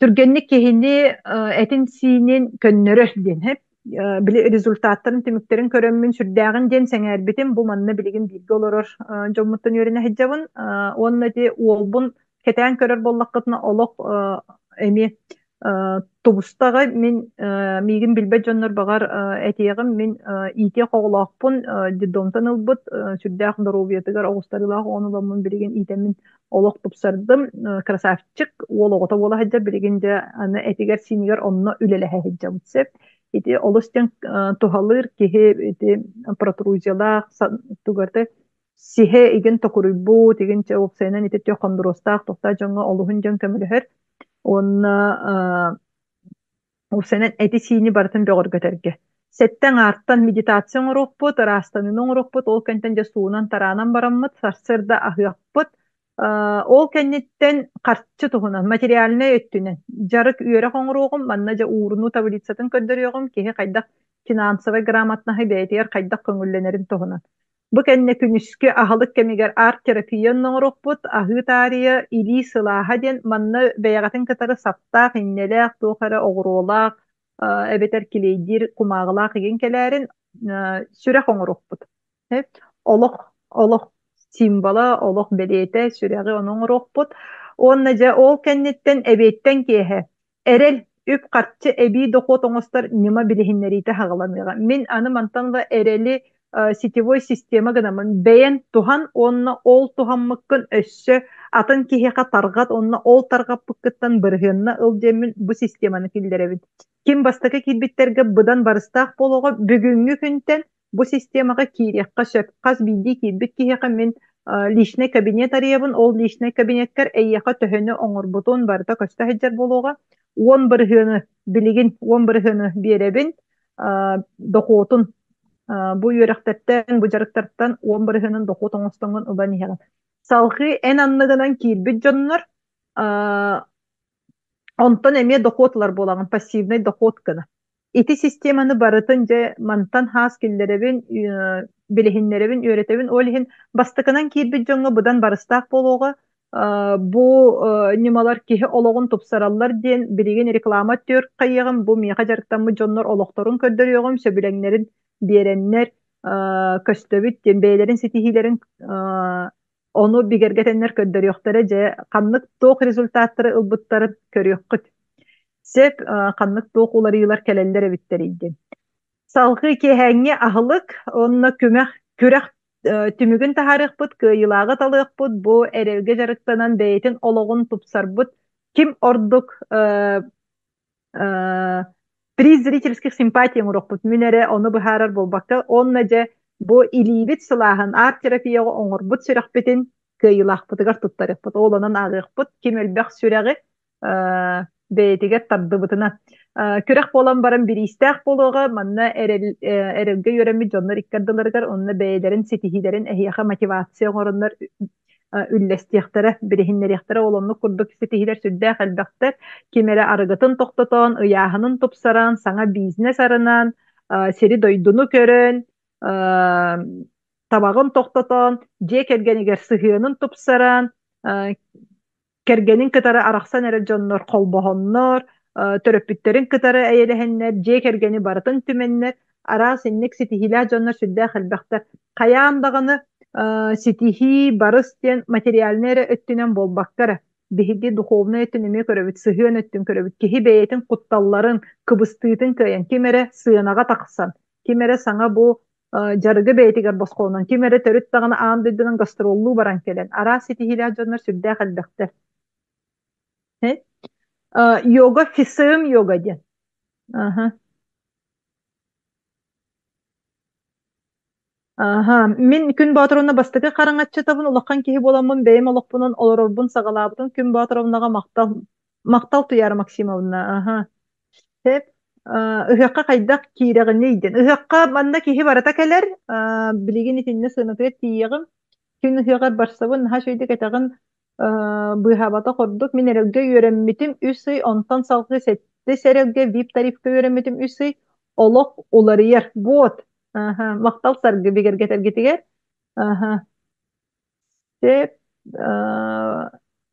Türgenlik kehini etin sinin könnörö den hep Bili rezultattарын tümüklerin körömmün sürdäğin den seňärbitim bu manna biligin bilgi oloror jommutun yörüne hejjabın onna di uolbun ketän körör bollakkytna olok emi tobustaga min migin bilbe jonnor bagar etiyagım min ite qoğlaqpun didomtan ılbıt sürdäq dorowiyatygar ogustarılaaq onu bamun biligin itemin olok tupsardım krasavчик uologota bola hejja biligin de ana etiger siniger onna ülelehe hejjabıt sep ити олостен тухалыр киһи ити протрузиялаах тугarte сиһе иген токуруйбут иген чеопсенен ити төхондурустаах тохта жоңга олуһун жон көмөлөһөр онна опсенен эти сини бартын бөгөргөтөргө сеттен арттан медитацион урукпут растанын урукпут ол кентен же суунан тараанан бараммыт сарсырда ахыаппыт ол кенниттен карчы туһунан материальный өттүнен жарык үөрэ хоңуругум манна же ууруну таблицатын көддөрүөгум киһи хайдах финансовый грамотнаһы бээтигер хайдах көңүлленерин туһунан бу кенне күнүскү аһылык кемигер арт терапиян ноңорукпут аһыы таарыйа илии сылааһа диэн манна бэйэҕатын кытары саптаах иннелээх туохара оҕуруолаах эбетер килейдир кумааҕылаах иген келээрин сүрэ хоңорукпут олох олох символа олох белиэте сүрэҕи онуң оруохпут уонна же ол кэнниттен эбиэттен киэһэ эрэл үп харчы эбии дохуот оҥостор нима билиһиннэриитэ хаҕаламыаҕа мин аны мантанла эрели сетевой система гынамын бэйэн туһан онна ол туһаммыккын өссө атын киһиэхэ таргат онна ол таргаппыккыттан бырыһыанна ылдьэммин бу системаны киллэрэбин ким бастакы киирбиттерге быдан барыстаах болуға бүгүнгү күнтен бу системага киириэхха сөпкас биирдии киирбит киһиэхэ мин личный кабинет арыйабын ол личный кабинеттер эйяха төһөнү оҥорбутун барыта көстө хэджэр болуға уон бырыһыаны билигин уон бырыһыаны биэребин дохуотун бу үөрэхтэртэн бу жарыктарттан уон бырыһыанын дохуот оҥостоҥҥун убан иһэҕин салгы эн анныгынан киирбит дьоннор онтон эмиэ дохуотлар буолагын пассивный дохуот гына ити системаны барытын же мантан хаас киллеребин билиһиннеребин үөретебин олиһин бастыкынан киирбит дьоҥҥо быдан барыстаах болуога бу нималар киһи ологун тупсараллар диэн билигин реклама түөр хайыагым бу миэхэ жарыктаммы дьоннор олохторун көрдөрүөгүм сөбүлэҥнэрин биэрэннэр көстөбүт диэн бэйэлэрин ситиһиилэрин ону бигергетеннер көддөрүөхтөрө же ханнык туох результаттары ылбыттарын көрүөххүт сеп ханнык туох уларыылар келеллер эбиттер ийдин салгы киэһээҥҥи аһылык онно күрэх түмүгүн таһаарыахпыт кыайылааҕы талыахпыт бу эрэлгэ жарыктанан бэйэтин ологун тупсарбыт ким ордук приз зрительских симпатий урукпут мүнэрэ ону быһаарар болбакка онна же бу илиибит сылааһын арт терапияга оҥорбут сүрэхпитин кыайылаахпытыгар туттарыахпыт оолонан аагыахпыт ким элбэх сүрэҕи бэйэтигэр тардыбытына күрэх болан баран бириистээх болуога манна эрэлгэ үөрэммит дьоннор иккардыларыгар онна бэйэлэрин ситиһилэрин эһиэхэ мотивация оҥороннор үллэстиэхтэрэ бириһиннэриэхтэрэ олоннук курдук ситиһилэр сүрдээх элбэхтэр кимэрэ арыгытын тохтотоон ыйааһынын тупсаран саҥа бизнес арынан сири дойдуну көрөн табагын тохтотоон дьиэ кэргэнигэр сыһыанын тупсаран кэргэнин кытары арахсан эрэ дьоннор холбоһоннор төрөппүттерин кытары эйэлэһэннэр дьиэ кэргэни барытын түмэннэр араа синник ситиһилээх дьоннор сүрдээх элбэхтэр хайаан даҕаны ситиһи барыс диэн материальныйра өттүнэн болбаккара биһиги духовный өттүн эмиэ көрөбүт сыһыан өттүн көрөбүт киһи бэйэтин кутталларын кыбыстыытын кыайан кимэрэ сыанага тахсан кимэрэ саҥа бу жарыгы бэйэтигэр босхоонон кимэрэ төрүт даҕаны аан дойдунан гастроллуу баран келен араа ситиһилээх дьоннор сүрдээх элбэхтэр йога фисыым йога диэн Min күн батырына бастыгы қараңатчытабын улахан киһи боламын бэйим олохпунун олорорбун сагалаабытын күн батыровнага мактал туяр Максимовна. Теп ыһыакка хайдах киирэгини иден. Ыһыакка манна киһи барата келер билигин итинне сынытыгы тиегим. Күн ыһыагар барсабын наһа шөйдүк этагын быһабата хордук мен эрэлгэ үөрэммитим үсүй онтон салгы сетти серэлгэ вип тарифка үөрэммитим үсүй олох уларыйар. Вот. Мактал саргы бигергетергитигер. Теп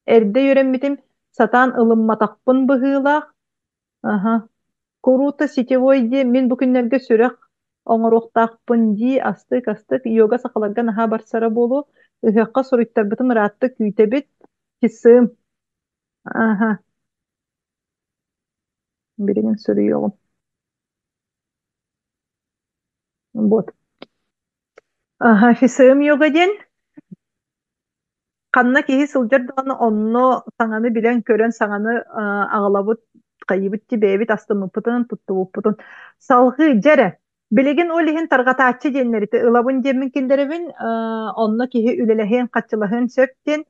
эрде үөрэммитим сатаан ылымматахпын быһыылаах. Курута сетевой ди мен бу күннерге сүрек оңоруктаакпын ди астык йога сакаларга наха барсара болу ыһыакка соруйттарбытым ыраатты күүтебит кисыым. Аха, билигин сөрүйөгүм. Вот. Аха, фисыым йога ден канна киһи сылдьар даҕаны онно саҥаны билэн көрөн саҥаны аҕалабыт хайыбыт тибээбит астымыппытын туттубуппутун салгы жере билигин ол иһин тарҕатааччы диэннэрити ылабын диэммин киллеребин онно киһи үлэлэһиэн хаччылаһын сөптен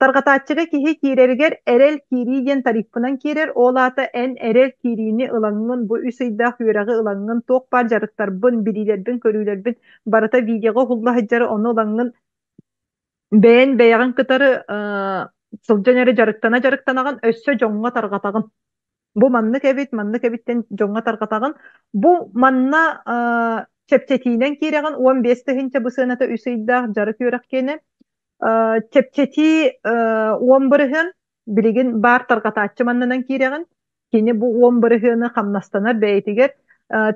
тарҕатааччыга киһи киирэригэр эрэл киирии диэн тарыппынан киирэр оолаата эн эрэл киириини ылаҥҥын бу үс ыйдаах үөрэҕи ылаҥҥын туох баар жарыктарбын бириилэрбин көрүүлэрбин барыта видеого хуллаһыдьары ону ылаҥҥын бэйэн бэйэҕин кытары сылдьан эрэ жарыктанаҕын өссө дьоҥҥо тарҕатаҕын бу маннык эбиттен дьоҥҥо тарҕатаҕын бу манна чэпчэтиинэн киирэҕин 15 тыһынча бу сыаната үс ыйдаах жарык үөрэх киэнэ чэпчэти 11 билигин баар тарҕатааччы маннанан киирэҕин кини бу 11 хамнастанар бэйэтигэр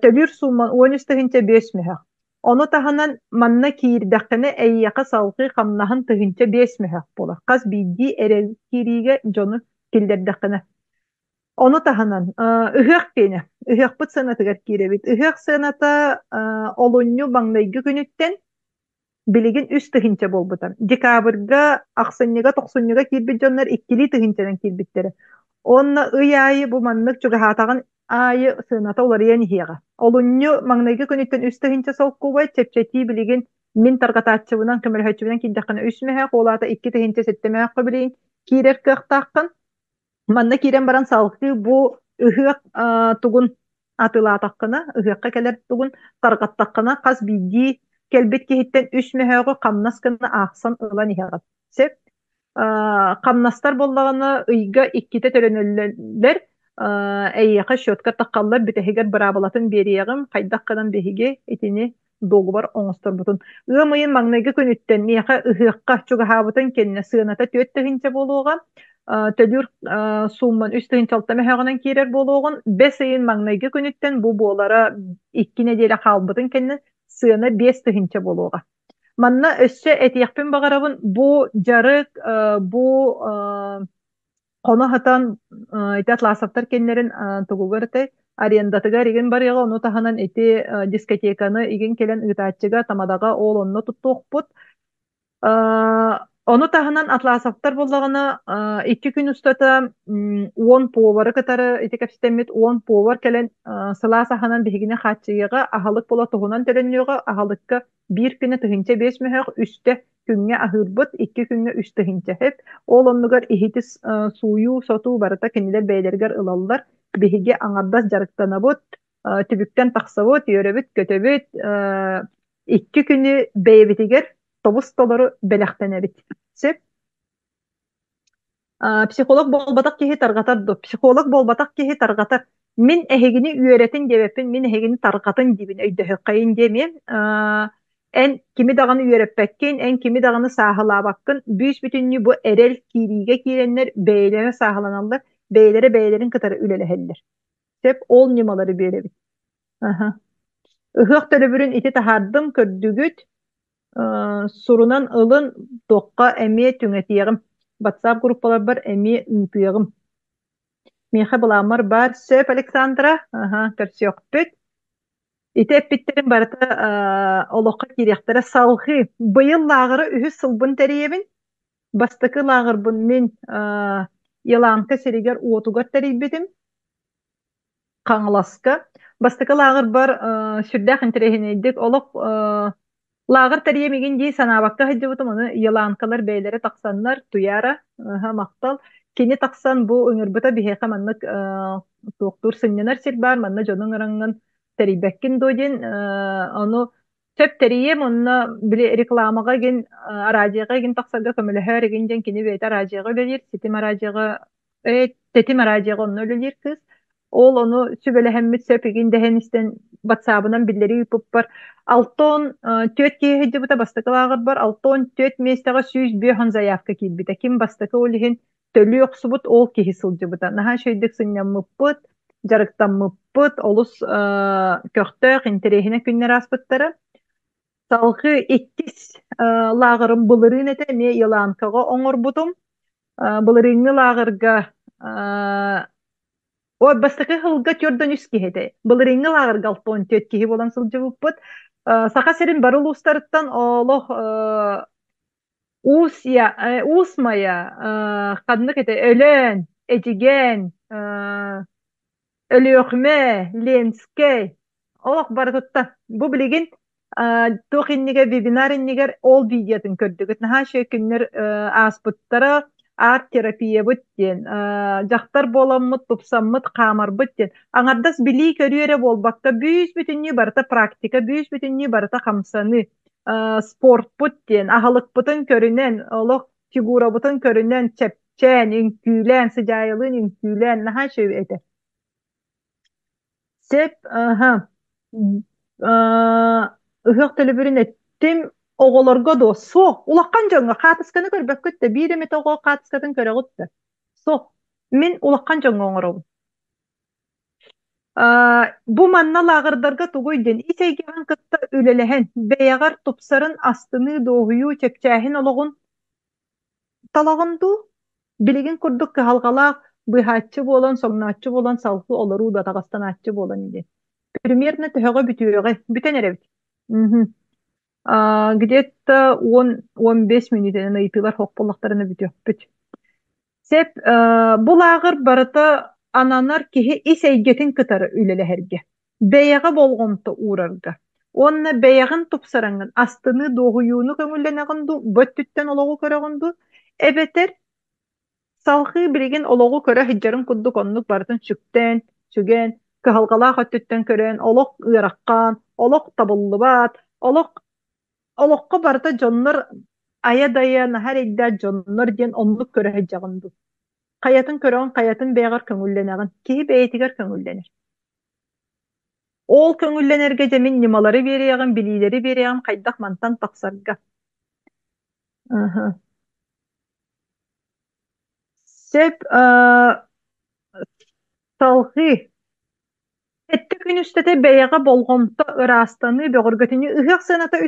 төлүр сууман 13 тыһынча 5 мэһэ ону таһанан манна киирдэххини эйиэхэ салгы хамнаһын тыһынча 5 мэһэ буола хас биидии эрэл киириигэ дьону киллэрдэххини ону таһанан ыһыах киэне ыһыахпыт сыанатыгар киирэбит ыһыах сыаната олунню баҥнайгы күнүттэн билигин үс тыһынча болбута декабрга ахсынньыга тохсунньуга киирбит дьоннор иккили тыһынчанан киирбиттери онна ый аайы бу маннык чугаһаатаҕын аайы сыаната уларыйан иһиэҕэ олунню маҥнайгы күнүттэн үс тыһынча солкуубай чэпчэти билигин мин тарҕатааччыбынан көмөлөһөччүбүнэн киирдэххина үс мэһэ оолаата икки тыһынча сетте мэһэххэ билигин киирэр кыахтааххын манна киирэн баран салгы бу ыһыак тугун атылаатаххына ыһыакка келер тугун тарҕаттаххына хас биидии келбит киһиттэн үс мэһэҕи хамнаскына аахсан ылан иһэҕэ сеп хамнастар боллаҕына ыйга икките төрөнөллөр эйиэхэ счетка таххаллар битэһигэр бырабылатын биэриэҕим хайдаххынан биһиги итини долгубар оҥосторбутун ыам ыйын маҥнайгы күнүттэн миэхэ ыһыакка чугаһаабытын кэннэ сыаната 4 тыһынча болууга төлүр суумман үс тыһынча алта мэһэҕинэн киирэр болуугун 5 ыйын маҥнайгы күнүттэн бу буолара 2 неделя хаалбытын кэннэ сыана 5 тыһынча болууга манна өссө этиэхпин баҕарабын бу жарык бу хоно хатан ити атласаптар кеннерин тугугартай арендатыгар иген барыга ону таһанан ити дискотеканы иген келен ыытааччыга тамадага ол онно туттуохпут ону таһанан атласаптар боллагана 2 күн устата 10 повары кытары ити кэпстеммит 10 повар келен сылаасаханан биһигине хааччыйга аһалык бола туһунан төлөннүөгө аһалыкка 1 күнэ тыһынча 5 мэһэ үстэ күнгө аһырбыт 2 күнгө 3 тыһынча хеп ол оннугар ихитис сууйуу сотуу барыта кинилер бэйлергер ылаллар биһиги аңардас жарыктанабыт түбүктен тахсабыт йөрөбүт көтөбүт 2 күнү бэйэбитигер тобус толору белэхтенебит сеп психолог болбатак киһи таргатар психолог болбатак киһи таргатар мин эһигини үөретин дебеппин мин эһигини таргатын дибин өйдөһөккайын демен эн кими даганы үөреппеккин эн кими даганы сааһылаабаккын бүүс бүтүннү бу эрел киирииге кииреннер бэйэлере сааһыланаллар бэйэлери кытары үлэлэһэллер сеп ол нималары биэребит ыһыах төлөбүрүн ити таһаардым көрдүгүт сурунан ылын туокка эмиэ түҥэтиэҕим WhatsApp группалар бар эмиэ ыытыаҕым миэхэ былаамар бар сөп Александра көрсүөхпүт ити эппиттерин барыта олохха кириэхтэрэ салгы быйыл лааҕыры үһүс сылбын тэриэбин бастакы лааҕырбын мин ялаанка сиригер уотугар тэрийбитим хаҥаласка бастакы лааҕыр бар сүрдээх интерэһинэйдик олох лааҕыр тэрийэмигин дии санаабакка хайдыбытым ону ялаанкалар бэйэлэри тахсаннар туяра мактал кини тахсан бу ыҥырбыта биһиэхэ маннык туохтуур сынньанар сирбаар манна дьонуң ыраңҥын тэрийбэккин дуодин ону сөп терием онно били рекламага ген араадьыга ген тахсарга көмөлөһөр еген ден кини бэйэ араадьыга өлөлир тетим араадьыга онно өлөлир кыз ол ону сүбэлэһэммит сөп еген дэһэнистен WhatsApp-ынан биллери үпүп бар алтон төт киһи дебута бастакалаагыр бар алтон төт местага сүүс бөһөн заявка киирбите ким бастака олиһин төлү оксубут ол киһи сылдьыбыта наһаа шөйдүк сынньаммыппыт жарыктаммыппыт олус көктөөх интерехине күннер аспыттары. Салгы иккис лагырым былырын эте ме яланкага оңорбутум. Былырыны лагырга ой бастыкы хылга төрдөн үс кихете. Былырыны лагырга алтон төт кихи болан сылжыбыппыт. Сака серин барыл устарыттан олох усмая каднык эте өлөн, эжиген, өлөкме, ленскей олох барытытта. Бу билигин тохинниге вебинариннигер ол видеотын көрдүгүт. Наха ше күннер аспыттара арт терапия бүттен, жақтар боламмыт, тупсаммыт, камар бүттен. Аңардас били көрүере болбакка бүйүс бүтүннү барыта практика, бүйүс бүтүннү барыта хамсаны, спорт бүттен, ахалык бүтүн көрүнен, олох фигура бүтүн көрүнен, чепчен, үңкүлен, сыжайылын үңкүлен, наха ше эте. Сеп, ыхак төлөбүрүн еттим, оголорго до соқ улаккан жоңго катысканы көрбөк көттө бир эмет ого катыскатын көрөгүттө соқ мен улаккан жоңго оңоробун бу манна лагырдарга тугуйден исейгеген кытта үлелехен беягар тупсарын астыны доогую чепчээхин ологун талагынду билигин курдук кыхалгалаак быхааччы болон соңнааччы болон салгы олору да тагыстанааччы болон иде примерно төһөгө бүтүүгө бүтен эребит где-то 10-15 минутын ыйтылар хокполлактарына бүтөппүт. Сеп бул агыр барыта ананар кихи ис эйгетин кытары үлелехерге. Бэяга болгонто уурарга. Онна бэягын тупсараңын астыны доогуюуну көңүлленегынду, бөттүттенологу көрөгүндү. Эбетер салгы билигинологу көрө хиджарын куддук оннук бартын сүктен, сүген, кыхалгалаак өттүттен көрөн, олок ыраккан, олок табыллыбат, олокко барыта жоннор ая-дая нахар эйдэ жоннор диэн оннук көрөһө жагынду. Каятын көрөн каятын бэягар көңүлленегин, киһи бэйэтигер көңүлленер. Ол көңүлленерге жемин нималары бериягын, билилери бериягын кайдах мантан таксарга. Сеп салгы Этте күн үстете бэйэҕэ болгомто ырастаны бөҕөргөтүнү ыһыах саната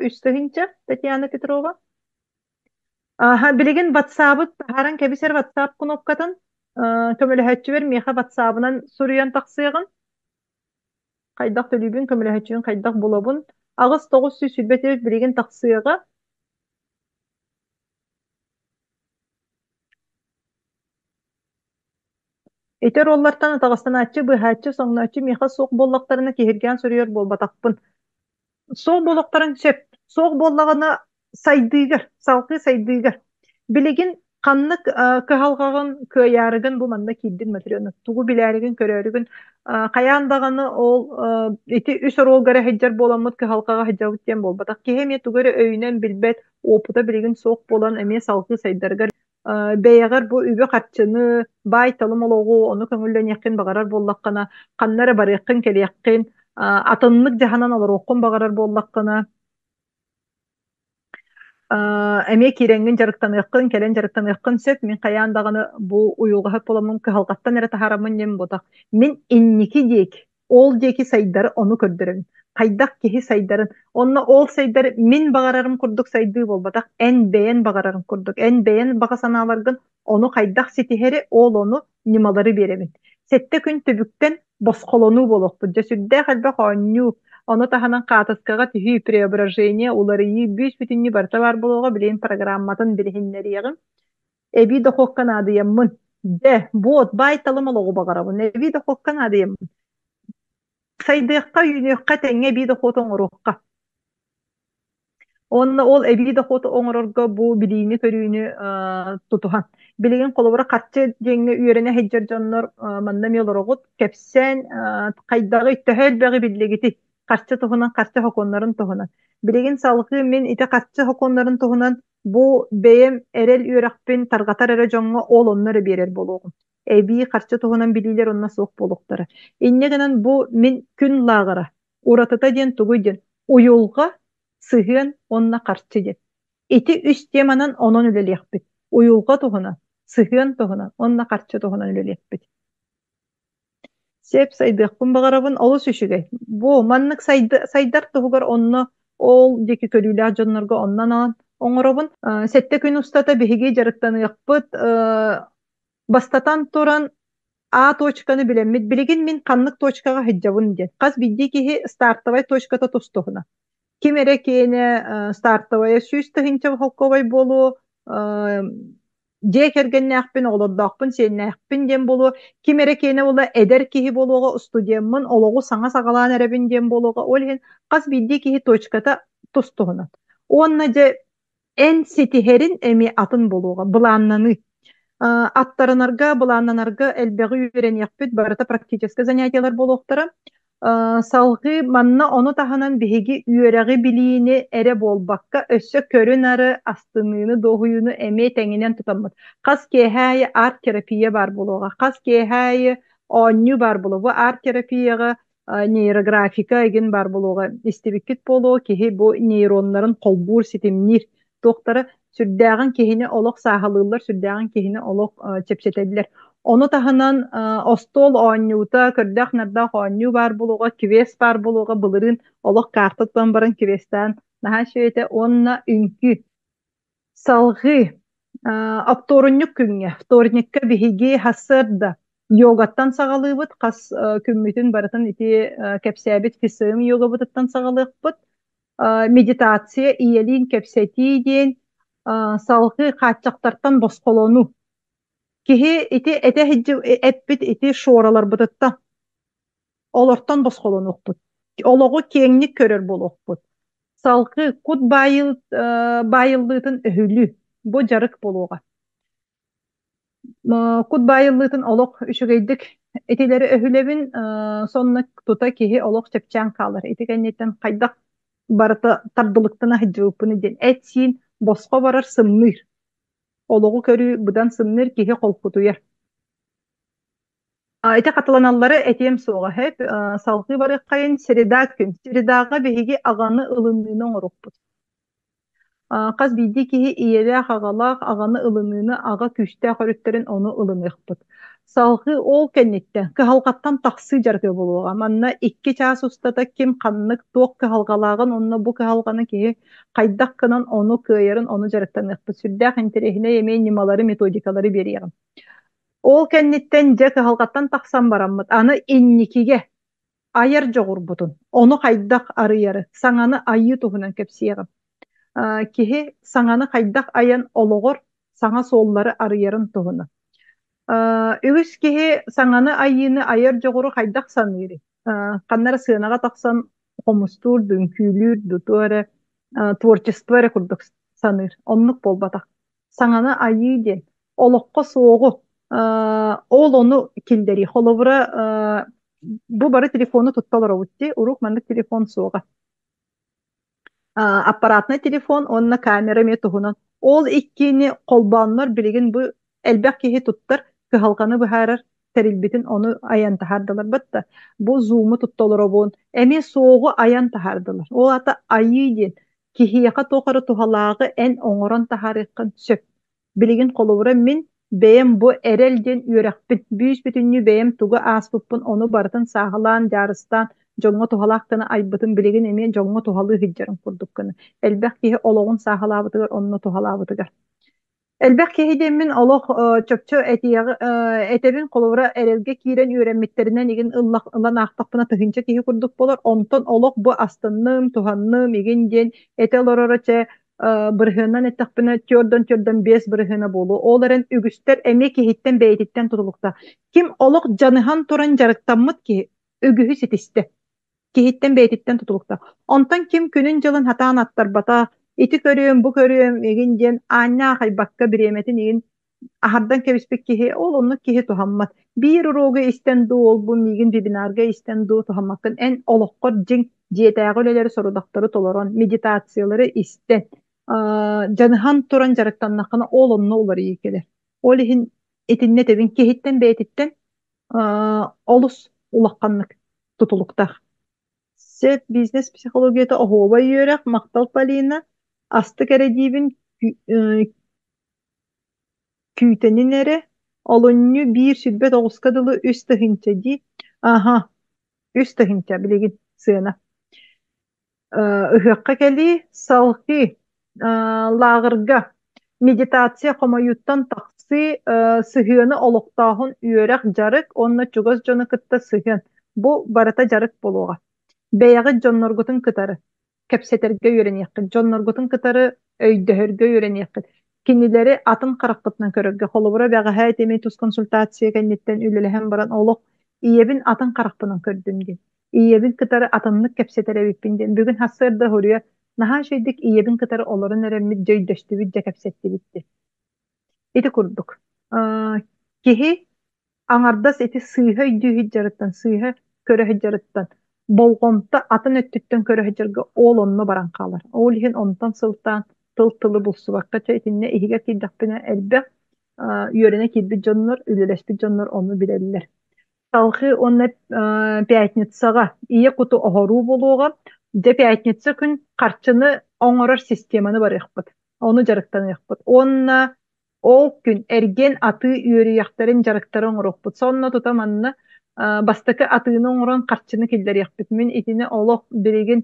үстөһүнчэ Татьяна Петрова. Билигин WhatsApp таһаран кэбисэр WhatsApp кнопкатын көмөлөһөччүбер миэхэ WhatsApp-ынан суруйан тахсыйагын. Кайдах төлүбүн көмөлөһөччүн кайдах булабын. Агыс 900 сүрбетер билигин тахсыйага. Этер оллартан атағастаначы, быхачы, соңначы, меха соқ боллақтарына кехерген сөрүйер болбатақпын. Соқ боллақтарын сөп, соқ боллағына сайдыгар, салқы сайдыгар. Билигин қаннық кыхалғағын, көярығын бұл манна кейдін материалны. Тугу биләрігін, көрерігін. Қаяндағаны ол, эти үс оролгары хеджар боламыд кыхалғаға хеджавыттен болбатақ. Кехеме тугары өйінен билбет, опыта билигин соқ болан әме салқы сайдаргар. Бэйэгэр бу үбө катчыны бай талым олоғу ону көңүлленеккин багарар боллаккана каннары барыаккын келиаккин атыннык жаһанан олороккун багарар боллаккана эме киреңин жарыктаныаккын келен жарыктаныаккын сөп мен каяандаганы бу уюлга хөп боламын кыхалгаттан эре тахарамын дем ботак мен инники диек ол диеки сайдары ону көрдөрөм кайдак кихи сайдарын онна ол сайдар мен багарарым курдук сайды болбатак эн бэйэн багарарым курдук эн бэйэн бага санааларгын ону кайдак ситихери ол ону нималары беремин сетте күн түбүктен босқолону болохпут жөсүрдэ халба хонню ону таханан катыскага түһүү преображение улары бүүс бүтүннү барта бар болууга билен программатын билихиннериягын эби дохоккан адыяммын де бот бай талым ологу багарабын эби дохоккан адыяммын сайдыакка үйнөкка теңе биде хото оңорукка. Онна ол эбиде хото оңорорго бу билини көрүүнү тутухан. Билигин колобура катчы жеңе үйөрүнө хеджер жоннор манна мелорогут кепсен кайдагы иттехел беги билигити катчы тухунан катчы хоконнарын тухунан. Билигин салгы мен ите катчы хоконнарын тухунан бу бэйем эрел үйөрөкпин таргатар эре жоңго ол оннору берер болгон. Эби карчы тугунан билилер онна соқ болуктары. Иннегенен бу мен күн лагыра. Уратыта ден тугуйден. Уюлга сыгын онна карчы ден. Ити үс теманан онон үлелиякпит. Уюлга тугуна. Sıhын tohunan, onna karşı tohunan üleliyepbit. Sep saydıqpın bağarabın olus üşüge. Bu manныk saydar tohugar onno ol deki körüyle jonlarga onnan alan. Oңоробун сетте күн устата биһиги жарыктаныакпыт бастатан туран А точканы билеммит. Билигин мин каннык точкага хыджабын ден. Каз бидди киһи стартовай точката тустуһуна. Ким эре киэне стартовая сүүс тыһынча холковай болу, дьэ кэргэннээхпин, олордоохпун, сиэннээхпин ден болу. Ким эре киэне ула эдер киһи болуға студияммын, олоғу саңа сагалаан эребин ден болуға. Ол хин каз бидди киһи точката тустуһуна. Онна же эн ситиһерин эми атын болуға, былааннаны. Аттарынарга, былааннанарга элбэҕи үйрэнияхпит, барыта практическа занятиялар болуохтара. Салгы манна ону таһанан биһиги үйэрэҕи билиини эре болбакка өссө көрүн ары астыныыны доһуйуну эми тэҥинэн тутаммыт. Хас киэһээйи арт терапия бар болуға, хас киэһээйи оонню бар болу. Бу арт терапияга нейрографика эгин бар болуға истибиккит болу, киһи бу нейроннарын колбуур ситимнир туохтара сүрдääҕин киһини олох сааһалыыллар, сүрдääҕин киһини олох чепсетеллер. Ону таһынан остол оонньуута, көрдөх нардах оонньуу бар болуға, кивес бар болуға, былырын олох картаттан барын кивестан наһа шөйте онна үңкү салгы апторуннюк күңҥэ, вторникка биһиги хассырда йогаттан сагалыыбыт, хас күммүтүн барытын ити кепсээбит фисыым йогабытыттан сагалыахпыт, медитация иелин кепсетии диэн салгы хааччактартан босхолону. Киһи ити эте хиджи эппит ити шуоралар бытытта. Олортон босхолонуқпут. Ологу кеңник көрөр болуқпут. Салгы кут байыллытын өһүлү. Бу жарык болуға. Кут байыллытын олох үшүгейдик этилери өһүлебин сонна тута киһи олох чепчаан калар. Ити кеннеттен кайдак барыта тардылыктана хиджыуппуну ден. Этсин боско барар сымныр. Олоғу көрү будан сымныр киһи холкутуяр. Эти каталаналлары этием суоға хэп салгы бары кайын середа күн. Середага биһиги аганы ылынныны оңоруппут. Каз бидди киһи иелэ хагалах аганы ылыныны ага күстэ хоруттерин ону ылыныхпут. Салгы ол кеннетте кыһалгаттан тахсы жаргы болуга. Манна 2 час устата ким каннык туок кыһалгалагын онно бу кыһалганы киһи кайдак кынан ону кыйырын ону жарыктаныхпыт. Сүрдэх интерехине эмей нималары методикалары бериягын. Ол кеннеттен же кыһалгаттан тахсан бараммыт. Аны инникиге айар жогурбутун. Ону кайдак арыяры. Саңаны айы туһунан кепсиягын. Киһи саңаны кайдак аян ологор саңа сооллары арыярын туһуна. Үгүс киһи саңаны айыны айар жогору хайдах саныыры. Каннара сыынага тахсан хомустур, дүнкүлүр, дутуары, творчествоары курдук саныр. Оннук болбатак. Саңаны айы ден. Олоққа соогу. Ол ону килдери. Холовра бу бары телефону тутталар оғытти. Урук мандык телефон соога. Аппаратный телефон, онна камера метуһунан. Ол иккини колбаннар билигин бу элбек киһи туттар. Кыһалганы быһаарар терилбитин ону аян таһардылар батта. Бу зуму туттолоробун. Эми соогу аян таһардылар. Ол ата айы ден. Киһиэка тохары тухалаагы эн оңорон таһарыккын сөп. Билигин колубура мин бэйэм бу эрелден үөрэхпит. Бүүс бүтүннү бэйэм тугу ааспыппын ону бартын саахалаан жарыстан жоңго тухалаактыны айбытын билигин эми жоңго тухалы хиджарын курдуккыны. Элбек киһи ологун саахалаабытыгар онну тухалаабытыгар. Элбек кеһиден мин олох чөпчө этебин коловра эрелге киирен үйренмиттеринен игин ылан аактаппына тыһынча киһи курдук болор. Онтон олох бу астынным, туханным, игин ден этелоророче бырыһынан эттакпына төрдөн 5 бырыһына болу. Оларын үгүстер эми киһиттен бэйититтен тутулукта. Ким олох жаныхан туран жарыктаммыт ки үгүһү ситисте. Киһиттен бэйититтен тутулукта. Онтон ким күнүн жылын хатаан аттарбата ити көрүөм, бу көрүөм, эгин ден аанна хайбакка биреметин эгин ахардан кебиспек киһи, ол онну киһи тухаммат. Бир урога истен ду ол бун эгин вебинарга истен ду тухаммаккын эн олоккор жиң диетээгэ өлелери сорудактары толорон, медитациялары истен. Жаныхан туран жарыктаннаккына ол онну олар ийекелер. Ол ихин этинне тебин киһиттен бэйититтен олус улакканнык тутулуктах. Сеп бизнес психологията оһуоба үйөрэх Мактал Полина Асты кэрэдиибин Küyteninere olunyu bir sürbet oğuskadılı üst tıhınca di. Aha, üst tıhınca bilegin sığına. Ыһыахха кэли салхи лаагырга медитация хомойуттан тахсы сыһыаны олохтоохун үөрэх жарык онна чугас дьону кытта сыһыан бу барыта жарык болуға бэйэҕи дьонноргутун кытары кэпсэтерге үөрэниэххит дьонноргутун кытары өйдөһөргө үөрэниэххит кинилери атын харахпытынан көрөргө холобура бэҕэһэ этеми тус консультация кэнниттен үлэлэһэн баран олох иебин атын харахпынан көрдүм ди. İyebin kıtarı atımlık kepsetere bippindin. Bugün hasırda horuya. Naha şeydik iyebin kıtarı olorun eremit cöydeşti bitti kepsetti bitti. Eti kurduk. Kihi anardas eti sıyha dühü jarıttan, sıyha köre jarıttan. Bolgomta atın öttütten köre jarga oğul onunla baran kalır. Oğul ihin ondan sıltan tıl bulsu bakkaça etinne ihiga kiddakpine elbe yörene kidbi canlar, üleleşbi canlar onu bilirler. Салхы онна пятницаға ие куту оһоруу болуға де пятница күн қарчыны оңорор системаны бар яқпыт. Оны жарықтан яқпыт. Онна ол күн эрген аты үйөрүяқтарын жарықтары оңорокпыт. Сонна тутаманна бастакы атыны оңорон қарчыны килдер яқпыт. Мен итини олох береген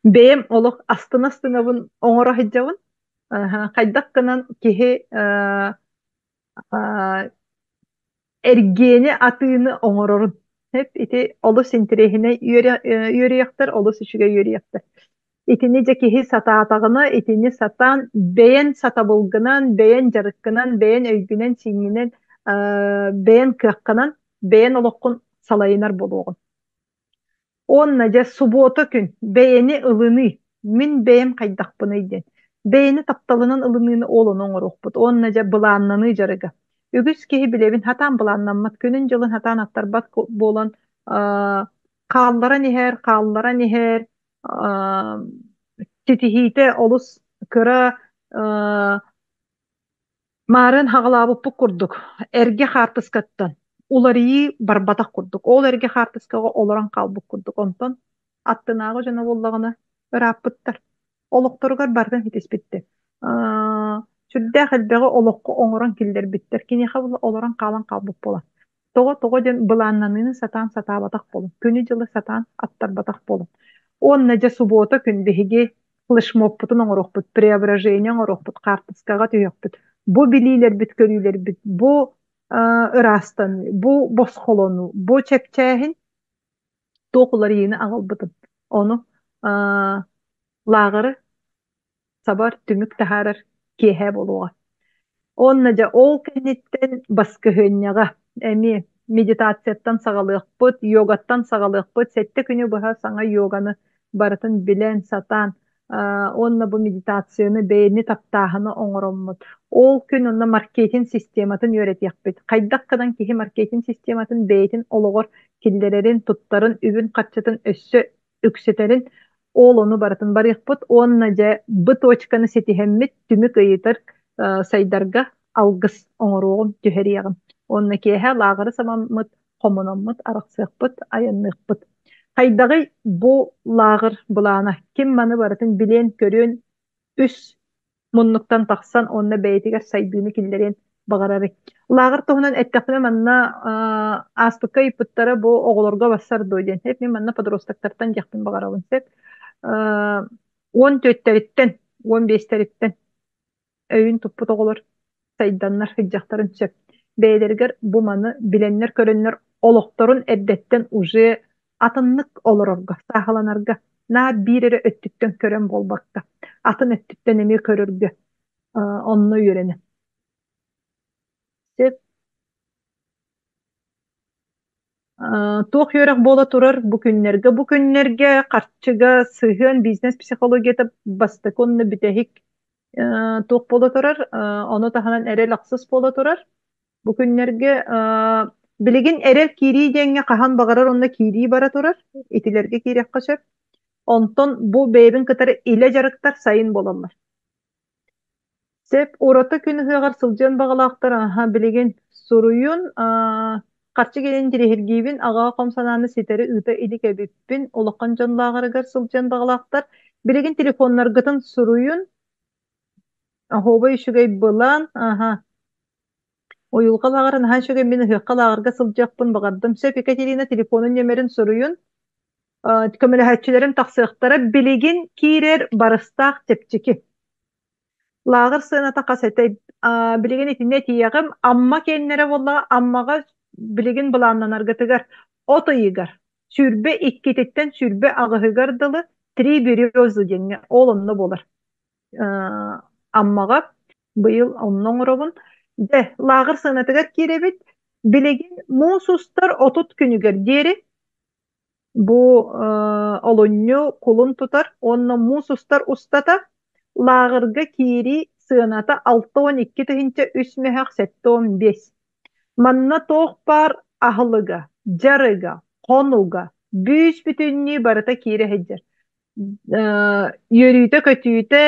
бэм олох астына-астынабын оңоро хиджабын. Хайдак кынан кихи ergeni atığını oңорорун. Hep iti olus intirehine yürüyaktır, olus işige yürüyaktır. İtini cekihi sataatağına, itini satan, beyen satabılgınan, beyen jarıkkınan, beyen öygünen, singinen, beyen kıakkınan, beyen olokkun salayınar boluğun. Onnaca subota gün beyeni ılını, min beyem kaydakpınıydı. Beyeni taptalının ılınını olun oңorokput. Onnaca bılanlanı jarıga. Ügüs kihi bilevin hatan bulanlanmat günün жылын hatan attarbat bolan kaallara niher titihite olus kıra maren hağalabıp kurduk erge hartıskattan ularıyı barbatak kurduk ol erge hartıskaga olaran kalbuk kurduk ondan attınağı jana bollağına ırapıttar olukturgar bardan hitis bitti Сүрдэ хэлбэҕи олоххо оҥорон киллер биттер. Киниэхэ олорон каалан калбык була. Того ден былааннаныны сатаан сатаабатах болун. Күнү жылы сатаан аттарбатах болун. Онна же суббота күн биһиги флешмобпутун оҥорохпут, преображение оҥорохпут, картыскага түйөкпүт. Бу билиилер бит көрүүлер бит. Бу ырастан, бу босхолону, бу чепчээхин тоокулар ийини аҕалбытын. Ону лагыры сабар түмүк тахарар кеһэ болуға. Оннажа ол кенеттен баскыһыынняга эми медитацияттан сагалыахпыт, йогаттан сагалыахпыт, сетте күнү быһа саңа йоганы барытын билен сатан, онна бу медитацияны бэйни таптааһыны оҥороммут. Ол күн онна маркетинг систематын үөретиэхпит. Хайдаккадан киһи маркетинг систематын бэйитин олоҕор киллерерин, туттарын, үбүн каччатын өссө үксетерин ол onu барытын барыахпыт, оннажа бу точканы сетиһэммит түмүк ыйытар сайдарга алгыс оҥоруоҕун түһэриэҕим. Онна киэһэ лагары самаммыт, хомунаммыт, арахсыахпыт, аянныахпыт. Хайдагы бу лагыр булаана ким маны барытын билен көрүөн үс муннуктан тахсан онна бэйэтигэр сайдыыны киллерин багарары. Лагыр туһунан эттэхпине манна аспыкка иппыттара бу оҕолорго бассар дойден. Хеп мен манна подростактартан дьахпин багарабын сеп. 14-тәріттен, 15-тәріттен өйін тұппыт оғылар сайданнар хыджақтарын сөп. Бәйдергер бұманы біленнер көріннер олықтарын әрдеттен уже атынлық олырырға, сағаланарға, на бірері өттіттен көрін болбақта. Атын өттіттен еме көрірге, онны үйрені. Сөп. Туох йөрәк бола турар бу күннәргә карчыга сыгын бизнес психологията бастыконны битәһик туох бола турар аны таһанан эре лаксыз бола турар бу күннәргә билеген эре кири деңгә кахан багарар онда кири бара турар итиләргә кирәк кашып онтон бу бәйбин кытары иле жарыктар сайын боламар сеп урата күн хыгар сылжан багалактар билеген суруйун Qarşı gelen direhirgibin ağa komsananı seteri ıta ilik ebipпин улаккан жонлаагырыгар сылжан багалактар билеген telefonlar gıtın suruyun Хоба ишигей былан, уюлгалағарын хан шөге мен хыqqалағырга сылжақпын бағардым. Сөп Екатерина телефонun нөмерін сұрыйын. Көміліхәтчілерін тақсықтары білеген кейрер барыстақ тепчеки. Лағыр сыйната қасетай білеген етіне тияғым, амма кеннері болла, аммаға білеген бұланнан аргытыгар, оты егар. Сүрбе иккететтен сүрбе ағығығар дылы, три березы денге, ол онны болар. Аммаға быйыл онның ұрығын. Де, лағыр сыйнатыгар керебет, білеген мұсустар отут күнігер дері, бу олонню кулун тутар, онна мусустар устата, лағырга кири сыйната 6-12 тыгынча 3 мехақ 7-15. Манна тоқ бар ахылыга, жарыга, қонуга, бүйіс бүтінні барыта кири хеджер. Йөрүйті көтүйті,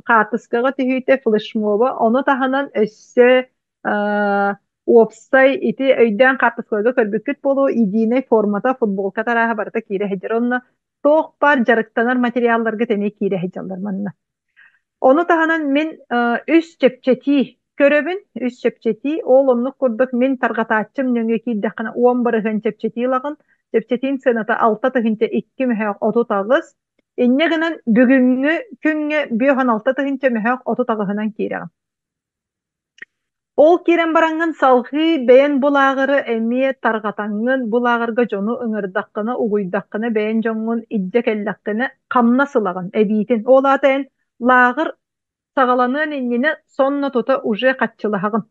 қатыскаға түйті флешмоба, оны таханан өссі уопстай ити өйден қатыскаға көрбүккіт болу, идейный формата футболка тараға барыта кири хеджер. Онна тоқ бар жарықтанар материалларға теме кири хеджалар манна. Onu tahanan men üst çepçeti köröbün, üst çepçeti oğlumluk kurduk men targataçım nöngeki dakana 10 barıgın çepçeti lağın. Çepçetin sınata 6 tığınca 2 mühək 30 ağız. Enne gınan bugünkü künge 16 tığınca mühək 30 ağızından kirəğin. Ol kiren barangın salgı beyen bulağırı emiye targatangın bulağırga jonu ıngırdaqqını, uğuydaqqını, beyen jongun iddek eldaqqını kamna sılağın, ebitin. Olaten лағыр сағаланын енені сонна тота уже қатчылағын.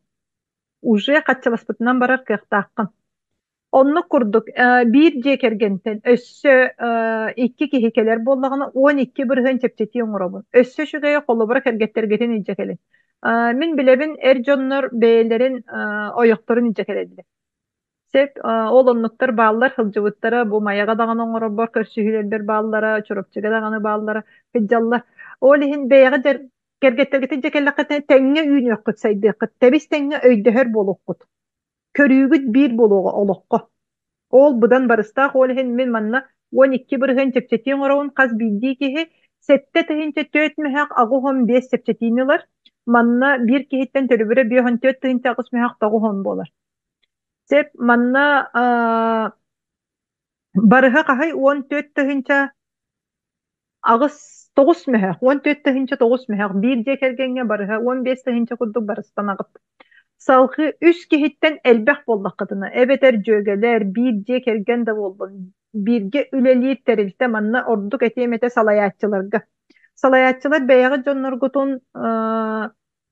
Уже қатчыласпытынан барар кықтаққын. Онны күрдік, бір жекергентен өссі 2 кехекелер боллағына 12 бірген чепчеті оңырабын. Өссі шүгeye қолы бұра кергеттергетін ижекелін. Мен білебін әр жоннар бәйлерін ойықтырын ижекеледілі. Сеп, ол оннықтар баллар, хылжывыттары, bu mayaga dağın oňorabor, körsühülerler ballara, çorapçıga dağını ballara, hıcallar. Olihin beyaga gergetlergete jekellakete tenge üýün ýokut saýdyk. Tebis tenge öýdehör bolukut. Körügüt bir boluga olokko. Ol budan barystak olihin men manna 12 birgen çepçetiň orawyn qaz bildi ki sette tehinçe 4 mehaq aguhom 5 çepçetiniler. Manna bir kihitten törübüre 4 tehinçe agys mehaq taguhom bolar. Sep manna barıha qahay 14 tehinçe agys 9 mehaq 14 tehinçe 9 mehaq bir jekergenge barıha 15 tehinçe kudduk barıstan agyp. Salgı 3 kihitten elbek bollaqydyna. Ebeter jögeler bir jekergen de boldu. Birge ülelir terilte manna orduk etemete salaýatçylarga. Salaýatçylar beýagy jonnargutun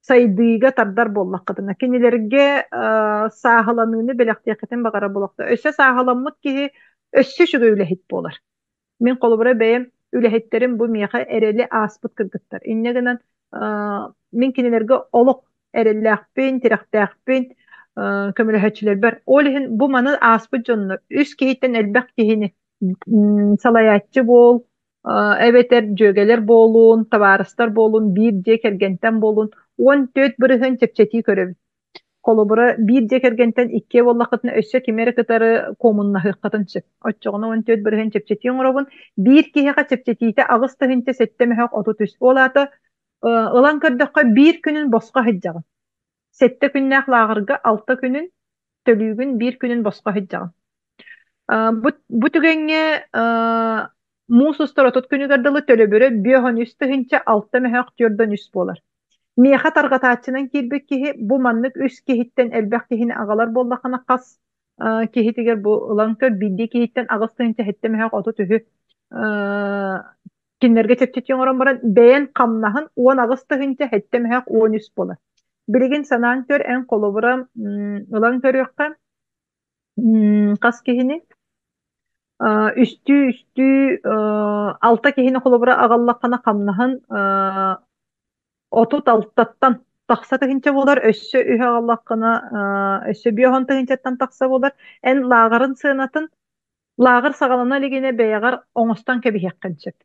saydyga tardar bollaqydyna. Kinilerge sahylanyny belekdiýekden bagara bolakda. Össe sahylanmyt ki össe şu ülehit bolar. Men golubara beýem ülehetlerim bu miýa ereli aspyt kyrgytlar. Innegenen men kinilerge oluk erelläkpin, tiraktäkpin, kömürehçiler ber. Olihin bu many aspyt jonlar. Üç kehitten elbek kehini salaýatçy bol, ebeter jögeler bolun, tabarystar bolun, bir jekergenten bolun, 14 birgen çepçeti körüp. Kolubura bir jekergenten 2 bollaqytyna össe kimere kıtarı komunna hyqqatyn çyp. Otçoğuna 14 birgen çepçeti ýoňorabyn, bir kihiqa çepçetite agys tygynça 7 mehaq 33. Olata ılan kördükkä bir günün bosqa hydjagyn. 7 günnäk lagyrga 6 günün tölügün bir günün bosqa hydjagyn. Bu tügenge musustar otot günü gardalı tölöbüre 5 tygynça 6 mehaq 4 bolar. Miha targataçynyň kirbek ki bu manlyk 3 kehitten elbek kehini agalar bollaqana qas kehitiger bu ılan kör bildi kehitten agys tygynça 7 mehaq 33. Kinlerge çepçetýän oran baran beýen kamnahyn 10 agys tygynça 7 mehaq 13 bolar. Biligin sanan kör en golubura ılan kör ýokka qas kehini üstü alta kehini golubura agallaqana kamnahyn 36-tattan taqsa tygynça bolar, össe ühe agallaqana össe 5 tygynçattan taqsa bolar. En lağaryn sığnatyn lağır sagalana ligine beýagar oňustan kebihekken çep.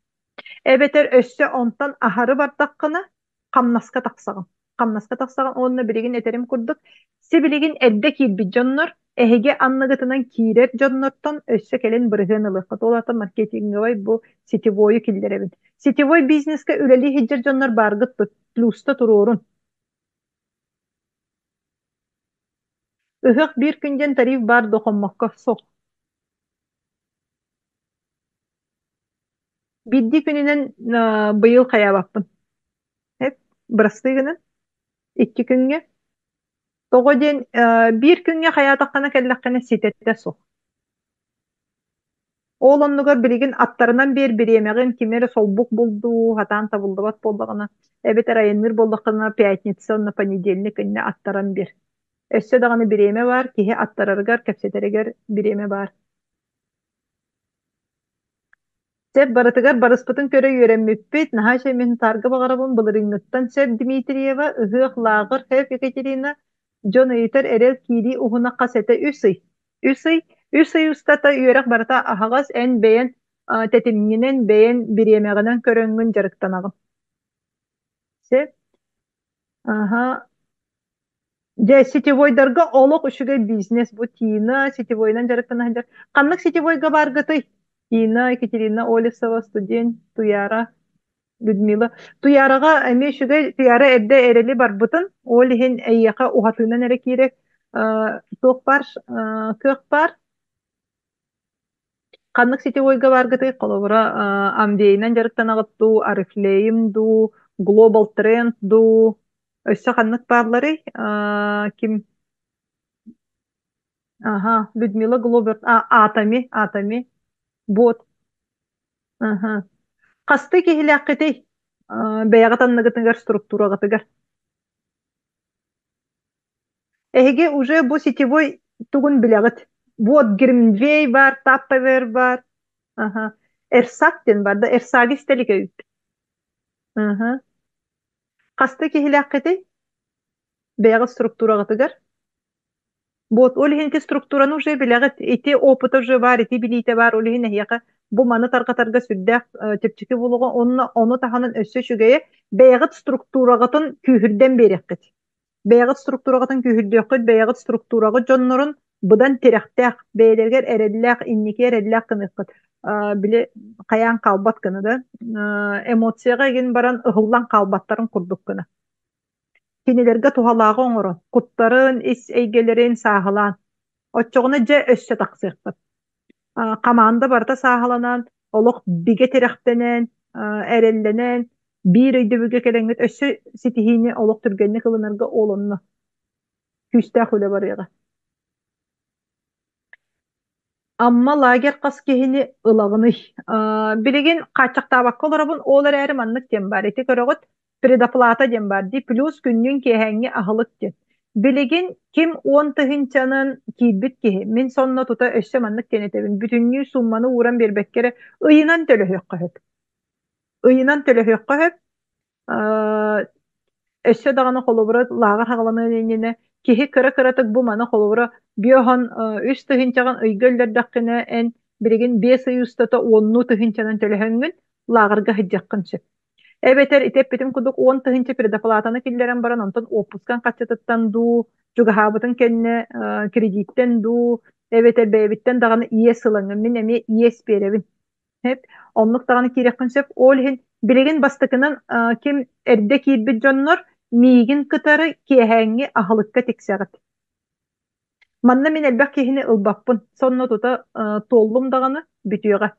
Ebeter össe ondan ahary bardaqqyna kamnaska taqsagyn. Kamnaska taqsagyn onu biligin eterim kurduk. Sibiligin edde kilbi jonnor ehege anlagytynan kirer jonnordan össe kelen birgen ılıqat. Olata marketingi way bu sitivoyu killerebin. Sitivoy bizneske üleli hijjer jonnor bargyt plusta tururun. Ыһык bir күнден тариф бар дохоммакка sok. Бидди күнүнен быйыл хаябаппын. Hep бырастыгынан 2 күнгө. Тоҕо ден bir күнгө хаятаккана келлеккene ситетте sok. Ол оннугар билигин аттарынан биремегин кимери солбук булду, хатан табылдыбат болдагына. Эбет районнер болдакына пятница, на понедельник инне аттаран бир. Өссө даганы биреме бар, киһи аттарарыгар, кепсетерегер биреме бар. Сеп барытыгар барыспытын көрө үйренмеппит, наһаша мен таргы багарабын былырыҥҥыттан Сеп Дмитриева, ыһыах лагыр, Хеп Екатерина, Дьон ыйтар эрел кири уһуна касете үсый. Үсый устата үйрек барыта аһагас эн бэйэн тетимнинен бэйэн биремегинен көрөҥҥүн жарыктанагым. Сеп, аха, Дэ сетевойдарга олох үшүгэй бизнес бу Тина сетевойнан жарыктанахандар. Каннык сетевойга баргытай. Тина, Екатерина, Олесова, студент, Туяра, Людмила. Туярага эми үшүгэй Туяра эрде эрели барбытын. Ол ихин эйяка ухатыынан эре киирек туох бар, кыах бар. Каннык сетевойга баргытай колобура Амвейнан жарыктанагытту, Арифлейм ду, Global Trend ду. Өссө каннык барлары ким? Ага, Людмила Глобер, Атами, бот. Ага. Касты кихиляккетей, бэйагатаннагытыгар структурагатыгар. Эһиге уже бу сетевой тугун билягыт. Вот Гримвей бар, Таппевер бар. Ага. Эрсактен бар да, Эрсаги стелик өйт. Ага. Касты кихиляккетей, бэйагат структурагатыгар. Вот, олихинки структураны уже билягыт, ити опыт уже бар, ити билите бар, олихин эхияка бу маны таргатарга сүрдэх тепчики булуга onu таханын өссө шүгeye бэйагыт структурагатын күүһүрден береккет. Бэйагыт структурагатын күүһүрдөккөт, бэйагыт структурагы дьоннорун быдан терехтэх, бэйэлэргэр эреллэх, инники эреллэх кыныхкыт. Биле каян калбат кыны да, эмоцияга ген баран ыһыллан калбаттарын курдук кыны. Кинилерге тухалаагы оҥорон, куттарын, ис эйгелерин сааһылаан. Оччоҕуна дьэ өссө тахсыахпыт. Камаанда барта сааһыланан, олох биге терехтенен, эрелленен, биир өйдөбүгө келеңет өссө ситиһини олох түргенни кылынарга олонно. Күстэх үле барыга. Amma лагер кас киһини ылагыный. Билигин качактаабакка олорабын олар эри маннык тем бар. Эти көрөгөт предоплата дем бар. Ди плюс күннүн кеһәңги аһылык дем. Билигин ким 10 тыһынчанын киирбит киһи. Мен сонно тута өссө маннык тенетебин. Бүтүннүү сумманы уран бербеккере ыйынан төлөһөккө хөп. Өссө даганы холобура лагар хагаланы ненене киһи кыра-кыратык бу маны холобура биоһон 3 тыһынчаган ыйгөллөрдәккене эн билигин 5 ыйустата 10 тыһынчанан төлөһөңгүн лагарга хыджаккынчы. Эбетер итеп битим кудук 10 тыһынча предоплатаны киллерен баран онтон опускан качатыттан ду, жугаһабытын кенне кредиттен ду, эбетер бэбиттен даганы ие сылыңын мен эми иес беребин. Хеп, онлук даганы киреккинсеп олхин билигин бастыкынан ким эрде киирбит дьоннор миигин кытары киэһэңи аһылыкка тиксэгит. Манна мен элбэх киһини ылбаппын, сонно тута толлум даганы бүтүөҕэ.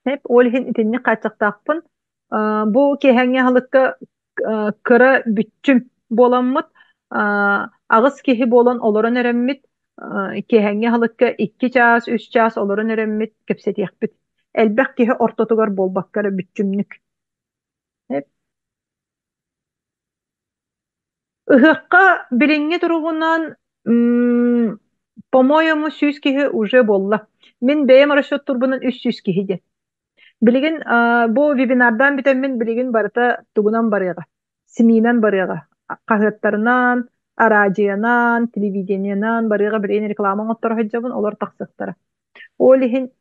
Hep olhin itinni kaçaktaqpın. Bu kehenge halıkka kıra bütçüm bolanmıt. Ağız kehi bolan oloran eremmit. Kehenge halıkka 2 ças, 3 ças oloran eremmit. Kepset yakbit. Elbek kehi ortotugar bolbakkara bütçümlük. Hep. Ihıqqa bilingi turuğundan по-моему 100 kehi уже bolla. Min beyem araşot turbunun 300 kehi de. Билигин бу вебинардан битен билигин барыта тугунан барыга. Семинан барыга. Кагыттарынан, радионан, телевидениянан барыга билигин реклама оттор хаҗабын олар таксыктара. Олихин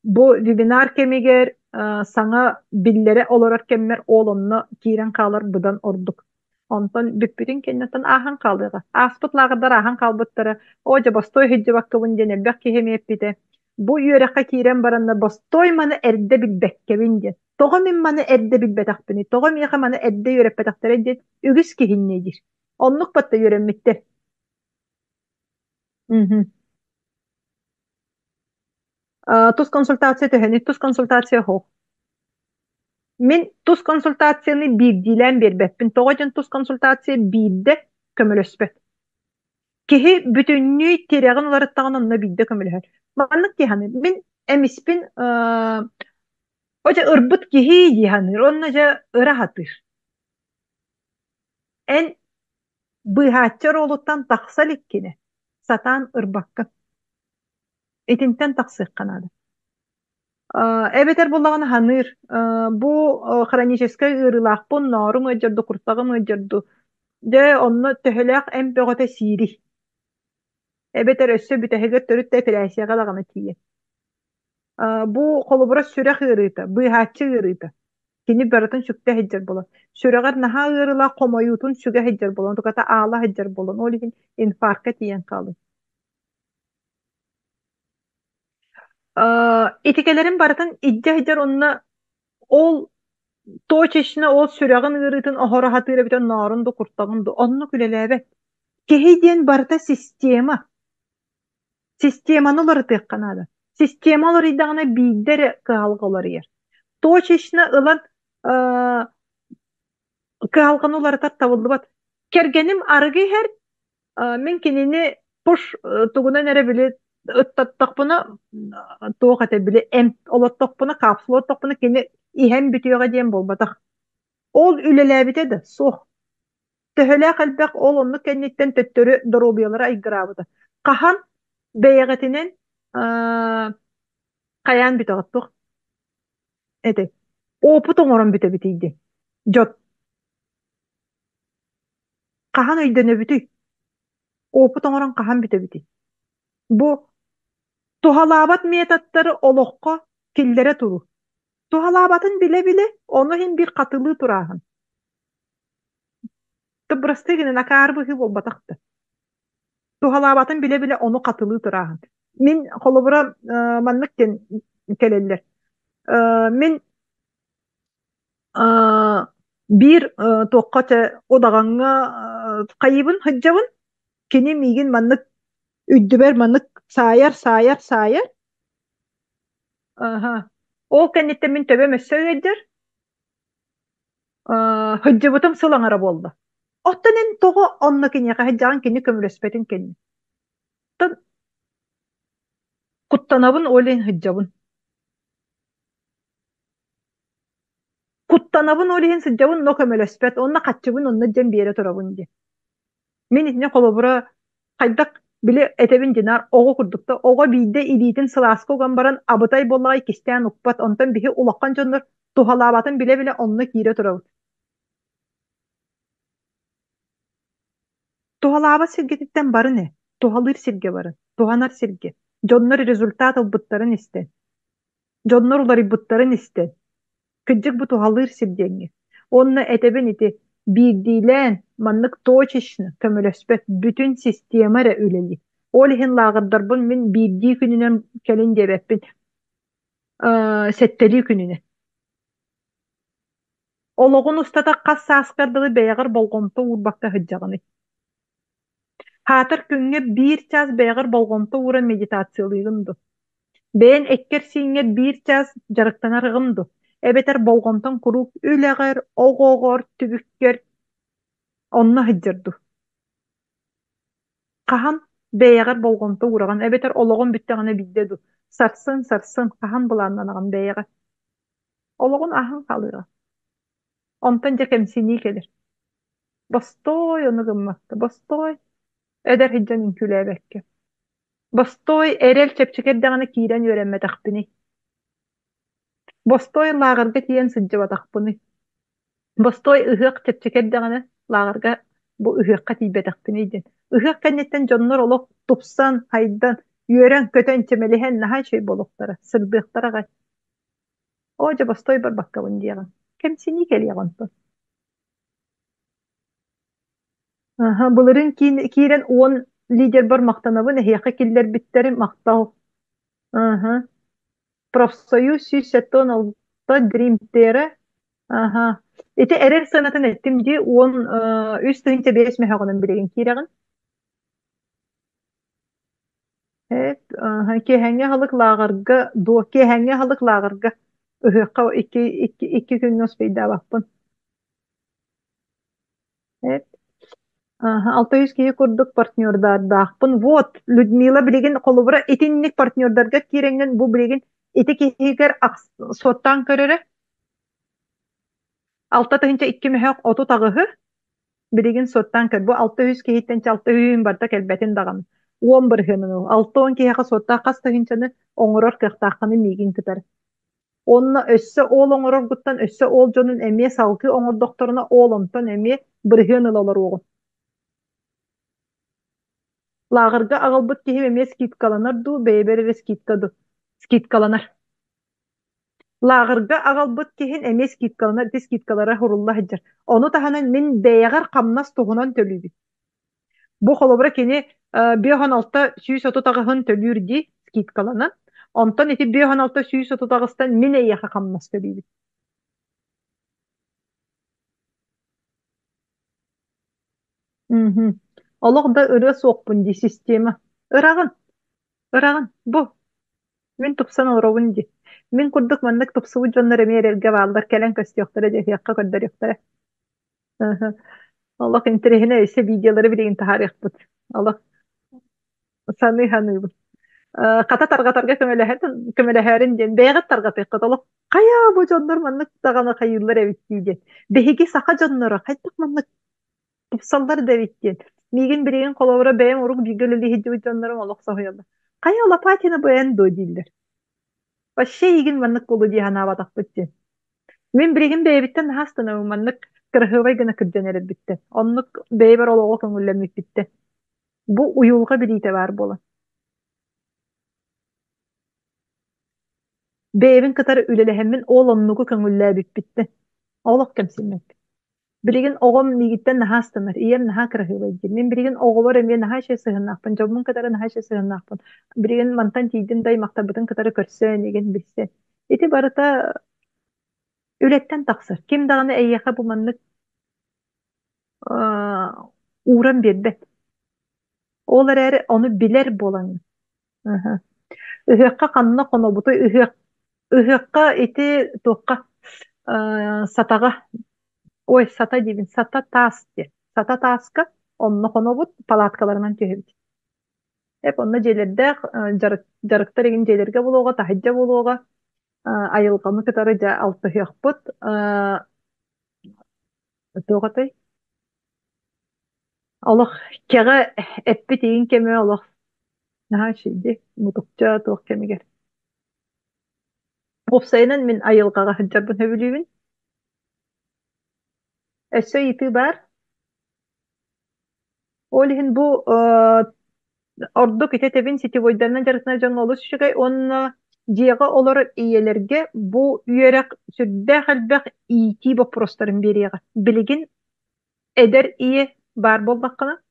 бу вебинар кемигер саңа биллере олар кеммер олонно кирен калар будан ордук. Онтон бүппүтүн кеннетен ахан калдыга. Аспытлагыдар ахан калбыттары. Ожа бастой хаҗабак кыбын дене бек кемеп бите. Bu yörekka kiren baranna bastoy manı erde bilbekkebin diye. Toğa min manı erde bilbetakbini. Toğa min yaka manı erde yörepetaktere diye. Ügüs kihinnedir. Onluk batta yöremmitte. Мгм. Тус консультация төһәни, тус консультация хох. Мен тус консультацияны бирдилен бербеппин. Тоҕо тус консультация бирде көмөлөспөт. Киһи бүтүннүй тирэгин уларыттаҕын онно бирде көмөлөһөр. Маннык киһаны, мен эмиспин Oca ırbıt kihi dihanır, onnaca ıra hatır. En bıhaççar oluttan taksal ikkine. Satan ırbakka. Etinten taksık kanadı. Ebeter bullağını hanır. Bu хронический ырылах bu narun öcerdu, kurtağın öcerdu. De onu töhülək en böğüte siri. Ebeter össü büteheger törüt de filasiya galağını tiye. Bu kolubura sürek ırıta, bıhaççı ırıta. Kini baratan sükte heccer bolan. Süregar naha ırıla komayutun süge heccer bolan. Tukata ağla heccer bolan. O lihin infarka tiyen kalın. İtikelerin baratan iddia heccer onunla ol to çeşine ol süregin ırıtın ahora hatıyla biten narın da kurtağın da. Onunla külelebe. Kehi diyen barata sistema. Sistemanı oları tıkkanadı. Sistema oları iddiağına bildere kıhalgıları yer. To çeşine ılan kıhalgını oları tattavallı bat. Kergenim argı her men kinini push tuguna nere bile ıttattak buna tuğ ete bile em olattak buna kapsul olattak buna kini ihem bitiyoga diyen bolbatak. Ol ülelebite de soğ. Töhöle kalbek ol onu kennetten töttörü dorobiyalara aygırabıda. Kahan beyegetinin kayan bitiyogattuk. Ete. Opu toңорон bite bitiydi. Jot. Kahan öydene biti. Opu toңорон kahan bite biti. Bu tuhalabat metattары олоққа киллере туру. Тухалабатын биле-биле, onu hem bir katılığı turahın. Tıbrastı gine nakar bu bolbataktı. Tuhalabatın bile-bile onu katılığı turahın. Min kolubura manlıkken keleller. Min bir toqqaça odağanga kayıbın hıccabın kini migin manlık üddüber manlık sayar. Aha. O kennette min töbe messeğedir. Hıccabıtım sılanara boldu. Ottanın toğu onna kini hıccagan kini kömülöspetin kini. Tan kuttanabın oleyin hıccabın. Kuttanabın oleyin hıccabın no kömülöspet. Onna kaççıbın onna cem bir yere turabın diye. Min itine kolobura kaydak bile etebin dinar oğu kurdukta oğu bide ilitin sılaskı ogan baran abıtay bollay kisteyen ukpat ondan bihi ulakkan jondur tuhalabatın bile onna kire turabın. Tuhalaba sirgetitten barı ne? Tuhalır sirge barı. Tuhanar sirge. Jonlar rezultat bıttarın iste. Jonlar ulari bıttarın iste. Kıcık bu tuhalır sirgenge. Onna eteben iti bildilen manlık toçişini kömülöspet bütün sistemare üleli. Olihin lağırdarbın min bildiği gününen kelin debeppin setteli gününe. Oloğun ustada kas saskardığı beğer bolgonta urbakta hıccağını. Hatır künge bir çaz beğer bolgonta uğra meditasyalıyındı. Ben ekker singer bir çaz jarıktanarığımdı. Ebeter bolgontan kuruk üleger, oğoğor, tübükker onna hıccırdı. Kahan beğer bolgonta uğragan. Ebeter oloğun bütteğine biddedi. Sarsın, kahan bulanlanağın beğer. Oloğun ahın kalıyor. Ondan kemsini gelir. Bastoy onu gımmaktı. Bastoy. Eder hiccanin külebekke. Bastoy erel çepçekerdeğine kiren öğrenme takpini. Bastoy lağırga tiyen sıcıva takpini. Bastoy ıhık çepçekerdeğine lağırga bu ıhıkka tibe takpini idin. Ihık kennetten jonlar olok tupsan, haydan, yören köten çemelihen nahay şey boluklara, sırdıqtara gay. Oca bastoy bar bakkavın diyegan. Kemsini geliyagan to. Aha, buların kiren on lider bar maktanabı ne hiyaka killer bitteri maktav. Aha. Profsoyuz 116 Dream Tere. Aha. Ite erer sanatın ettim di on 3 tığınca 5 mehagonun bilegin kiregan. Evet, kehenge halık lağırga, kehenge halık lağırga. Ihıqqa iki gün nos peyda bakpın. Evet. 600 kişi kurduk partnörler dağpın. Вот, Людмила bilgin kolubura etinlik partnörlerge kirengen bu bilgin eti kihiger sottan körere. Altta tahınca 2 mehek otu tağıhı bilgin sottan kör. Bu 600 kişiden 600 bardak elbetin dağın. 11 hının o. 6-10 kişi sotta kas tahıncanı oңорор kıhtağını migin tutar. Onna össe oğul oңорор guttan össe oğul jonun emiye salkı oңor doktoruna oğul ontan emiye bir hının olur oğul. Lağırga ağılbıt kihim emiye skitkalanır du beyberere skitkadu. Skitkalanır. Lağırga ağılbıt kihin emiye skitkalanır de skitkalara hurullah hıcır. Onu tahanan min değer kamnas tohunan tölübü. Bu holobra kini bir han altta süyüs otu tağıhın tölür di skitkalanır. Ondan eti bir han altta süyüs otu tağıstan min eyyaka kamnas tölübü. Allah da ırı soğukbun di sistema. Irağın, ırağın bu. Min tupsan orawun di. Min kurduk mannak tupsuvu jonlara mererge bağlar kelen köstüyoktara cehiyakka kördar yoktara. Allah intirehine ise videoları bile intihar yaptı. Allah sanı hanı bu. Kata targa kömeleherin den beğet targa pekkat Allah. Kaya bu jonlar mannak dağana kayırlar evittiydi. Behigi saka jonlara kaytak mannak tupsallar da evittiydi. Migin bireyin kolavra beğen oruk bir göleli hicvi jonlarım Allah sahoyalı. Kaya Allah patine boyan do diller. Başka igin mannak kolu diye hana batak bitti. Min birigin beybitten hastana mannak kırhıvay gına kırcaner bitti. Onluk beyber oloğu köngüllemik bitti. Bu uyulga bir itibar bola. Beybin kıtarı ülelehemmin oğlanlığı köngüllebik bitti. Oğlak kemsilmek. Birigin oğum migitten hastanır. İyem naha kırhıvay gir. Min birigin oğular emiye naha şey sığınakpın. Jobun kıtarı naha şey sığınakpın. Birigin mantan tiydin day maktabıtın kıtarı körsen egen bilse. İti barıta ületten taksır. Kim dağını eyyaka bu manlık uğran birbet. Olar eri onu biler bolan. Ihıqqa qanna qono butu ihıqqa iti tuqqa sataga oy sata dibin sata tas di. Sata taska onno qono but palatkalarынан töhübüt. Hep onna jelerde jarıktar egin jelerge buluğa tahijja buluğa ayılgamı kıtarı ja altı hıqput tuğatay. Allah kere eppit egin keme Allah naha şeydi mutukça tuğ kemiger. Opsaynan min ayılgaga hıccabın höbülübün. Össe itibar. Olihin bu orduk ite tebin siti boydarından jarısına jan olus şigay onna jiga olur iyelerge bu yörek südde halbak iti bu prostarın biriga. Biligin eder iye bar bolbakana.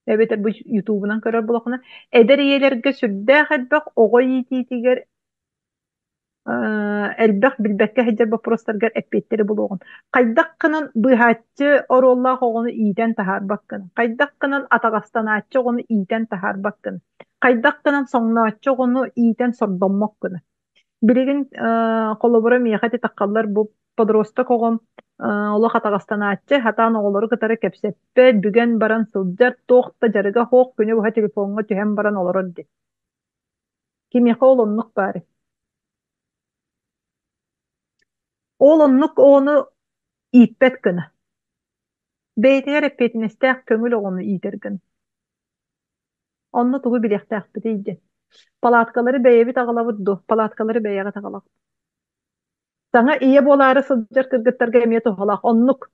Evet bu YouTube'dan karar bolakana. Eder iyelerge südde halbak ogoy iti tiger elbaq bilbekке hejjer bu prostargar eppetteri buluğun. Qaydaqqinan bıhatçı orollah oğunu iyiden tahar bakkın. Qaydaqqinan atagastanatçı oğunu iyiden tahar bakkın. Qaydaqqinan soňnaatçı oğunu iyiden sordonmokkın. Biligin kolobora miyahati taqqallar bu podrostok oğun ola atagastanatçı hatan oğulları kıtara kepseppe bügen baran sıljar toqta jarıga hoq günü bu telefonga tühem baran olorun di. Kimyaqa olonnuk bari. Oğlunluk onu ipet gına. Beyteğer eppetinestək köngül onu iyidirgin. Onunla tuğu bilektäq biteydi. Palatkaları beyebi tağılabıddu. Palatkaları beyeğe tağılaq. Sana iye boları sılcar kırgıttarga emiye toğalaq. Onluk.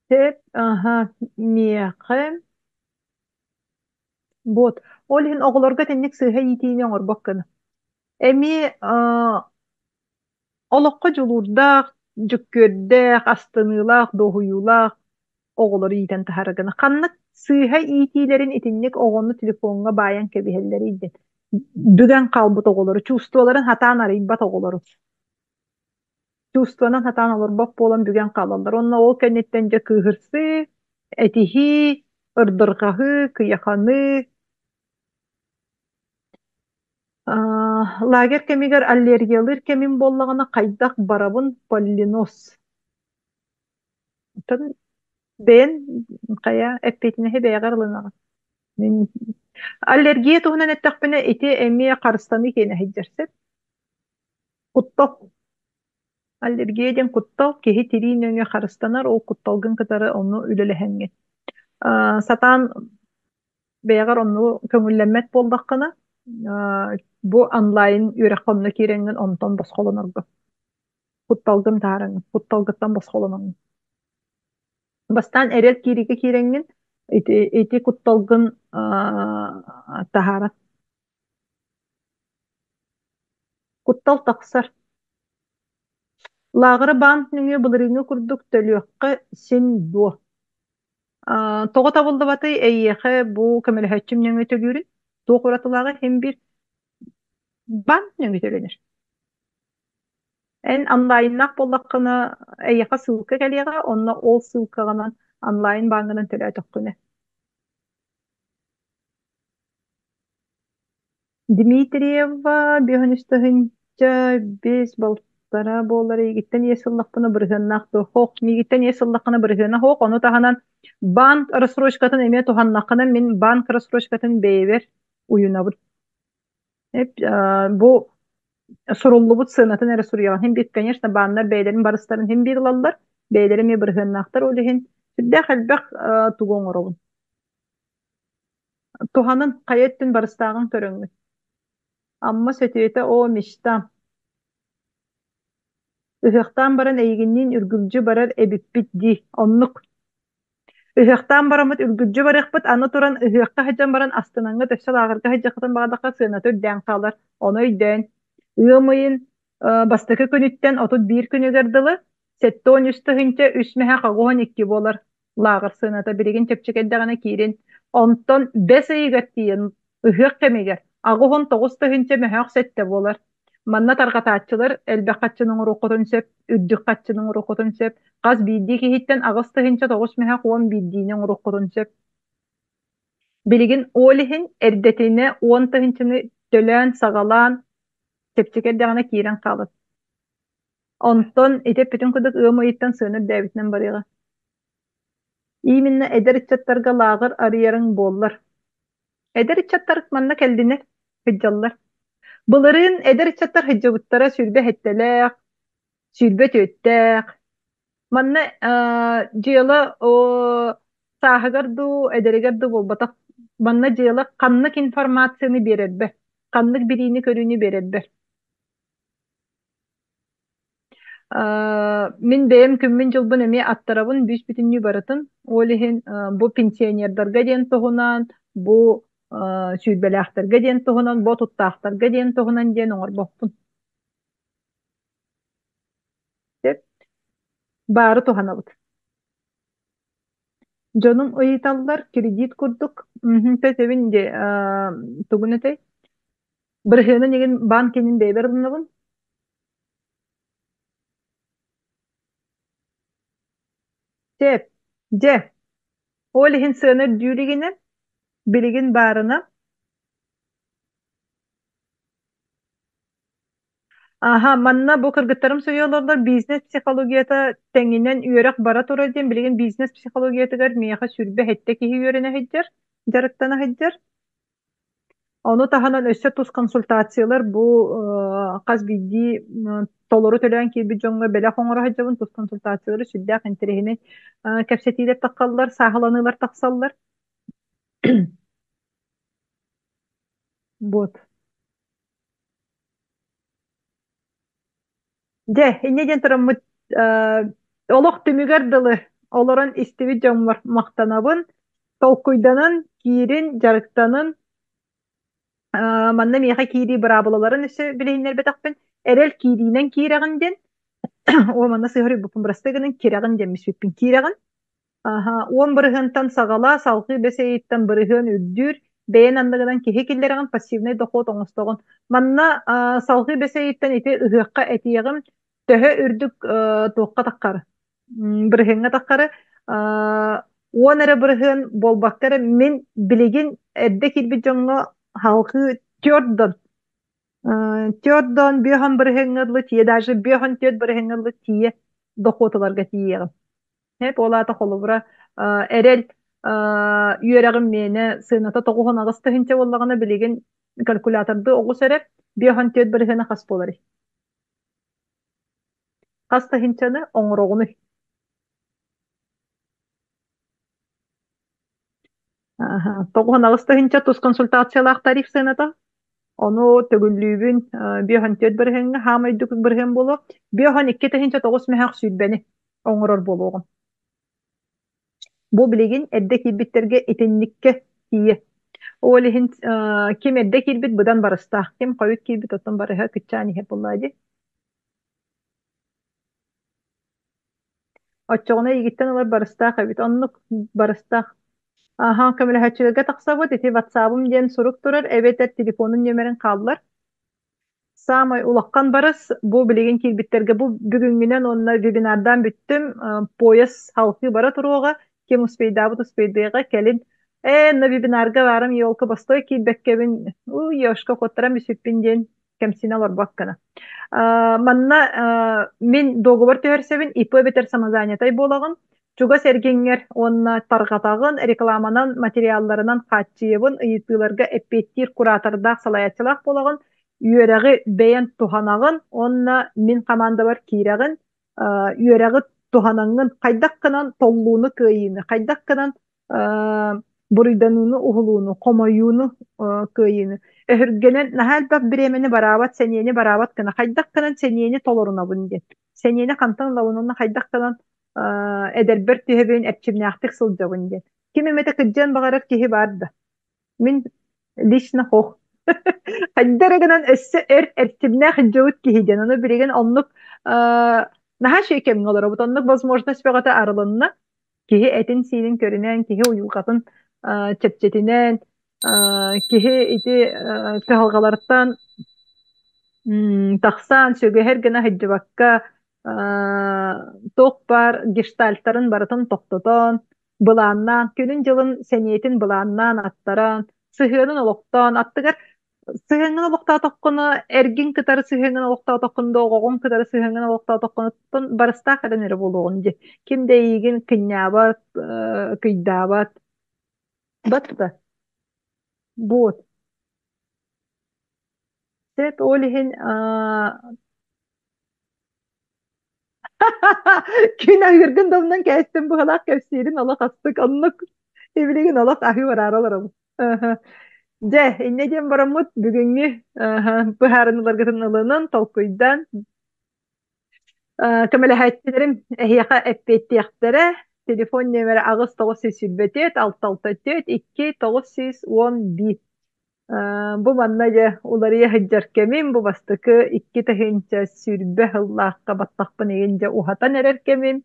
Tep, aha, miyeqe. Bot. Olihin oğulorga tennek sıha yitiğine or bakkını. Emi, olokka julurdaq, jükkördaq, astınılaq, dohuyulaq, oğulları iyiten taharagana. Kannak sığha iyitilerin itinlik oğunu telefonuna bayan kebihelleri idin. Dügen kalbut oğulları, çustuvaların hatan arayın oğulları. Çustuvanan hatan olur, bak bolan dügen kalallar. Onunla o kennetten kıhırsı, этиһи, ырдырҕаһы, кыйаханы, лагер кемигер аллергиялыр кемин боллаҕына хайдах барабын поллинос. Тон бэйэн хая эппетинэһи бэйэҕэр ылынаҕа. Мен аллергия туһунан эттахпына ити эмиэ харыстаны киэнэһидьэрсэт. Куттал. Аллергия ден куттал киһи тириин өҥө харыстанар, ол кутталгын кытары ону үлэлэһэҥҥи. Сатаан бэйэҕэр ону көҥүллэммэт буоллаххына, бу онлайн үөрэххонно киирэҥҥин онтон босхолонорго. Кутталгын таарыҥ, кутталгыттан босхолоноҥ. Бастан эрэл киириге киирэҥҥин ити кутталгын таһаарат. Куттал тахсар. Лаагыры баан нүҥү былырыыҥы курдук төлүөххэ син дуо. Тоҕо табыллыбатый эйиэхэ бу көмөлөһөччүм нүҥү төлүүрүн туох уратылааҕа хем бир баан нүҥү төленер. Эн онлайннах боллаххына эйиэхэ ссылка кэлиэҕэ, онно ол ссылкаҕанан онлайн баангынан төлөөтөххүнэ. Дмитриева биохонустахынча бес балтара болары игиттен иесыллахпына бырыһыаннаах туохох, мигиттен иесыллаххына бырыһыана хоох, ону таһанан банк рассрочкатын эмиэ туханнаххына мин банк рассрочкатын бэйэбэр уйунабыт. Бу суруллубут сыынатын эрэ сурьяҕан. Хим бит, конечно, бааннар бэйэлэрин барыстарын хим биир ылаллар, бэйэлэри эмиэ бырыһыаннаахтар улиһин. Сүрдээх элбэх тугуоҥоробун. Туханын хайыттын барыстааҕын көрөҥмүт. Амма сөтүөтэ о мечтам. Ыһыахтаан баран эйигинниин үргүлжү барар эбиппит ди, оннук. Ыһыахтаан барамыт үргүлжү барыахпыт, аны туран ыһыахха хаджан баран астынаҥҥа төссө аагырга хаджахтан баҕадахха сыанаты үрдээн хаалар, ону өйдөөн. Ыамыйын бастакы күнүттэн отут биир күнүгэр дылы, сеттоон үстүһүнчэ үсмэһэ хаҕуһан икки буолар. Лаагыр сыаната билигин чэпчэкэддэҕинэ киирин. Онтон бэс ыйыгар тиийэн ыһыах кэмигэр. Агуһун тоҕус тыһынча möһөөх сэтте буолар. Манна тарҕатааччылар элбэх хаччының уруккутун сөп, үрдүк хаччының уруккутун сөп, хас биирдии киһиттэн агыс тыһынча тоҕус möһөөх уон биирдиинин уруккутун сөп. Билигин уолиһин эрдэтине уон тыһынчаны төлөөн, саҕалаан, чэпчэкэддэҕинэ киирэн хаалар. Онтон итеп бүтүн кудук ыам ыйыттан сыаныр дээбитинэн барыйга. Именно эдэр иччаттарга лаагыр арыйарың буоллар. Эдэр иччаттар манна келдинер, хыджаллар. Былырын эдэр иччаттар хыджабыттара сүрбэ хэттэлээх, сүрбэ төөттээх. Манна дьыала сааһыгар дуу, эдэригэр дуу болбатах. Манна дьыала ханнык информацияны берербэ, ханнык бириини көрүүнү берербэ. Мин бэйэм күммин жылбын эми аттарабын бүс бүтүннүү барытын, олиһин бу пенсионердарга диэн туһунан, бу сүүрбэлээхтэргэ диэн туһунан, бу туттаахтарга диэн туһунан диэн оҥорбохпун. Деп баары туһанабыт. Дьонум ыйыталлар, кредит курдук, төсөбүн де тугунатый. Бырыһыаны нигин банкинин бэйбэр ылынабын. Теп, же, олиһин сыаныр дүүригинен, билигин баарына. Манна бу кыргыттарым сөйөөлөрдөр бизнес психологията теңинен үөрэх бара тура диэн билигин бизнес психологиятыгар миэхэ сүрбэ хэтте киһи үөрэнэ хэджэр, жарыктана хэджэр. Ону таһанан өссө тус консультациялар бу хас бидди толору төлөөн киирби дьоҥҥо бэлэх оҥоро хаджабын тус консультациялары сүрдээх интереһини кэпсэтиилэр таххаллар, сааһыланыылар тахсаллар. Вот. Де, иннеден тураммыт олох түмүгэр дылы олорон истиби дьоҥмор мактанабын, толкуйданын, киирин, жарыктанын, манна миэхэ киири бырабылаларын өссө билиһиннэр бэтахпын, эрэл киириинэн киирэҕинден, о манна сыһырый буппун бырастыгынын кирэҕин деммиспиппин киирэҕин. Уон бырыһыантан саҕала, салгы бэсэйиттэн бырыһыан үрдүүр, бэйэн анныгынан киһи киллэрэҕин пассивный доход оҥостоҕун. Манна салгы бэсэйиттэн ити ыһыахха этиэҕим төһө үрдүк туохха таххары, бырыһыҥҥа таххары Onara bırhın bolbakkara min biligin edde kilbi jonga halkı tiyordon. Tiyordon biyohan bırhıngırlı tiye, даже biyohan tiyod bırhıngırlı tiye dokotalarga tiyeğim. Hep olata holubura erel yüreğim meni sınata toğuhan ağısta hinçe bollağına biligin kalkulatordu oğu serep biyohan tiyod bırhını has bolari. Hasta hinçanı oңроғуну. Тоғын ағыста hinça тус консультациялақ тариф сыната. Onu tөгүллүүбүн биохан төт бирһеңге хамайдык бирһен болу. Биохан иккете hinça тоғыс мәхәк сүйбәни оңрор болуғын. Бу билигин эдде килбиттерге итинникке тие. Ол хин ким эдде килбит будан барыста. Ким кайыт килбит оттон барыха кытчани хеп боллайды. Оччоғына егиттен олар барыста кабит. Оннук барыста. Aha, kamera haçıga taqsabot eti WhatsApp'ım diyen soruk durar. Evet, telefonun nömerin kaldılar. Samay ulakkan barız. Bu biligin kilbitlerge bu bugüngünen onlar webinardan büttüm. Poyas halkı bara turuğa. Kim uspeyda bu uspeydaga kelin. Na webinarga varım yolka bastoy kilbekkebin. Yoşka kottaran bir süppin diyen kemsinalar bakkana. Manna min dogobar töhersebin ipo beter samazaniyatay bolağın. Чуга сергеңер онна таргатагын рекламанан материалларынан катчыйыбын ыйытыларга эппеттир куратордак салаячылак болагын үөрәги бәйән туханагын онна мин команда бар кирәгын үөрәги туханаңын кайдак кынан толлууну кыйыны кайдак кынан бурыйданууну ухулууну комоюуну кыйыны эхиргенен нахал бак биремени барабат сенени барабат кына кайдак кынан сенени толорунабын ден сенени кантан лавунуна кайдак кынан эдербер тиһебин эпчимнäхтик сылдьабын диэн. Ким эмете кыдьан багарар киһи барда. Мин лично хох. Хайдарыгынан өссө эпчимнäх жөүт киһи диэн. Ону билеген оннук наха шейкем олар. Оннук возможность бегата арылынна. Киһи этин сиилин көрүнен, киһи уюлгатын чепчетинен, киһи ити кыһалгаларттан тахсан сөгөһөр гына хыджыбакка тоқ бар гештальтарын барытын тоқтотон, былааннан, күнін жылын сәниетін былааннан аттаран, сыхыынын олықтан, аттыгар сыхыынын олықта тоққыны, әргин кытары сыхыынын олықта тоққынды, оғоғын кытары сыхыынын олықта тоққыны, барыста қадан әрі болуғын де. Кім де егін кыннябат, кыйдабат, батты. Бот. Сет олихин Күн агыргын домнан кәстен bu halak kefsirin Allah astık anlık evligen Allah ahi var aralarım. De inne dem baramut bugünkü bu harınlar gıtınlığının tolkuydan kamela hayatlerim ehyaka eppetti yaktere telefon numara ağız 934 664 2911 bu mannaca ularıya hıccar kemin bu bastıkı iki tahinca sürbe hıllakka battakpın eğince uhatan erer kemin.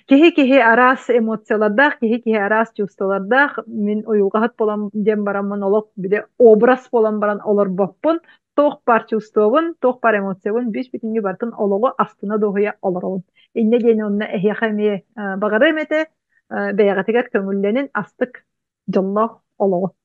Kihi aras emosiyalarda, kihi aras çuvstalarda min uyulgahat bolan dem baramın olak bir de obraz bolan baran olur bakpın. Toğ par çuvstavın, toğ par emosiyavın beş bitingi bartın oluğu astına doğuya olurun. İnne deni onunla ehyakamiye bağırım ete, beyagatigat kömüllenin astık jallah oluğu.